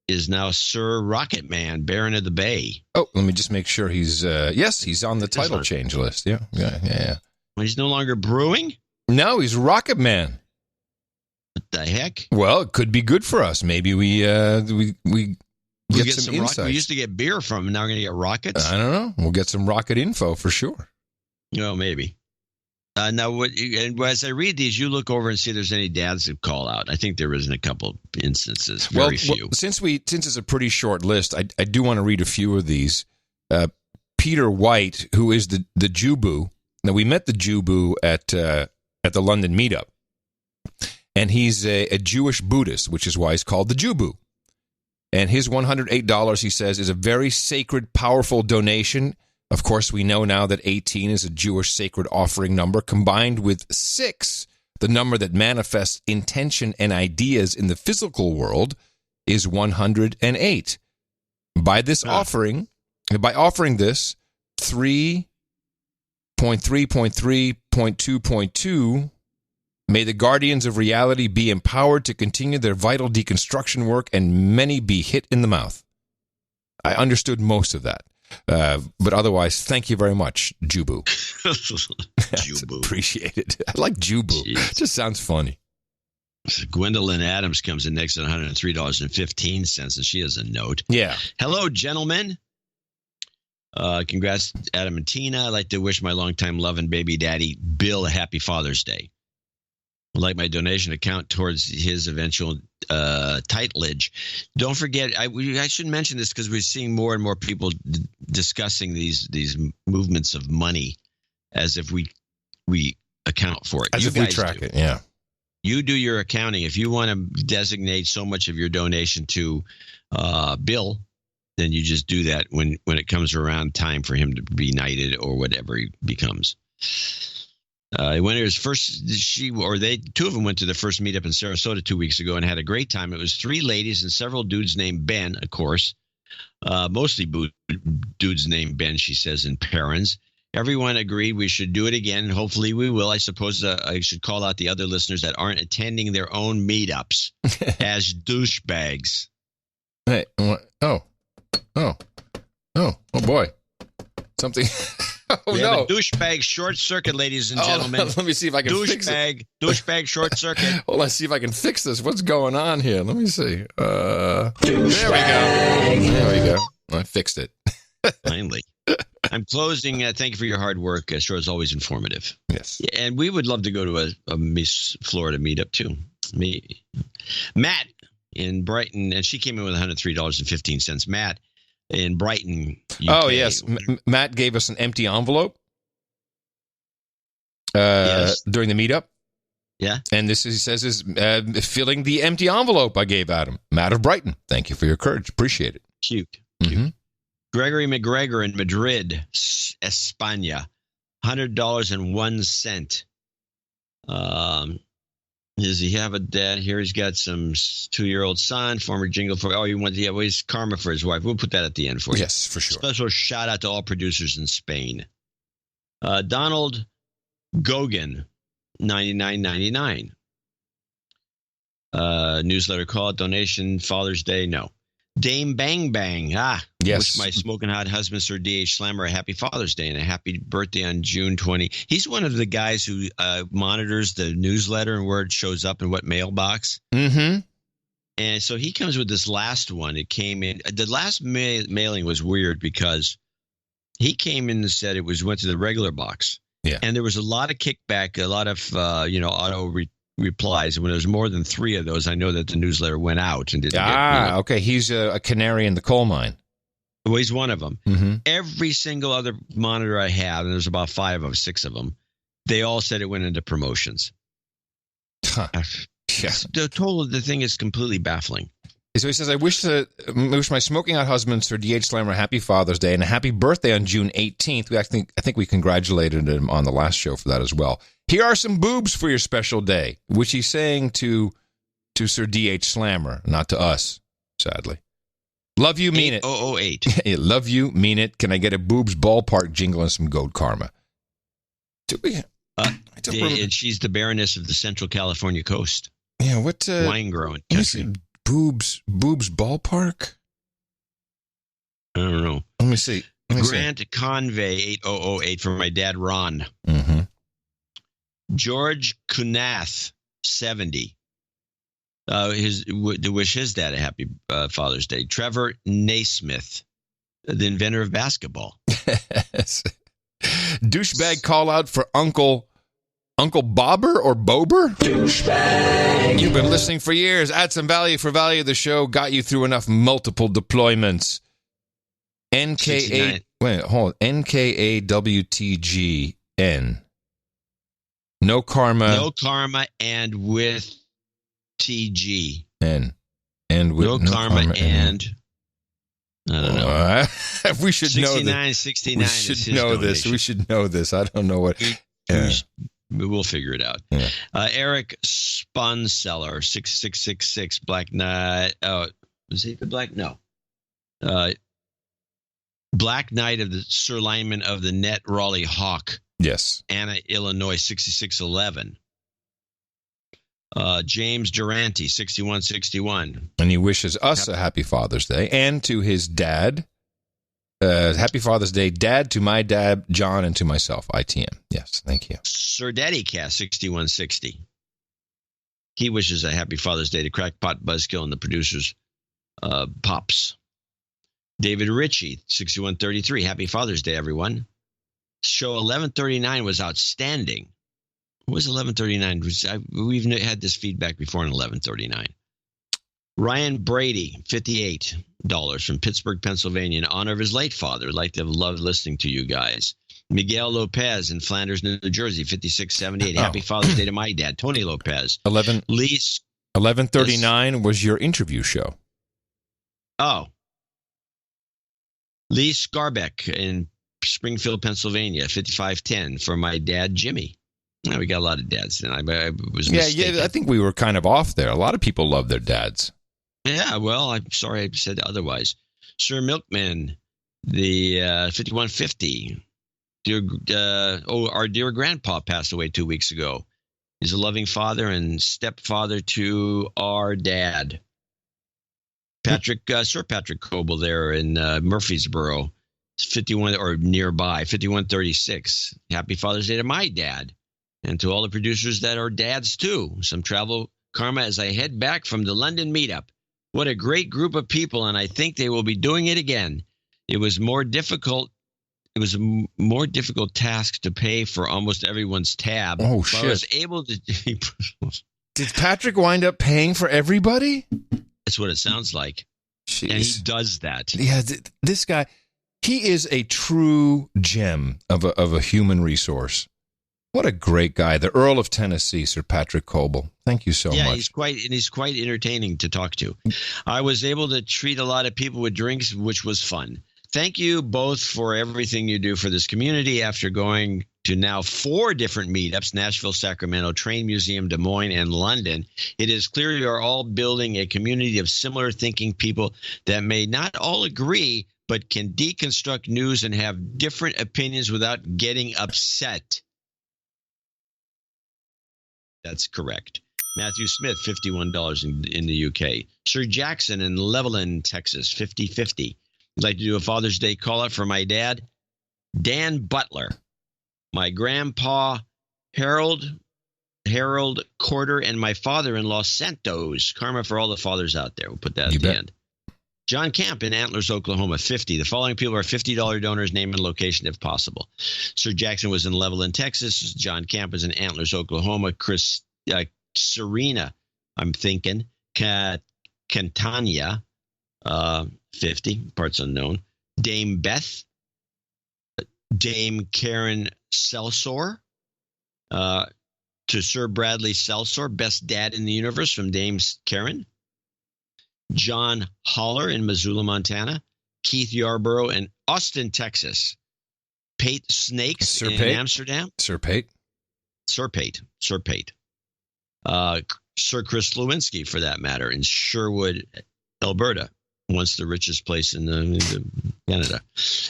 is now Sir Rocket Man, Baron of the Bay. Oh, let me just make sure he's he's on the title change list. Yeah. Well, he's no longer brewing? No, he's Rocket Man. What the heck? Well, it could be good for us. Maybe we get some insights. We used to get beer from him. Now we're going to get rockets? I don't know. We'll get some rocket info for sure. Well, maybe. Now, as I read these, you look over and see if there's any dads that call out. I think there is in a couple instances. Very few. Well, since it's a pretty short list, I do want to read a few of these. Peter White, who is the Jubu. Now, we met the Jubu at the London meetup, and he's a Jewish Buddhist, which is why he's called the Jubu. And his $108, he says, is a very sacred, powerful donation. Of course, we know now that 18 is a Jewish sacred offering number, combined with 6, the number that manifests intention and ideas in the physical world, is 108. By offering this 3.3.3.2.2, may the guardians of reality be empowered to continue their vital deconstruction work, and many be hit in the mouth. I understood most of that. But otherwise, thank you very much, Jubu. Jubu. Appreciate it. I like Jubu. It just sounds funny. Gwendolyn Adams comes in next at $103.15, and she has a note. Yeah. Hello, gentlemen. Congrats, Adam and Tina. I'd like to wish my longtime love and baby daddy, Bill, a happy Father's Day. I'd like my donation to count towards his eventual titleage. Don't forget, I should mention this because we're seeing more and more people discussing these movements of money as if we account for it. As if we track it, yeah. You do your accounting. If you want to designate so much of your donation to Bill, then you just do that when it comes around time for him to be knighted or whatever he becomes. When it was first, two of them went to the first meetup in Sarasota 2 weeks ago and had a great time. It was 3 ladies and several dudes named Ben, of course. Mostly dudes named Ben, she says, and parents. Everyone agreed we should do it again. Hopefully we will. I suppose I should call out the other listeners that aren't attending their own meetups as douchebags. Hey, oh boy. Something. Oh, we no. have a douchebag short circuit, ladies and gentlemen. Let me see if I can fix it. Douchebag short circuit. Well, let's see if I can fix this. What's going on here? Let me see. There we go. I fixed it. Finally. I'm closing. Thank you for your hard work. Sure, it's always informative. Yes. And we would love to go to a Miss Florida meetup, too. Matt in Brighton, and she came in with $103.15. Matt in Brighton, UK. Oh, yes. Matt gave us an empty envelope during the meetup. Yeah. And this, he says, is filling the empty envelope I gave Adam. Matt of Brighton, thank you for your courage. Appreciate it. Cute. Mm-hmm. Gregory McGregor in Madrid, España, $100.01. Does he have a dad here? He's got some 2-year-old son, former jingle for. Oh, he wants he's karma for his wife. We'll put that at the end for you. Yes, for sure. Special shout out to all producers in Spain. Donald Gogan, $99.99. Newsletter call, donation, Father's Day. No. Dame Bang Bang. Yes. Wish my smoking hot husband, Sir D.H. Slammer, a happy Father's Day and a happy birthday on June 20. He's one of the guys who monitors the newsletter and where it shows up in what mailbox. Mm-hmm. And so he comes with this last one. It came in. The last mailing was weird because he came in and said it went to the regular box. Yeah. And there was a lot of kickback, a lot of auto replies. And when there was more than 3 of those, I know that the newsletter went out and didn't get. Okay. He's a canary in the coal mine. Well, he's one of them. Mm-hmm. Every single other monitor I have, and there's about 6 of them, they all said it went into promotions. Huh. Yeah. The thing is completely baffling. So he says, I wish my smoking hot husband, Sir D.H. Slammer, happy Father's Day and a happy birthday on June 18th. I think we congratulated him on the last show for that as well. Here are some boobs for your special day, which he's saying to Sir D.H. Slammer, not to us, sadly. Love you, mean it. 8008. Love you, mean it. Can I get a boobs ballpark jingle and some goat karma? Do we? And she's the Baroness of the Central California coast. Yeah, what? Wine growing country. Boobs ballpark? I don't know. Let me see. Grant Convey 8008 from my dad Ron. Mm-hmm. George Kunath 70. To wish his dad a happy Father's Day. Trevor Naismith, the inventor of basketball. Douchebag call out for Uncle Bobber or Bober? Douchebag. You've been listening for years. Add some value for value of the show. Got you through enough multiple deployments. NKAWTGN. No karma and with TG. And with no karma and I don't know. We should know this. 69. We should know this. We should know this. I don't know what. We'll figure it out. Yeah. Eric Spunseller, 6666, Black Knight. Oh, was he the Black? No. Black Knight of the Sir Lineman of the Net Raleigh Hawk. Yes. Anna, Illinois, 6611. James Durante, 6161. And he wishes us a happy Father's Day. And to his dad, Happy Father's Day, Dad, to my dad, John, and to myself, ITM. Yes, thank you. Sir Daddy Cast 6160. He wishes a happy Father's Day to Crackpot Buzzkill and the producers, Pops. David Ritchie 6133. Happy Father's Day, everyone. Show 1139 was outstanding. What was 1139? We've had this feedback before in 1139. Ryan Brady, $58 from Pittsburgh, Pennsylvania, in honor of his late father. I'd like to have loved listening to you guys. Miguel Lopez in Flanders, New Jersey, 5678. Happy Father's Day to my dad, Tony Lopez. 1139 was your interview show. Oh. Lee Scarbeck in Springfield, Pennsylvania, 5510 for my dad, Jimmy. Now, we got a lot of dads, and I was mistaken. Yeah, I think we were kind of off there. A lot of people love their dads. Yeah, well, I'm sorry I said otherwise. Sir Milkman, the 5150. Our dear grandpa passed away 2 weeks ago. He's a loving father and stepfather to our dad. Sir Patrick Coble there in Murfreesboro, 51 or nearby, 5136. Happy Father's Day to my dad. And to all the producers that are dads, too. Some travel karma as I head back from the London meetup. What a great group of people, and I think they will be doing it again. It was a more difficult task to pay for almost everyone's tab. Oh, shit. I was able to... Did Patrick wind up paying for everybody? That's what it sounds like. Jeez. And he does that. Yeah, this guy, he is a true gem of a human resource. What a great guy. The Earl of Tennessee, Sir Patrick Coble. Thank you so much. Yeah, he's quite entertaining to talk to. I was able to treat a lot of people with drinks, which was fun. Thank you both for everything you do for this community. After going to now 4 different meetups, Nashville, Sacramento, Train Museum, Des Moines, and London, it is clear you are all building a community of similar thinking people that may not all agree, but can deconstruct news and have different opinions without getting upset. That's correct. Matthew Smith, $51 in the UK. Sir Jackson in Levelland, Texas, 50-50. I'd like to do a Father's Day call-out for my dad, Dan Butler. My grandpa, Harold Corder, and my father-in-law, Santos. Karma for all the fathers out there. We'll put that at the end. John Camp in Antlers, Oklahoma, 50. The following people are $50 donors, name and location if possible. Sir Jackson was in Levelland, Texas. John Camp is in Antlers, Oklahoma. Serena, I'm thinking. Cantania, 50, parts unknown. Dame Beth. Dame Karen Selsor. To Sir Bradley Selsor, best dad in the universe from Dame Karen. John Holler in Missoula, Montana. Keith Yarborough in Austin, Texas. Pate Snakes in Amsterdam. Sir Pate. Sir Chris Lewinsky, for that matter, in Sherwood, Alberta. Once the richest place in Canada.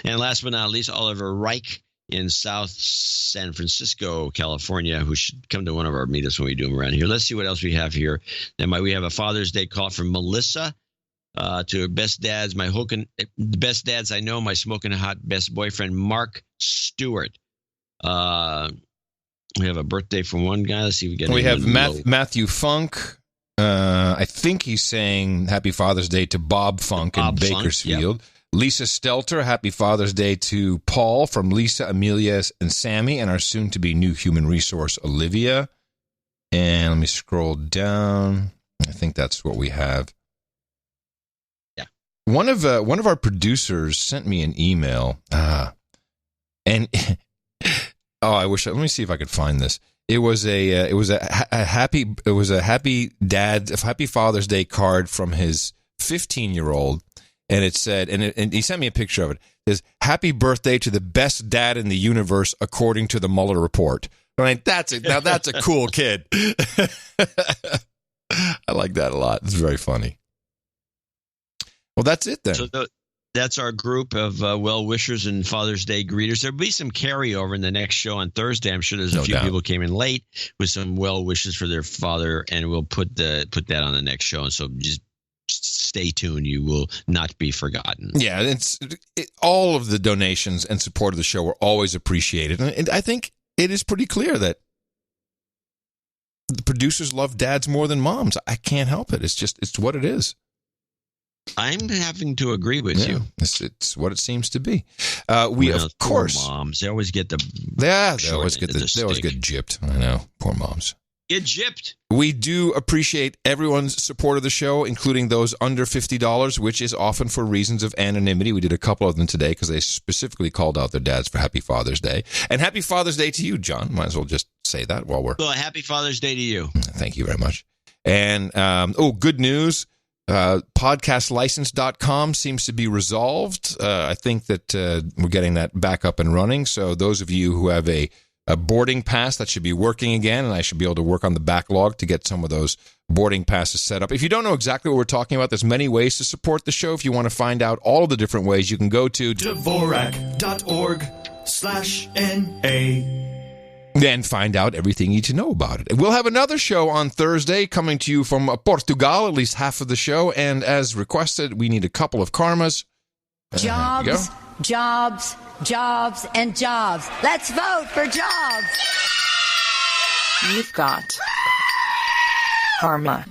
And last but not least, Oliver Reich in South San Francisco, California, who should come to one of our meetups when we do them around here. Let's see what else we have here. We have a Father's Day call from Melissa to her best dads. The best dads I know, my smoking hot best boyfriend, Mark Stewart. We have a birthday from one guy. Let's see if we get. We have Matthew Funk. I think he's saying Happy Father's Day to Bob Funk in Bakersfield. Yep. Lisa Stelter, Happy Father's Day to Paul from Lisa, Amelia, and Sammy, and our soon-to-be new human resource, Olivia. And let me scroll down. I think that's what we have. Yeah. One of our producers sent me an email, and let me see if I could find this. It was a happy Father's Day card from his 15-year-old. And it said, and he sent me a picture of it. It says, "Happy birthday to the best dad in the universe, according to the Mueller report." I mean, that's a cool kid. I like that a lot. It's very funny. Well, that's it then. So that's our group of well-wishers and Father's Day greeters. There'll be some carryover in the next show on Thursday. I'm sure there's a few people came in late with some well wishes for their father, and we'll put that on the next show. And so just stay tuned. You will not be forgotten. Yeah, all of the donations and support of the show are always appreciated. And I think it is pretty clear that the producers love dads more than moms. I can't help it. It's what it is. I'm having to agree with you. It's what it seems to be. Of course, moms. They always get the they always get gypped. I know, poor moms. Get gypped. We do appreciate everyone's support of the show, including those under $50, which is often for reasons of anonymity. We did a couple of them today because they specifically called out their dads for Happy Father's Day. And Happy Father's Day to you, John. Might as well just say that while we're... Well, Happy Father's Day to you. Thank you very much. And, good news. Podcastlicense.com seems to be resolved. I think that we're getting that back up and running. So those of you who have a boarding pass, that should be working again, and I should be able to work on the backlog to get some of those boarding passes set up. If you don't know exactly what we're talking about, there's many ways to support the show. If you want to find out all of the different ways, you can go to Dvorak.org/NA. Then find out everything you need to know about it. We'll have another show on Thursday coming to you from Portugal, at least half of the show. And as requested, we need a couple of karmas. Jobs, jobs, jobs, and jobs. Let's vote for jobs. You've got karma.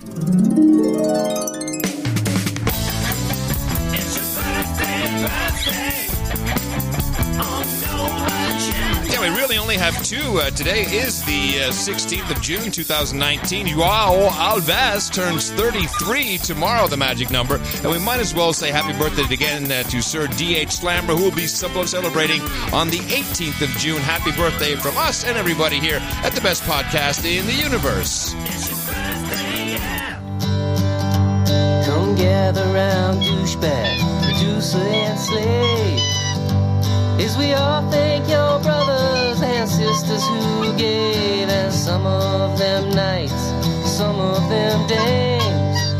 Yeah, we really only have two. Today is the 16th of June, 2019. Joao Alves turns 33 tomorrow, the magic number. And we might as well say happy birthday again to Sir D.H. Slammer, who will be celebrating on the 18th of June. Happy birthday from us and everybody here at the best podcast in the universe. Come gather round, douchebag, producer, and slave. As we all thank your brothers and sisters who gave, and some of them nights, some of them days,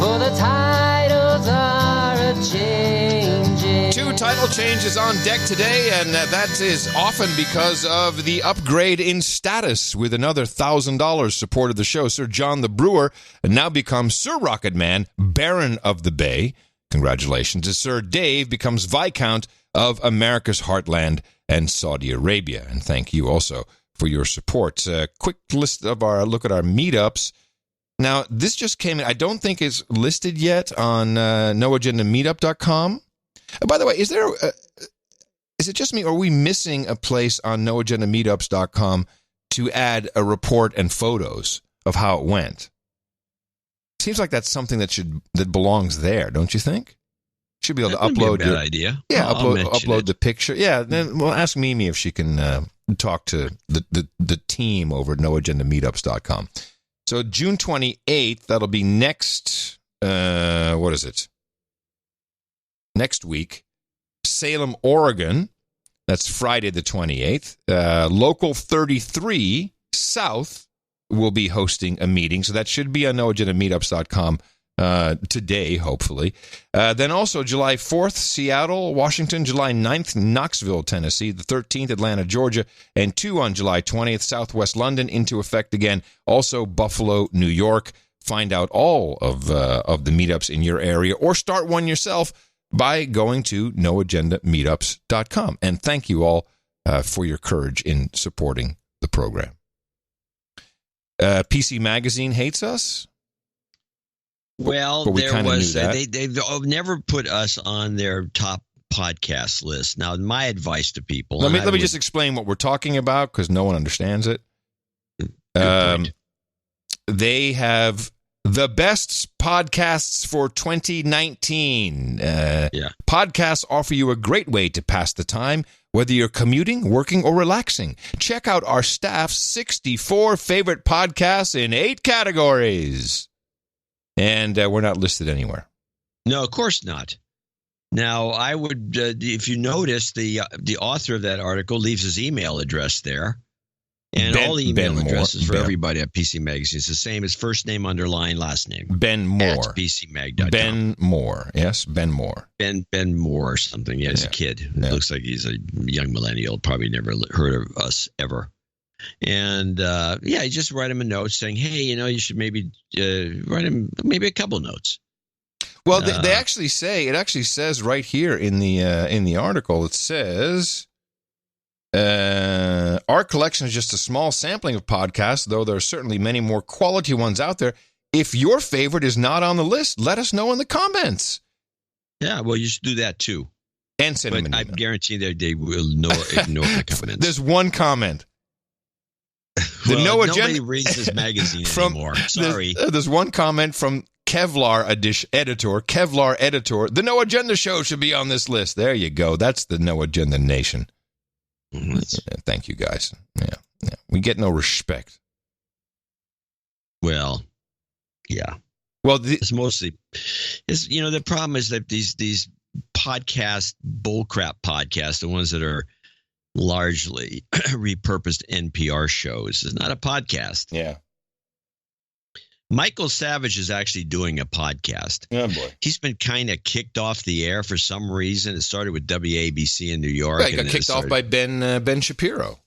for the titles are a-changing. Two title changes on deck today, and that is often because of the upgrade in status with another $1,000 supported the show. Sir John the Brewer now becomes Sir Rocket Man, Baron of the Bay. Congratulations. As Sir Dave becomes Viscount of America's Heartland and Saudi Arabia. And thank you also for your support. Quick list of look at our meetups. Now, this just came in. I don't think it's listed yet on noagendameetup.com. By the way, is it just me, or are we missing a place on noagendameetups.com to add a report and photos of how it went? Seems like that's something that belongs there, don't you think? Should be able to upload. Be a bad idea. Yeah, I'll upload the picture. Yeah, then we'll ask Mimi if she can talk to the team over at noagendameetups.com. So June 28th, that'll be next. What is it? Next week, Salem, Oregon. That's Friday the 28th. Local 33 South will be hosting a meeting, so that should be on noagendameetups.com. Today, hopefully. Then also July 4th, Seattle, Washington. July 9th, Knoxville, Tennessee. The 13th, Atlanta, Georgia. And 2 on July 20th, Southwest London, into effect again. Also Buffalo, New York. Find out all of the meetups in your area, or start one yourself by going to noagendameetups.com. And thank you all for your courage in supporting the program. PC Magazine hates us. Well, but we there was they've never put us on their top podcast list. Now, my advice to people. Let me just explain what we're talking about because no one understands it. They have the best podcasts for 2019. Podcasts offer you a great way to pass the time, whether you're commuting, working, or relaxing. Check out our staff's 64 favorite podcasts in 8 categories. And we're not listed anywhere. No, of course not. Now, I would, if you notice, the author of that article leaves his email address there. And all the email addresses for everybody at PC Magazine is the same as first name underline last name. Ben Moore. At PCMag.com. Ben Moore. Yes, Ben Moore. Ben Moore or something. Yeah, he's a kid. It looks like he's a young millennial. Probably never heard of us ever. And you just write him a note saying, hey, you should maybe write him maybe a couple notes. Well, they actually say, it actually says right here in the article, it says, our collection is just a small sampling of podcasts, though there are certainly many more quality ones out there. If your favorite is not on the list, let us know in the comments. Yeah, well, you should do that too. And send them an email. I guarantee that they will ignore the comments. There's one comment. Nobody reads this magazine anymore. Sorry. There's one comment from Kevlar editor. The No Agenda Show should be on this list. There you go. That's the No Agenda Nation. Thank you, guys. Yeah. We get no respect. Well, yeah. Well, it's mostly, the problem is that these podcast, bullcrap podcasts, the ones that are largely repurposed NPR shows, is not a podcast. Yeah. Michael Savage is actually doing a podcast. Oh, boy. He's been kind of kicked off the air for some reason. It started with WABC in New York. Yeah, he got kicked off by Ben Shapiro.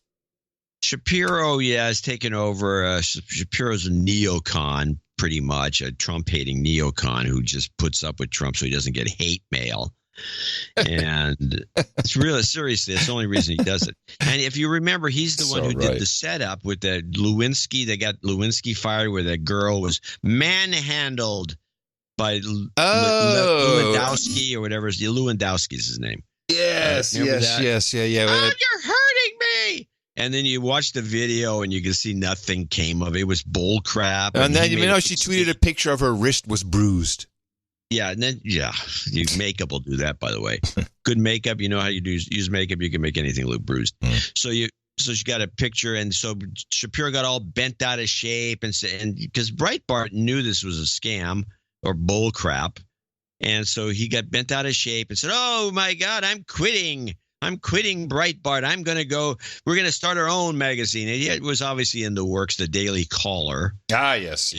Shapiro, has taken over. Shapiro's a neocon, pretty much, a Trump-hating neocon who just puts up with Trump so he doesn't get hate mail. And it's really, seriously, that's the only reason he does it. And if you remember, he's the one who did the setup with the Lewinsky. They got Lewinsky fired where that girl was manhandled by Lewandowski or whatever. Lewandowski is his name. Yes. Yeah. Oh, you're hurting me. And then you watch the video and you can see nothing came of it. It was bull crap. And then, she tweeted a picture of her wrist was bruised. Yeah, and then makeup will do that. By the way, good makeup. You know how you use makeup. You can make anything look bruised. So she got a picture, and so Shapiro got all bent out of shape, and because Breitbart knew this was a scam or bull crap, and so he got bent out of shape and said, "Oh my God, I'm quitting Breitbart. We're going to start our own magazine." And it was obviously in the works, the Daily Caller. Ah, yes.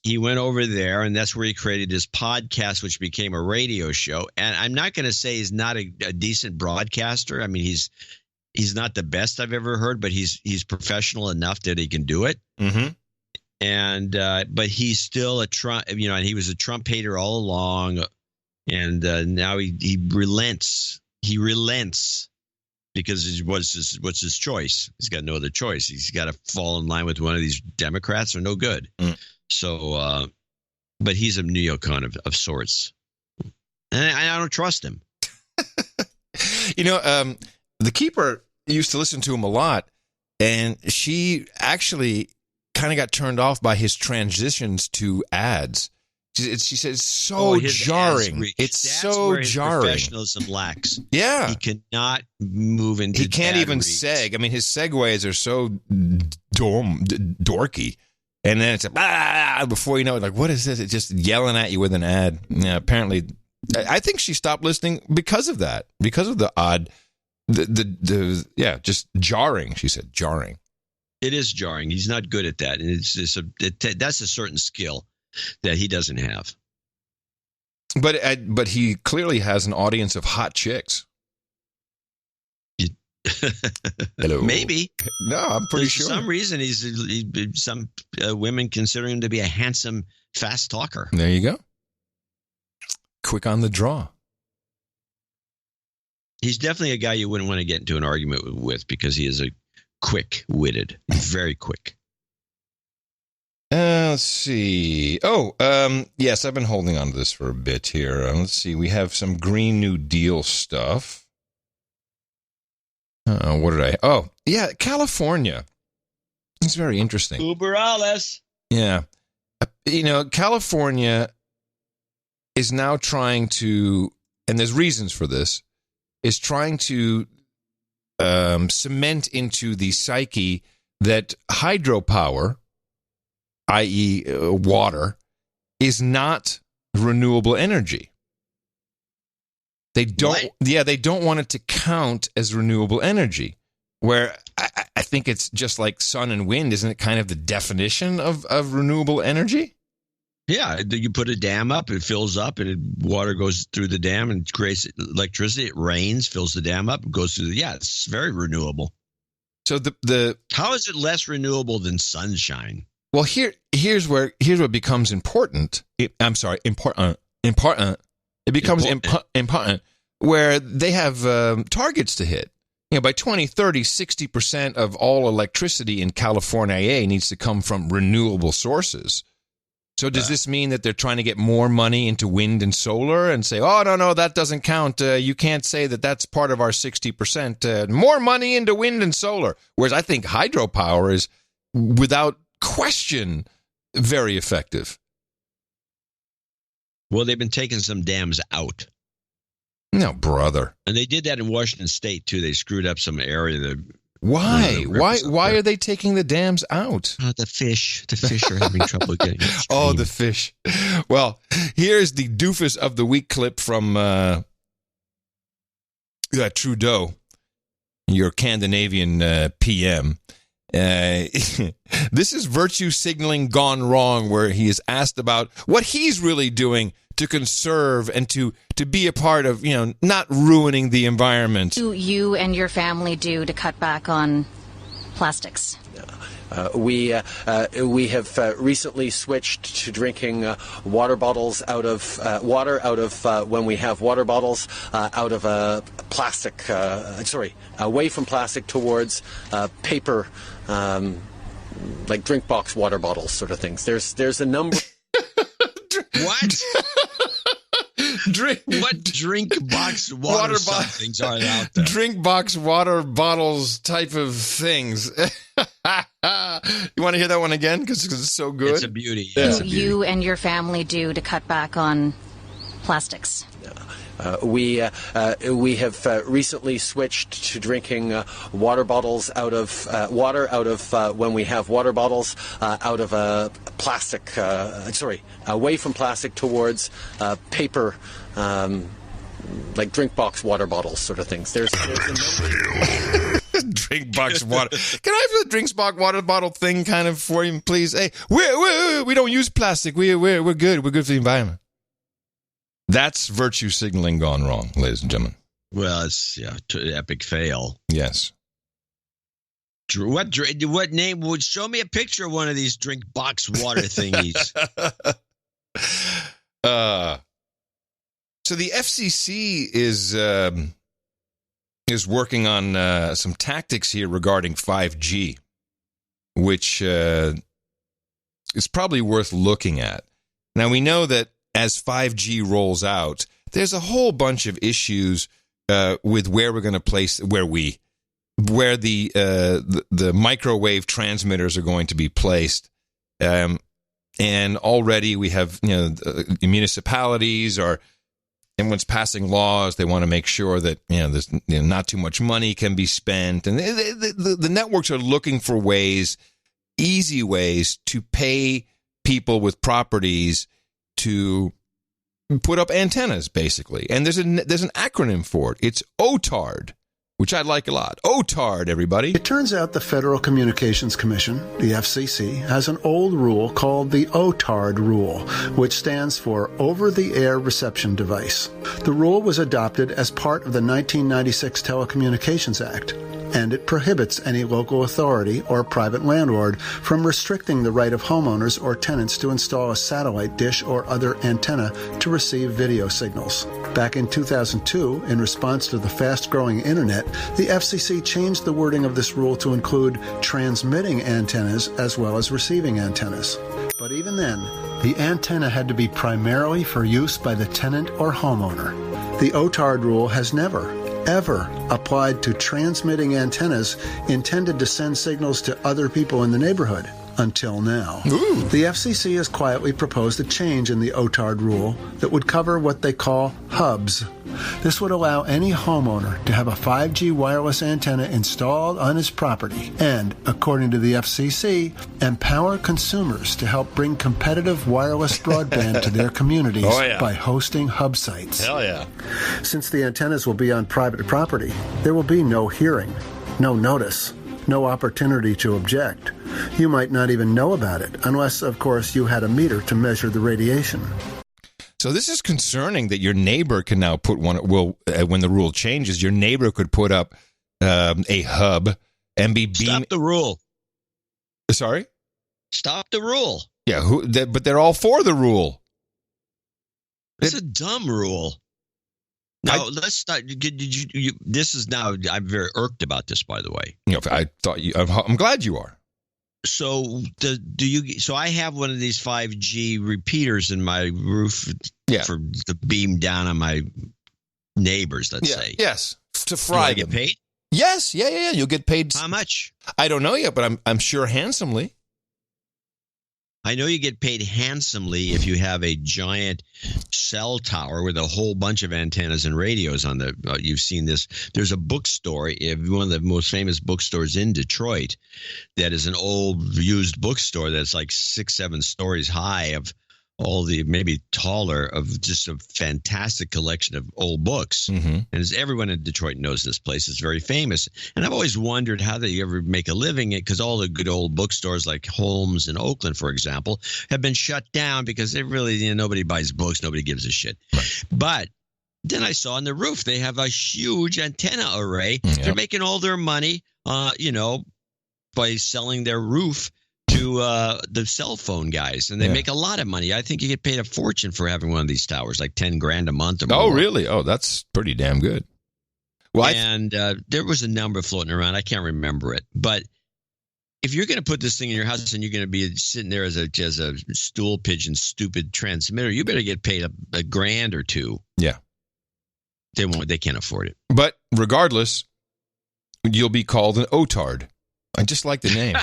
He went over there, and that's where he created his podcast, which became a radio show. And I'm not going to say he's not a decent broadcaster. I mean, he's not the best I've ever heard, but he's professional enough that he can do it. Mm-hmm. And but he's still a Trump, and he was a Trump hater all along. And now he relents. He relents because what's his choice? He's got no other choice. He's got to fall in line with one of these Democrats or no good. So, but he's a neocon of sorts. And I don't trust him. The Keeper used to listen to him a lot, and she actually kind of got turned off by his transitions to ads. She said it's so jarring. It's so jarring. Professionalism lacks. Yeah, he cannot move into. He can't even seg. I mean, his segues are so dorky, and then it's before you know it, like, what is this? It's just yelling at you with an ad. Yeah, apparently, I think she stopped listening because of that. Because of the odd, just jarring. She said jarring. It is jarring. He's not good at that, and that's a certain skill that he doesn't have. But he clearly has an audience of hot chicks. Hello. Maybe. No, I'm pretty sure. For some reason, some women consider him to be a handsome, fast talker. There you go. Quick on the draw. He's definitely a guy you wouldn't want to get into an argument with because he is a quick-witted. He's very quick. Let's see. Yes, I've been holding on to this for a bit here. Let's see. We have some Green New Deal stuff. What did I? Oh, yeah, California. It's very interesting. Uber alles. Yeah. California is now trying to, and there's reasons for this, is trying to cement into the psyche that hydropower, i.e. water, is not renewable energy. They don't. What? Yeah, they don't want it to count as renewable energy. Where I think it's just like sun and wind, isn't it? Kind of the definition of renewable energy. Yeah, you put a dam up, it fills up, and water goes through the dam and creates electricity. It rains, fills the dam up, goes through. It's very renewable. So the how is it less renewable than sunshine? Well, here's what becomes important. Important. important. It becomes important where they have targets to hit. By 2030, 60% of all electricity in California needs to come from renewable sources. So does this mean that they're trying to get more money into wind and solar and say, oh, no, that doesn't count. You can't say that that's part of our 60%. More money into wind and solar. Whereas I think hydropower is, without question, very effective. Well, they've been taking some dams out. No, brother. And they did that in Washington State, too. They screwed up some area. Why? Why are they taking the dams out? The fish. The fish are having trouble getting upstream. Oh, the fish. Well, here's the doofus of the week clip from Trudeau, your Scandinavian PM. This is virtue signaling gone wrong, where he is asked about what he's really doing to conserve and to be a part of, not ruining the environment. What do you and your family do to cut back on plastics? We have recently switched to drinking water bottles out of when we have water bottles out of plastic. Away from plastic towards paper, like drink box water bottles, sort of things. There's a number. What? What drink box water things are out there? Drink box water bottles type of things. You want to hear that one again? Because it's so good. It's a beauty. Yeah. What do you and your family do to cut back on plastics? We have recently switched to drinking water bottles out of when we have water bottles out of plastic. Away from plastic towards paper, like drink box water bottles, sort of things. There's a number. Drink box water. Can I have the drink box water bottle thing kind of for you, please? Hey, we don't use plastic. We're good. We're good for the environment. That's virtue signaling gone wrong, ladies and gentlemen. Well, it's epic fail. Yes. What name would show me a picture of one of these drink box water thingies? So the FCC is working on some tactics here regarding 5G, which is probably worth looking at. Now, we know that as 5G rolls out, there's a whole bunch of issues with where we're going to place where the microwave transmitters are going to be placed, and already we have municipalities or everyone's passing laws. They want to make sure that there's not too much money can be spent, and the networks are looking for easy ways to pay people with properties to put up antennas, basically. And there's an acronym for it. It's OTARD, which I like a lot. OTARD, everybody. It turns out the Federal Communications Commission, the FCC, has an old rule called the OTARD rule, which stands for Over-the-Air Reception Device. The rule was adopted as part of the 1996 Telecommunications Act, and it prohibits any local authority or private landlord from restricting the right of homeowners or tenants to install a satellite dish or other antenna to receive video signals. Back in 2002, in response to the fast-growing internet, the FCC changed the wording of this rule to include transmitting antennas as well as receiving antennas. But even then, the antenna had to be primarily for use by the tenant or homeowner. The OTARD rule has never, ever applied to transmitting antennas intended to send signals to other people in the neighborhood until now. Ooh. The FCC has quietly proposed a change in the OTARD rule that would cover what they call hubs. This would allow any homeowner to have a 5G wireless antenna installed on his property and, according to the FCC, empower consumers to help bring competitive wireless broadband to their communities by hosting hub sites. Hell yeah. Since the antennas will be on private property, there will be no hearing, no notice, no opportunity to object. You might not even know about it, unless, of course, you had a meter to measure the radiation. So this is concerning that your neighbor can now put one, when the rule changes, your neighbor could put up a hub and be beaming. Stop the rule. Sorry? Stop the rule. Yeah, but they're all for the rule. It's a dumb rule. Now, let's start. This is now, I'm very irked about this, by the way. I'm glad you are. So so I have one of these 5G repeaters in my roof for the beam down on my neighbors, let's say. Yes. To fry Do I get paid? Yes. Yeah. You'll get paid. How much? I don't know yet, but I'm sure handsomely. I know you get paid handsomely if you have a giant cell tower with a whole bunch of antennas and radios on the. You've seen this. There's a bookstore, one of the most famous bookstores in Detroit, that is an old used bookstore that's like 6-7 stories high, of all the, maybe taller, of just a fantastic collection of old books. Mm-hmm. And everyone in Detroit knows this place. It's very famous. And I've always wondered how they ever make a living, because all the good old bookstores like Holmes in Oakland, for example, have been shut down because they really, nobody buys books. Nobody gives a shit. Right. But then I saw on the roof, they have a huge antenna array. Yep. They're making all their money, by selling their roof to the cell phone guys, and they make a lot of money. I think you get paid a fortune for having one of these towers, like $10,000 a month or more. Oh, really? Oh, that's pretty damn good. Well, there was a number floating around. I can't remember it, but if you're going to put this thing in your house and you're going to be sitting there as a stool pigeon, stupid transmitter, you better get paid a grand or two. Yeah, they can't afford it. But regardless, you'll be called an OTARD. I just like the name.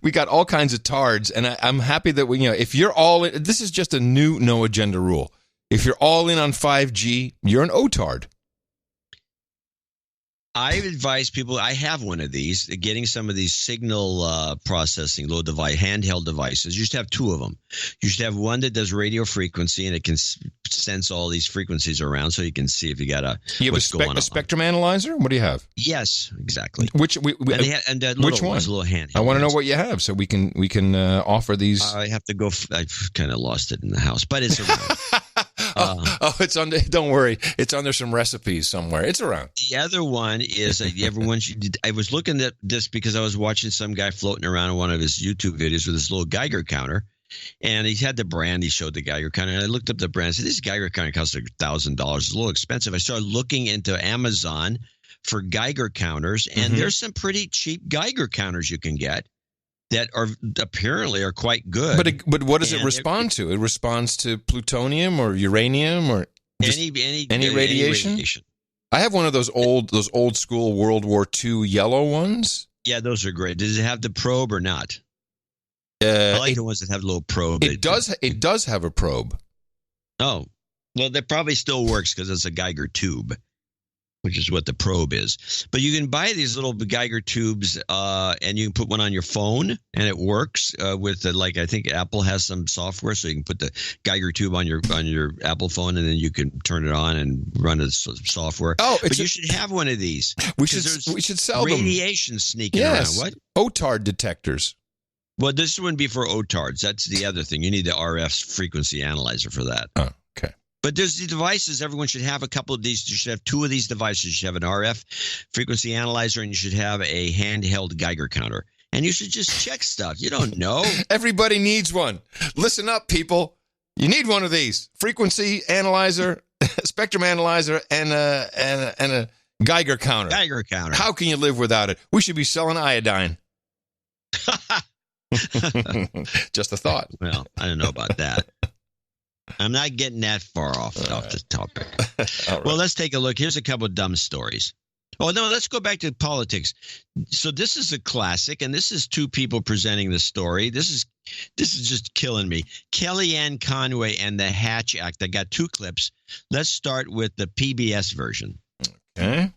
We got all kinds of tards, and I'm happy that if you're all in, this is just a new no agenda rule. If you're all in on 5G, you're an OTARD. I advise people, I have one of these, getting some of these signal processing, handheld devices. You should have two of them. You should have one that does radio frequency, and it can sense all these frequencies around, so you can see if you got what's going on. A spectrum analyzer? What do you have? Yes, exactly. Which one? Little hand. I want to know what you have, so we can offer these. I have to go. I've kind of lost it in the house, but it's around. It's under. Don't worry, it's under some recipes somewhere. It's around. The other one is everyone should. I was looking at this because I was watching some guy floating around in one of his YouTube videos with this little Geiger counter, and he had the brand. He showed the Geiger counter, and I looked up the brand. I said, "This Geiger counter costs $1,000. It's a little expensive." I started looking into Amazon for Geiger counters, and there's some pretty cheap Geiger counters you can get that are apparently quite good. But what does it respond to? It responds to plutonium or uranium or any radiation? I have one of those old school World War II yellow ones. Yeah, those are great. Does it have the probe or not? I like the ones that have a little probe. It does have a probe. Oh, well, that probably still works because it's a Geiger tube, which is what the probe is. But you can buy these little Geiger tubes, and you can put one on your phone, and it works with I think Apple has some software, so you can put the Geiger tube on your Apple phone, and then you can turn it on and run the software. But you should have one of these. We should sell radiation them. Sneaking around. What? OTARD detectors. Well, this wouldn't be for OTARDs. That's the other thing. You need the RF frequency analyzer for that. Oh, okay. But there's the devices. Everyone should have a couple of these. You should have two of these devices. You should have an RF frequency analyzer, and you should have a handheld Geiger counter. And you should just check stuff. You don't know. Everybody needs one. Listen up, people. You need one of these. Frequency analyzer, spectrum analyzer, and a Geiger counter. Geiger counter. How can you live without it? We should be selling iodine. Just a thought. Well, I don't know about that. I'm not getting that far off the topic. Right. Well, let's take a look. Here's a couple of dumb stories. Oh, no, let's go back to politics. So this is a classic, and this is two people presenting the story. This is just killing me. Kellyanne Conway and the Hatch Act. I got two clips. Let's start with the PBS version. Okay.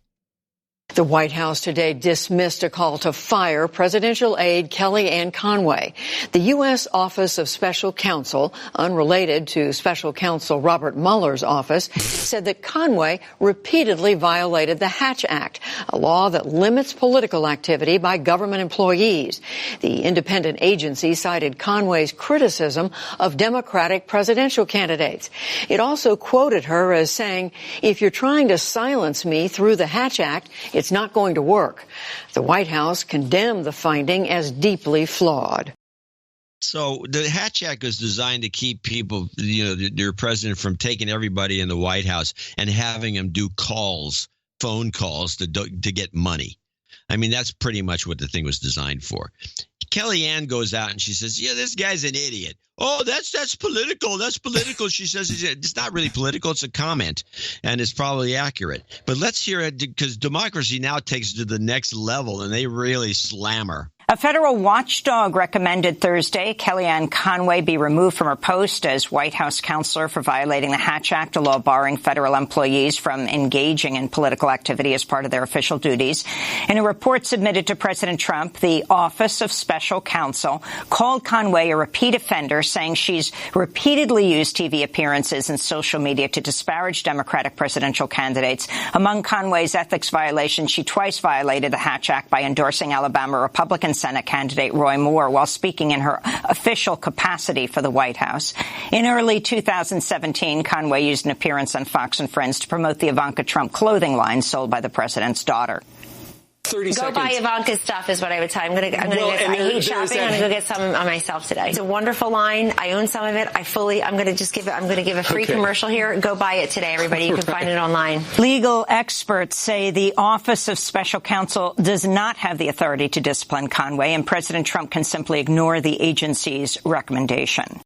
The White House today dismissed a call to fire presidential aide Kellyanne Conway. The U.S. Office of Special Counsel, unrelated to Special Counsel Robert Mueller's office, said that Conway repeatedly violated the Hatch Act, a law that limits political activity by government employees. The independent agency cited Conway's criticism of Democratic presidential candidates. It also quoted her as saying, "If you're trying to silence me through the Hatch Act, it's not going to work." The White House condemned the finding as deeply flawed. So the Hatch Act is designed to keep people, their president, from taking everybody in the White House and having them do phone calls to get money. I mean, that's pretty much what the thing was designed for. Kellyanne goes out and she says, yeah, this guy's an idiot. Oh, that's political. That's political. She says it's not really political. It's a comment, and it's probably accurate. But let's hear it, because democracy now takes it to the next level, and they really slam her. A federal watchdog recommended Thursday Kellyanne Conway be removed from her post as White House counselor for violating the Hatch Act, a law barring federal employees from engaging in political activity as part of their official duties. In a report submitted to President Trump, the Office of Special Counsel called Conway a repeat offender, saying she's repeatedly used TV appearances and social media to disparage Democratic presidential candidates. Among Conway's ethics violations, she twice violated the Hatch Act by endorsing Alabama Republican Senate candidate Roy Moore while speaking in her official capacity for the White House. In early 2017, Conway used an appearance on Fox and Friends to promote the Ivanka Trump clothing line sold by the president's daughter. 30 go seconds. Buy Ivanka's stuff is what I would tell you. I hate shopping. I'm going to go get some on myself today. It's a wonderful line. I own some of it. I'm going to give a free commercial here. Go buy it today, everybody. You can find it online. Legal experts say the Office of Special Counsel does not have the authority to discipline Conway, and President Trump can simply ignore the agency's recommendation.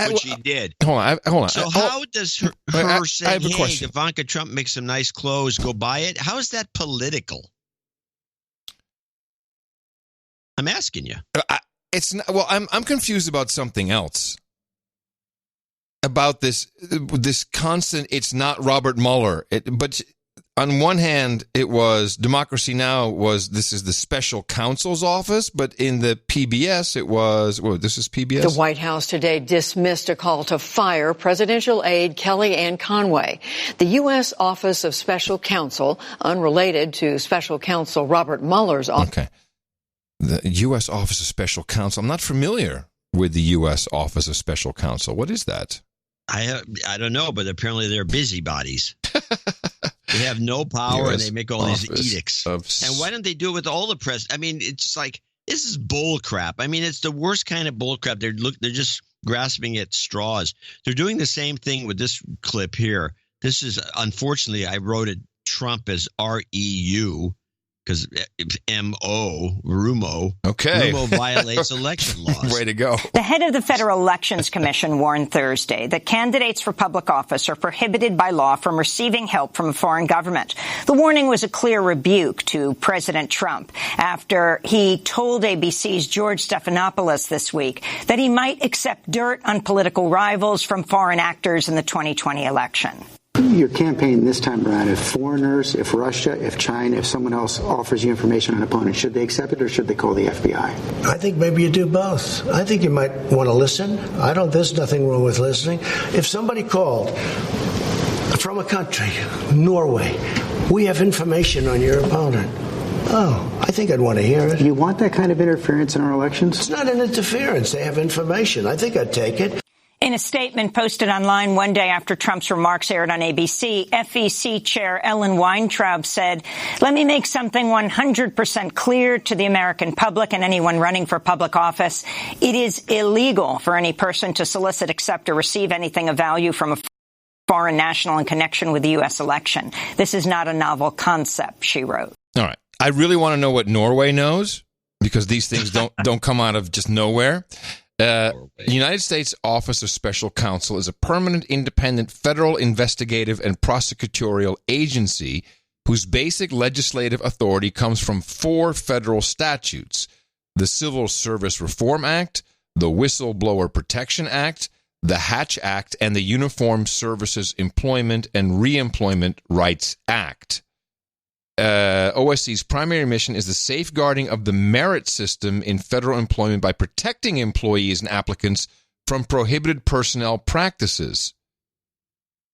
Which he did. Hold on. So how does her say, hey, Ivanka Trump makes some nice clothes, go buy it? How is that political? I'm asking you. It's not, well, I'm confused about something else. About this constant, it's not Robert Mueller. But on one hand, it was Democracy Now! This is the special counsel's office, but in the PBS, it was, this is PBS? The White House today dismissed a call to fire presidential aide Kellyanne Conway. The U.S. Office of Special Counsel, unrelated to Special Counsel Robert Mueller's office. Okay. The U.S. Office of Special Counsel. I'm not familiar with the U.S. Office of Special Counsel. What is that? I don't know, but apparently they're busybodies. They have no power, and they make all these edicts. And why don't they do it with all the press? I mean, it's like, this is bull crap. I mean, it's the worst kind of bull crap. They're just grasping at straws. They're doing the same thing with this clip here. This is, unfortunately, I wrote it Trump as REU. Because Rumo. Okay. Rumo violates election laws. Way to go. The head of the Federal Elections Commission warned Thursday that candidates for public office are prohibited by law from receiving help from a foreign government. The warning was a clear rebuke to President Trump after he told ABC's George Stephanopoulos this week that he might accept dirt on political rivals from foreign actors in the 2020 election. Your campaign this time around, if foreigners, if Russia, if China, if someone else offers you information on an opponent, should they accept it or should they call the FBI? I think maybe you do both. I think you might want to listen. There's nothing wrong with listening. If somebody called from a country, Norway, we have information on your opponent. Oh, I think I'd want to hear it. You want that kind of interference in our elections? It's not an interference. They have information. I think I'd take it. In a statement posted online one day after Trump's remarks aired on ABC, FEC Chair Ellen Weintraub said, "Let me make something 100% clear to the American public and anyone running for public office. It is illegal for any person to solicit, accept, or receive anything of value from a foreign national in connection with the U.S. election. This is not a novel concept," she wrote. All right. I really want to know what Norway knows, because these things don't come out of just nowhere. The United States Office of Special Counsel is a permanent, independent federal investigative and prosecutorial agency whose basic legislative authority comes from 4 federal statutes: the Civil Service Reform Act, the Whistleblower Protection Act, the Hatch Act, and the Uniformed Services Employment and Reemployment Rights Act. OSC's primary mission is the safeguarding of the merit system in federal employment by protecting employees and applicants from prohibited personnel practices.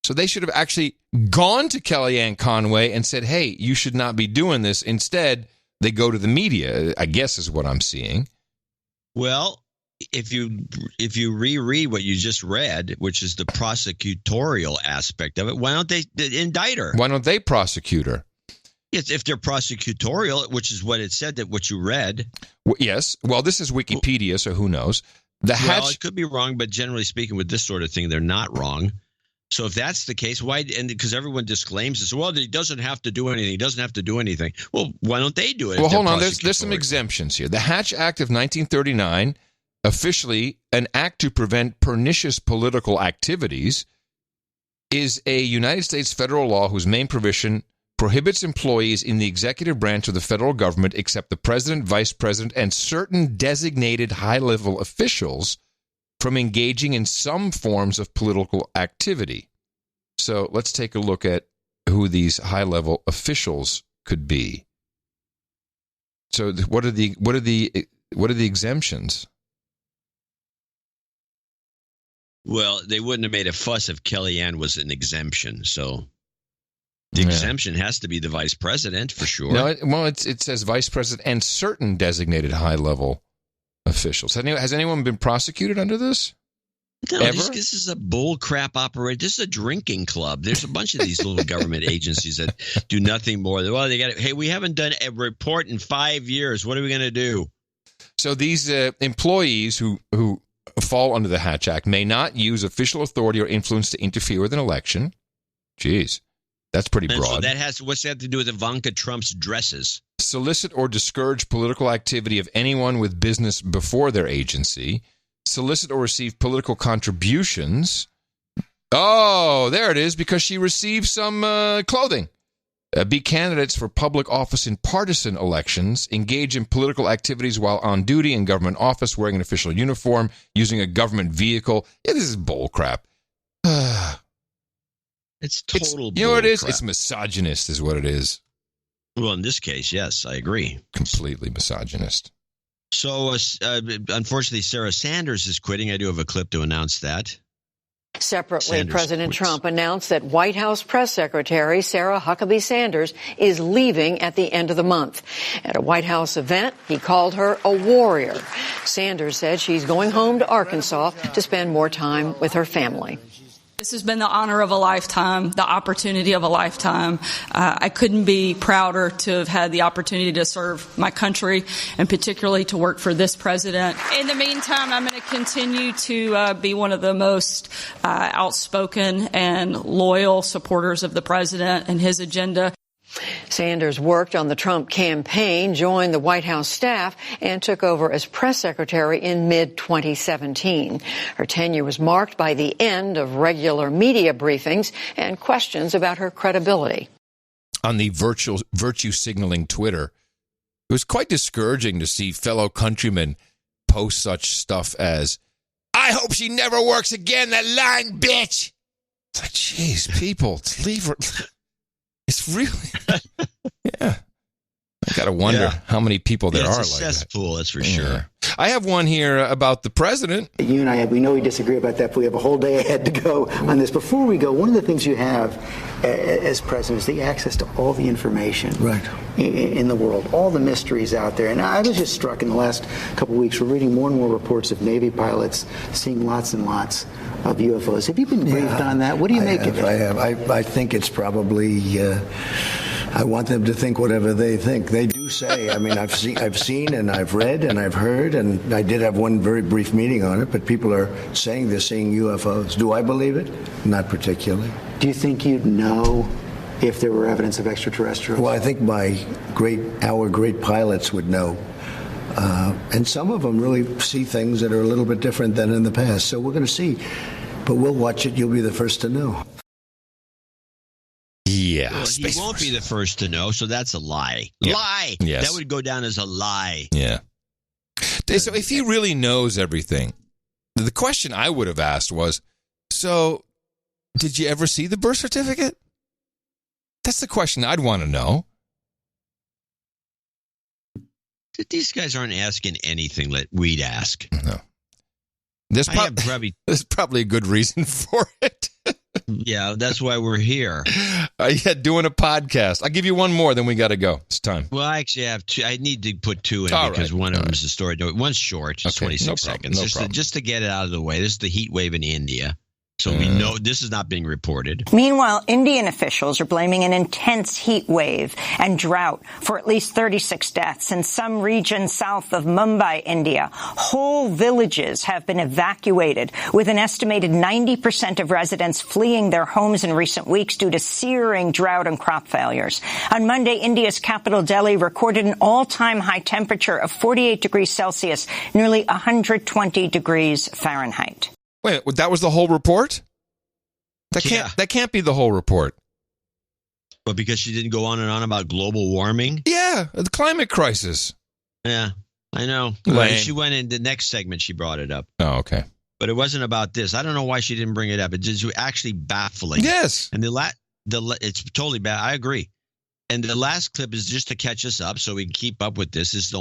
So they should have actually gone to Kellyanne Conway and said, hey, you should not be doing this. Instead, they go to the media, I guess is what I'm seeing. Well, if you reread what you just read, which is the prosecutorial aspect of it, why don't they indict her? Why don't they prosecute her? If they're prosecutorial, which is what it said, that what you read. Well, yes. Well, this is Wikipedia, so who knows? It could be wrong, but generally speaking, with this sort of thing, they're not wrong. So if that's the case, why? And because everyone disclaims this, well, he doesn't have to do anything. He doesn't have to do anything. Well, why don't they do it? Well, hold on. There's some exemptions here. The Hatch Act of 1939, officially an act to prevent pernicious political activities, is a United States federal law whose main provision prohibits employees in the executive branch of the federal government, except the president, vice president, and certain designated high-level officials, from engaging in some forms of political activity. So let's take a look at who these high-level officials could be. So what are the exemptions? Well, they wouldn't have made a fuss if Kellyanne was an exemption. So the exemption has to be the vice president for sure. No, it says vice president and certain designated high-level officials. Has anyone been prosecuted under this? No, this is a bull crap operation. This is a drinking club. There's a bunch of these little government agencies that do nothing more. Well, they got hey, we haven't done a report in 5 years. What are we going to do? So these employees who fall under the Hatch Act may not use official authority or influence to interfere with an election. Jeez, that's pretty broad. So what's that to do with Ivanka Trump's dresses? Solicit or discourage political activity of anyone with business before their agency. Solicit or receive political contributions. Oh, there it is, because she received some clothing. Be candidates for public office in partisan elections. Engage in political activities while on duty in government office, wearing an official uniform, using a government vehicle. Yeah, this is bull crap. It's total bull You know what it is? crap. It's misogynist is what it is. Well, in this case, yes, I agree. Completely misogynist. So, unfortunately, Sarah Sanders is quitting. I do have a clip to announce that. Separately, Sanders President quits. Trump announced that White House Press Secretary Sarah Huckabee Sanders is leaving at the end of the month. At a White House event, he called her a warrior. Sanders said she's going home to Arkansas to spend more time with her family. This has been the honor of a lifetime, the opportunity of a lifetime. I couldn't be prouder to have had the opportunity to serve my country and particularly to work for this president. In the meantime, I'm going to continue to be one of the most outspoken and loyal supporters of the president and his agenda. Sanders worked on the Trump campaign, joined the White House staff, and took over as press secretary in mid-2017. Her tenure was marked by the end of regular media briefings and questions about her credibility. On the virtue signaling Twitter, it was quite discouraging to see fellow countrymen post such stuff as, "I hope she never works again, that lying bitch." It's like, geez, people, leave her. It's really, yeah. I got to wonder how many people there are like that. It's a cesspool, that's for sure. I have one here about the president. You and I, we know we disagree about that, but we have a whole day ahead to go on this. Before we go, one of the things you have as president is the access to all the information in the world, all the mysteries out there. And I was just struck in the last couple of weeks, we're reading more and more reports of Navy pilots seeing lots and lots of UFOs. Have you been briefed on that? What do you make of it? I have. I think it's probably... I want them to think whatever they think. They do say. I mean, I've seen, and I've read, and I've heard, and I did have one very brief meeting on it. But people are saying they're seeing UFOs. Do I believe it? Not particularly. Do you think you'd know if there were evidence of extraterrestrials? Well, I think our great pilots would know. And some of them really see things that are a little bit different than in the past. So we're going to see. But we'll watch it. You'll be the first to know. Yeah. Well, he won't be the first to know, so that's a lie. Yeah. Lie! Yes. That would go down as a lie. Yeah. So if he really knows everything, the question I would have asked was, so did you ever see the birth certificate? That's the question I'd want to know. These guys aren't asking anything that we'd ask. No. There's probably a good reason for it. Yeah, that's why we're here. Doing a podcast. I'll give you one more, then we got to go. It's time. Well, I actually have two. I need to put two in All because right. one of them is a story. One's short, just Okay, 26 no problem, seconds. Just to get it out of the way. This is the heat wave in India. So we know this is not being reported. Meanwhile, Indian officials are blaming an intense heat wave and drought for at least 36 deaths in some region south of Mumbai, India. Whole villages have been evacuated, with an estimated 90% of residents fleeing their homes in recent weeks due to searing drought and crop failures. On Monday, India's capital, Delhi, recorded an all-time high temperature of 48 degrees Celsius, nearly 120 degrees Fahrenheit. Wait, that was the whole report? That can't be the whole report. But because she didn't go on and on about global warming? Yeah, the climate crisis. Yeah, I know. She went in the next segment, she brought it up. Oh, okay. But it wasn't about this. I don't know why she didn't bring it up. It's just actually baffling. Yes. And it's totally bad. I agree. And the last clip is just to catch us up so we can keep up with this. There's a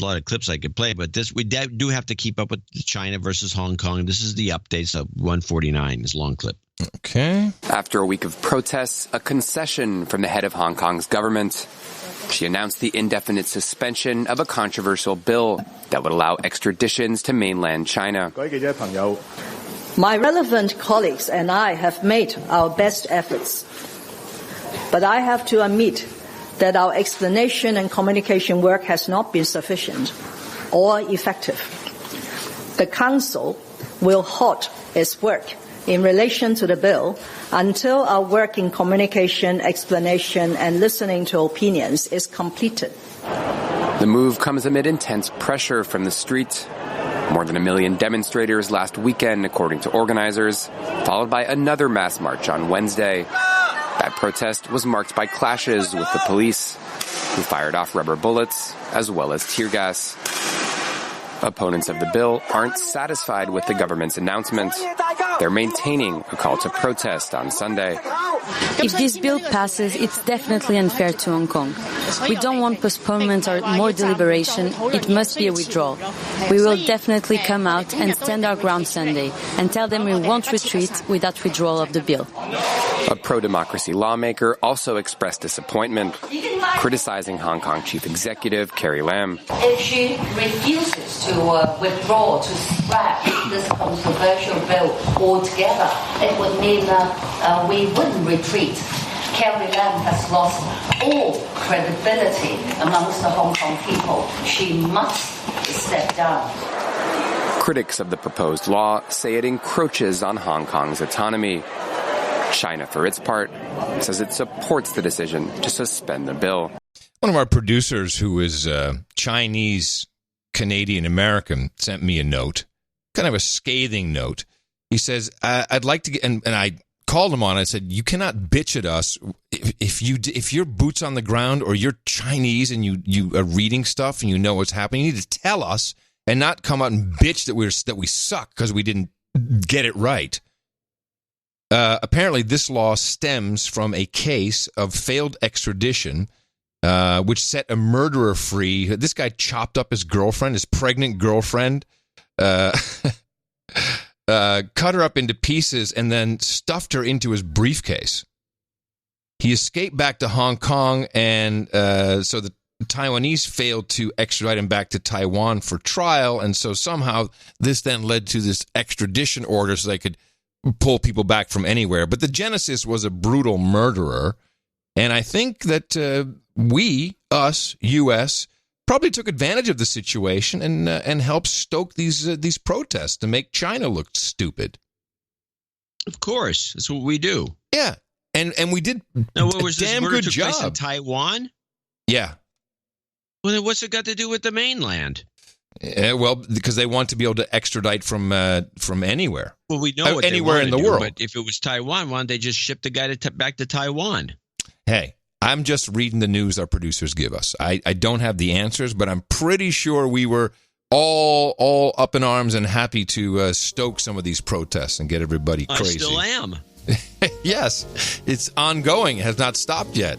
lot of clips I could play, but we do have to keep up with China versus Hong Kong. This is the updates of 149, this long clip. Okay. After a week of protests, a concession from the head of Hong Kong's government. She announced the indefinite suspension of a controversial bill that would allow extraditions to mainland China. My relevant colleagues and I have made our best efforts. But I have to admit that our explanation and communication work has not been sufficient or effective. The Council will halt its work in relation to the bill until our work in communication, explanation, and listening to opinions is completed. The move comes amid intense pressure from the street. More than 1 million demonstrators last weekend, according to organizers, followed by another mass march on Wednesday. That protest was marked by clashes with the police, who fired off rubber bullets as well as tear gas. Opponents of the bill aren't satisfied with the government's announcement. They're maintaining a call to protest on Sunday. If this bill passes, it's definitely unfair to Hong Kong. We don't want postponement or more deliberation. It must be a withdrawal. We will definitely come out and stand our ground Sunday and tell them we won't retreat without withdrawal of the bill. A pro-democracy lawmaker also expressed disappointment, criticizing Hong Kong Chief Executive Carrie Lam. If she refuses to withdraw, to scrap this controversial bill altogether, it would mean we wouldn't retreat. Carrie Lam has lost all credibility amongst the Hong Kong people. She must step down. Critics of the proposed law say it encroaches on Hong Kong's autonomy. China, for its part, says it supports the decision to suspend the bill. One of our producers, who is Chinese Canadian American, sent me a note, kind of a scathing note. He says, I'd like to get, and I called him on it. I said, you cannot bitch at us if you're boots on the ground or you're Chinese and you are reading stuff and you know what's happening. You need to tell us and not come out and bitch that we suck because we didn't get it right. Apparently, this law stems from a case of failed extradition, which set a murderer free. This guy chopped up his girlfriend, his pregnant girlfriend, cut her up into pieces, and then stuffed her into his briefcase. He escaped back to Hong Kong, and so the Taiwanese failed to extradite him back to Taiwan for trial, and so somehow this then led to this extradition order so they could pull people back from anywhere. But the genesis was a brutal murderer, and I think that us, U.S., probably took advantage of the situation and helped stoke these protests to make China look stupid. Of course, that's what we do. Yeah, and we did a damn good job in Taiwan. Yeah. Well, then what's it got to do with the mainland? Well, because they want to be able to extradite from anywhere. Well, we know what anywhere in the world. But if it was Taiwan, why don't they just ship the guy back to Taiwan? Hey, I'm just reading the news our producers give us. I don't have the answers, but I'm pretty sure we were all up in arms and happy to stoke some of these protests and get everybody crazy. I still am. Yes, it's ongoing. It has not stopped yet.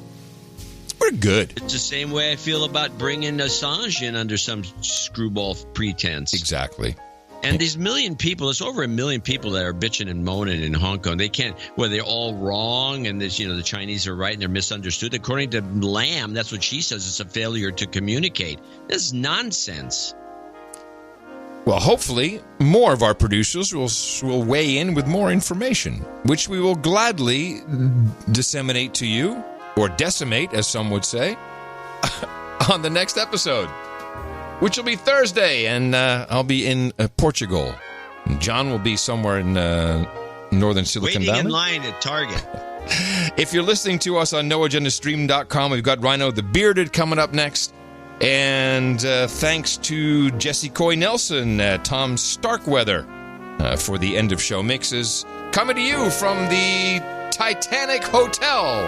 We're good. It's the same way I feel about bringing Assange in under some screwball pretense. Exactly. And these million people, there's over 1 million people that are bitching and moaning in Hong Kong. They can't, they're all wrong and this, the Chinese are right and they're misunderstood. According to Lam, that's what she says. It's a failure to communicate. This is nonsense. Well, hopefully, more of our producers will weigh in with more information, which we will gladly disseminate to you, or decimate, as some would say, on the next episode, which will be Thursday, and I'll be in Portugal. John will be somewhere in northern Silicon Valley. Waiting in line at Target. If you're listening to us on NoAgendaStream.com, we've got Rhino the Bearded coming up next. And thanks to Jesse Coy Nelson, Tom Starkweather, for the end of show mixes. Coming to you from the Titanic Hotel,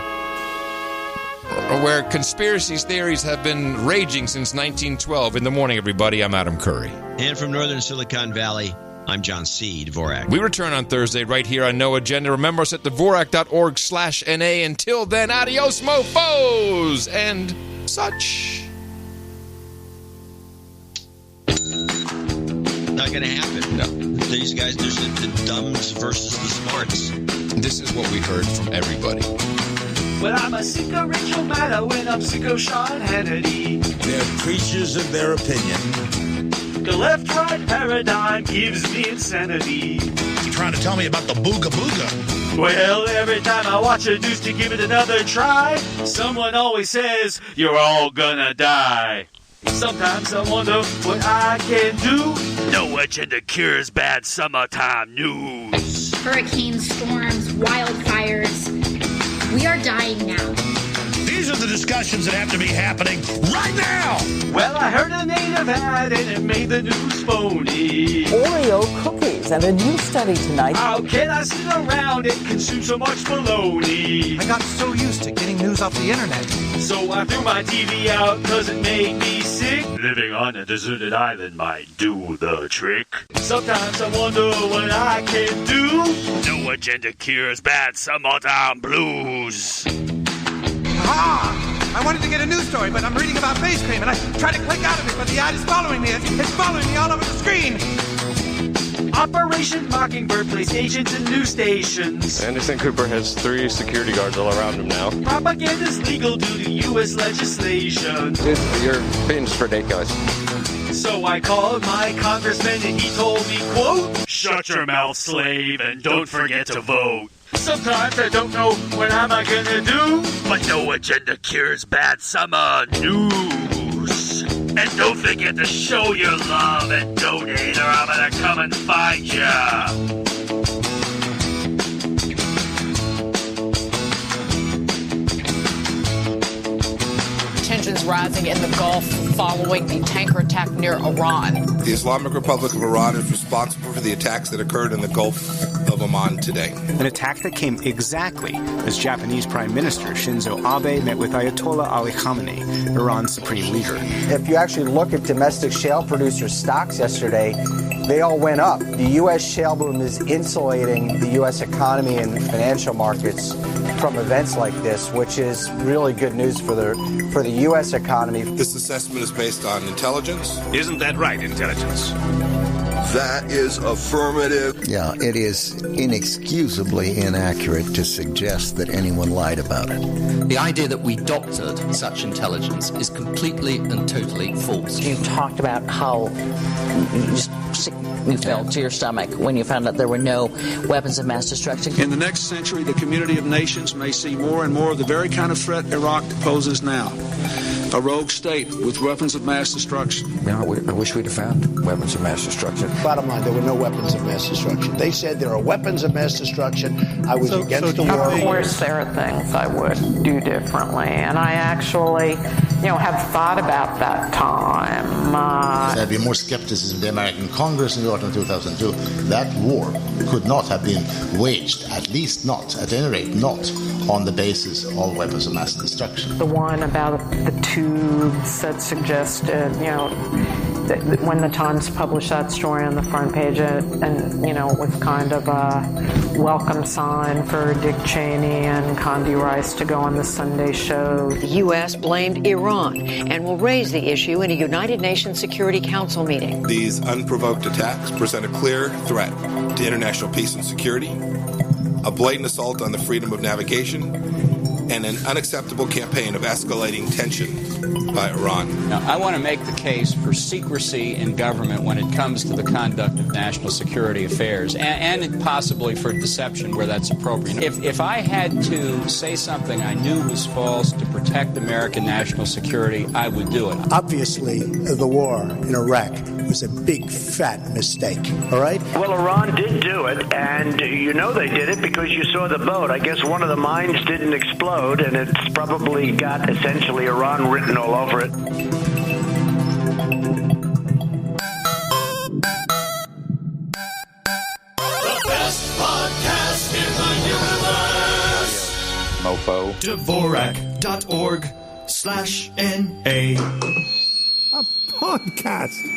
where conspiracy theories have been raging since 1912. In the morning, everybody, I'm Adam Curry. And from northern Silicon Valley, I'm John C. Dvorak. We return on Thursday right here on No Agenda. Remember us at Dvorak.org/NA. Until then, adios, mofos, and such. Not going to happen. No. These guys, there's the dumbs versus the smarts. This is what we heard from everybody. Well, I'm a sicko Rachel Maddow and I'm sicko Sean Hannity. They're creatures of their opinion. The left-right paradigm gives me insanity. You trying to tell me about the booga booga? Well, every time I watch a news to give it another try, someone always says, you're all gonna die. Sometimes I wonder what I can do. No agenda cures bad summertime news. Hurricanes, storms, wildfires. We are dying now. These are the discussions that have to be happening right now. Well, I heard a native ad and it made the news phony. Oreo cookies and a new study tonight. How can I sit around and consume so much bologna? I got so used to getting news off the internet. So I threw my TV out cause it made me sick. Living on a deserted island might do the trick. Sometimes I wonder what I can do. No agenda cures bad summertime blues. I wanted to get a news story, but I'm reading about face cream, and I try to click out of it, but the ad is following me. It's following me all over the screen. Operation Mockingbird plays agents in news stations. Anderson Cooper has 3 security guards all around him now. Propaganda's legal due to U.S. legislation. Dude, you're being just ridiculous. So I called my congressman and he told me, quote, shut your mouth, slave, and don't forget to vote. Sometimes I don't know what am I gonna do, but no agenda cures bad summer news. And don't forget to show your love and donate, or I'm gonna come and find ya. Tensions rising in the Gulf following the tanker attack near Iran. The Islamic Republic of Iran is responsible for the attacks that occurred in the Gulf of Oman today. An attack that came exactly as Japanese Prime Minister Shinzo Abe met with Ayatollah Ali Khamenei, Iran's supreme leader. If you actually look at domestic shale producer stocks yesterday, they all went up. The U.S. shale boom is insulating the U.S. economy and financial markets from events like this, which is really good news for the U.S. economy. This assessment is based on intelligence. Isn't that right, intelligence? That is affirmative. Yeah, it is inexcusably inaccurate to suggest that anyone lied about it. The idea that we doctored such intelligence is completely and totally false. You talked about how you felt to your stomach when you found out there were no weapons of mass destruction. In the next century, the community of nations may see more and more of the very kind of threat Iraq poses now. A rogue state with weapons of mass destruction. You know, I wish we'd have found weapons of mass destruction. Bottom line, there were no weapons of mass destruction. They said there are weapons of mass destruction. I was against the war. Of course, there are things I would do differently, and I actually, have thought about that time. There'd be more skepticism in the American Congress in the autumn of 2002. That war could not have been waged, at least not, at any rate, not on the basis of weapons of mass destruction. The one about the tubes that suggested, that when the Times published that story on the front page, and it was kind of a welcome sign for Dick Cheney and Condi Rice to go on the Sunday show. The U.S. blamed Iran and will raise the issue in a United Nations Security Council meeting. These unprovoked attacks present a clear threat to international peace and security, a blatant assault on the freedom of navigation, and an unacceptable campaign of escalating tension by Iran. Now, I want to make the case for secrecy in government when it comes to the conduct of national security affairs, and possibly for deception where that's appropriate. If I had to say something I knew was false to protect American national security, I would do it. Obviously, the war in Iraq was a big, fat mistake, all right? Well, Iran did do it, and you know they did it because you saw the boat. I guess one of the mines didn't explode, and it's probably got essentially Iran written all over it. The best podcast in the universe. Mofo. Dvorak.org/NA. A podcast.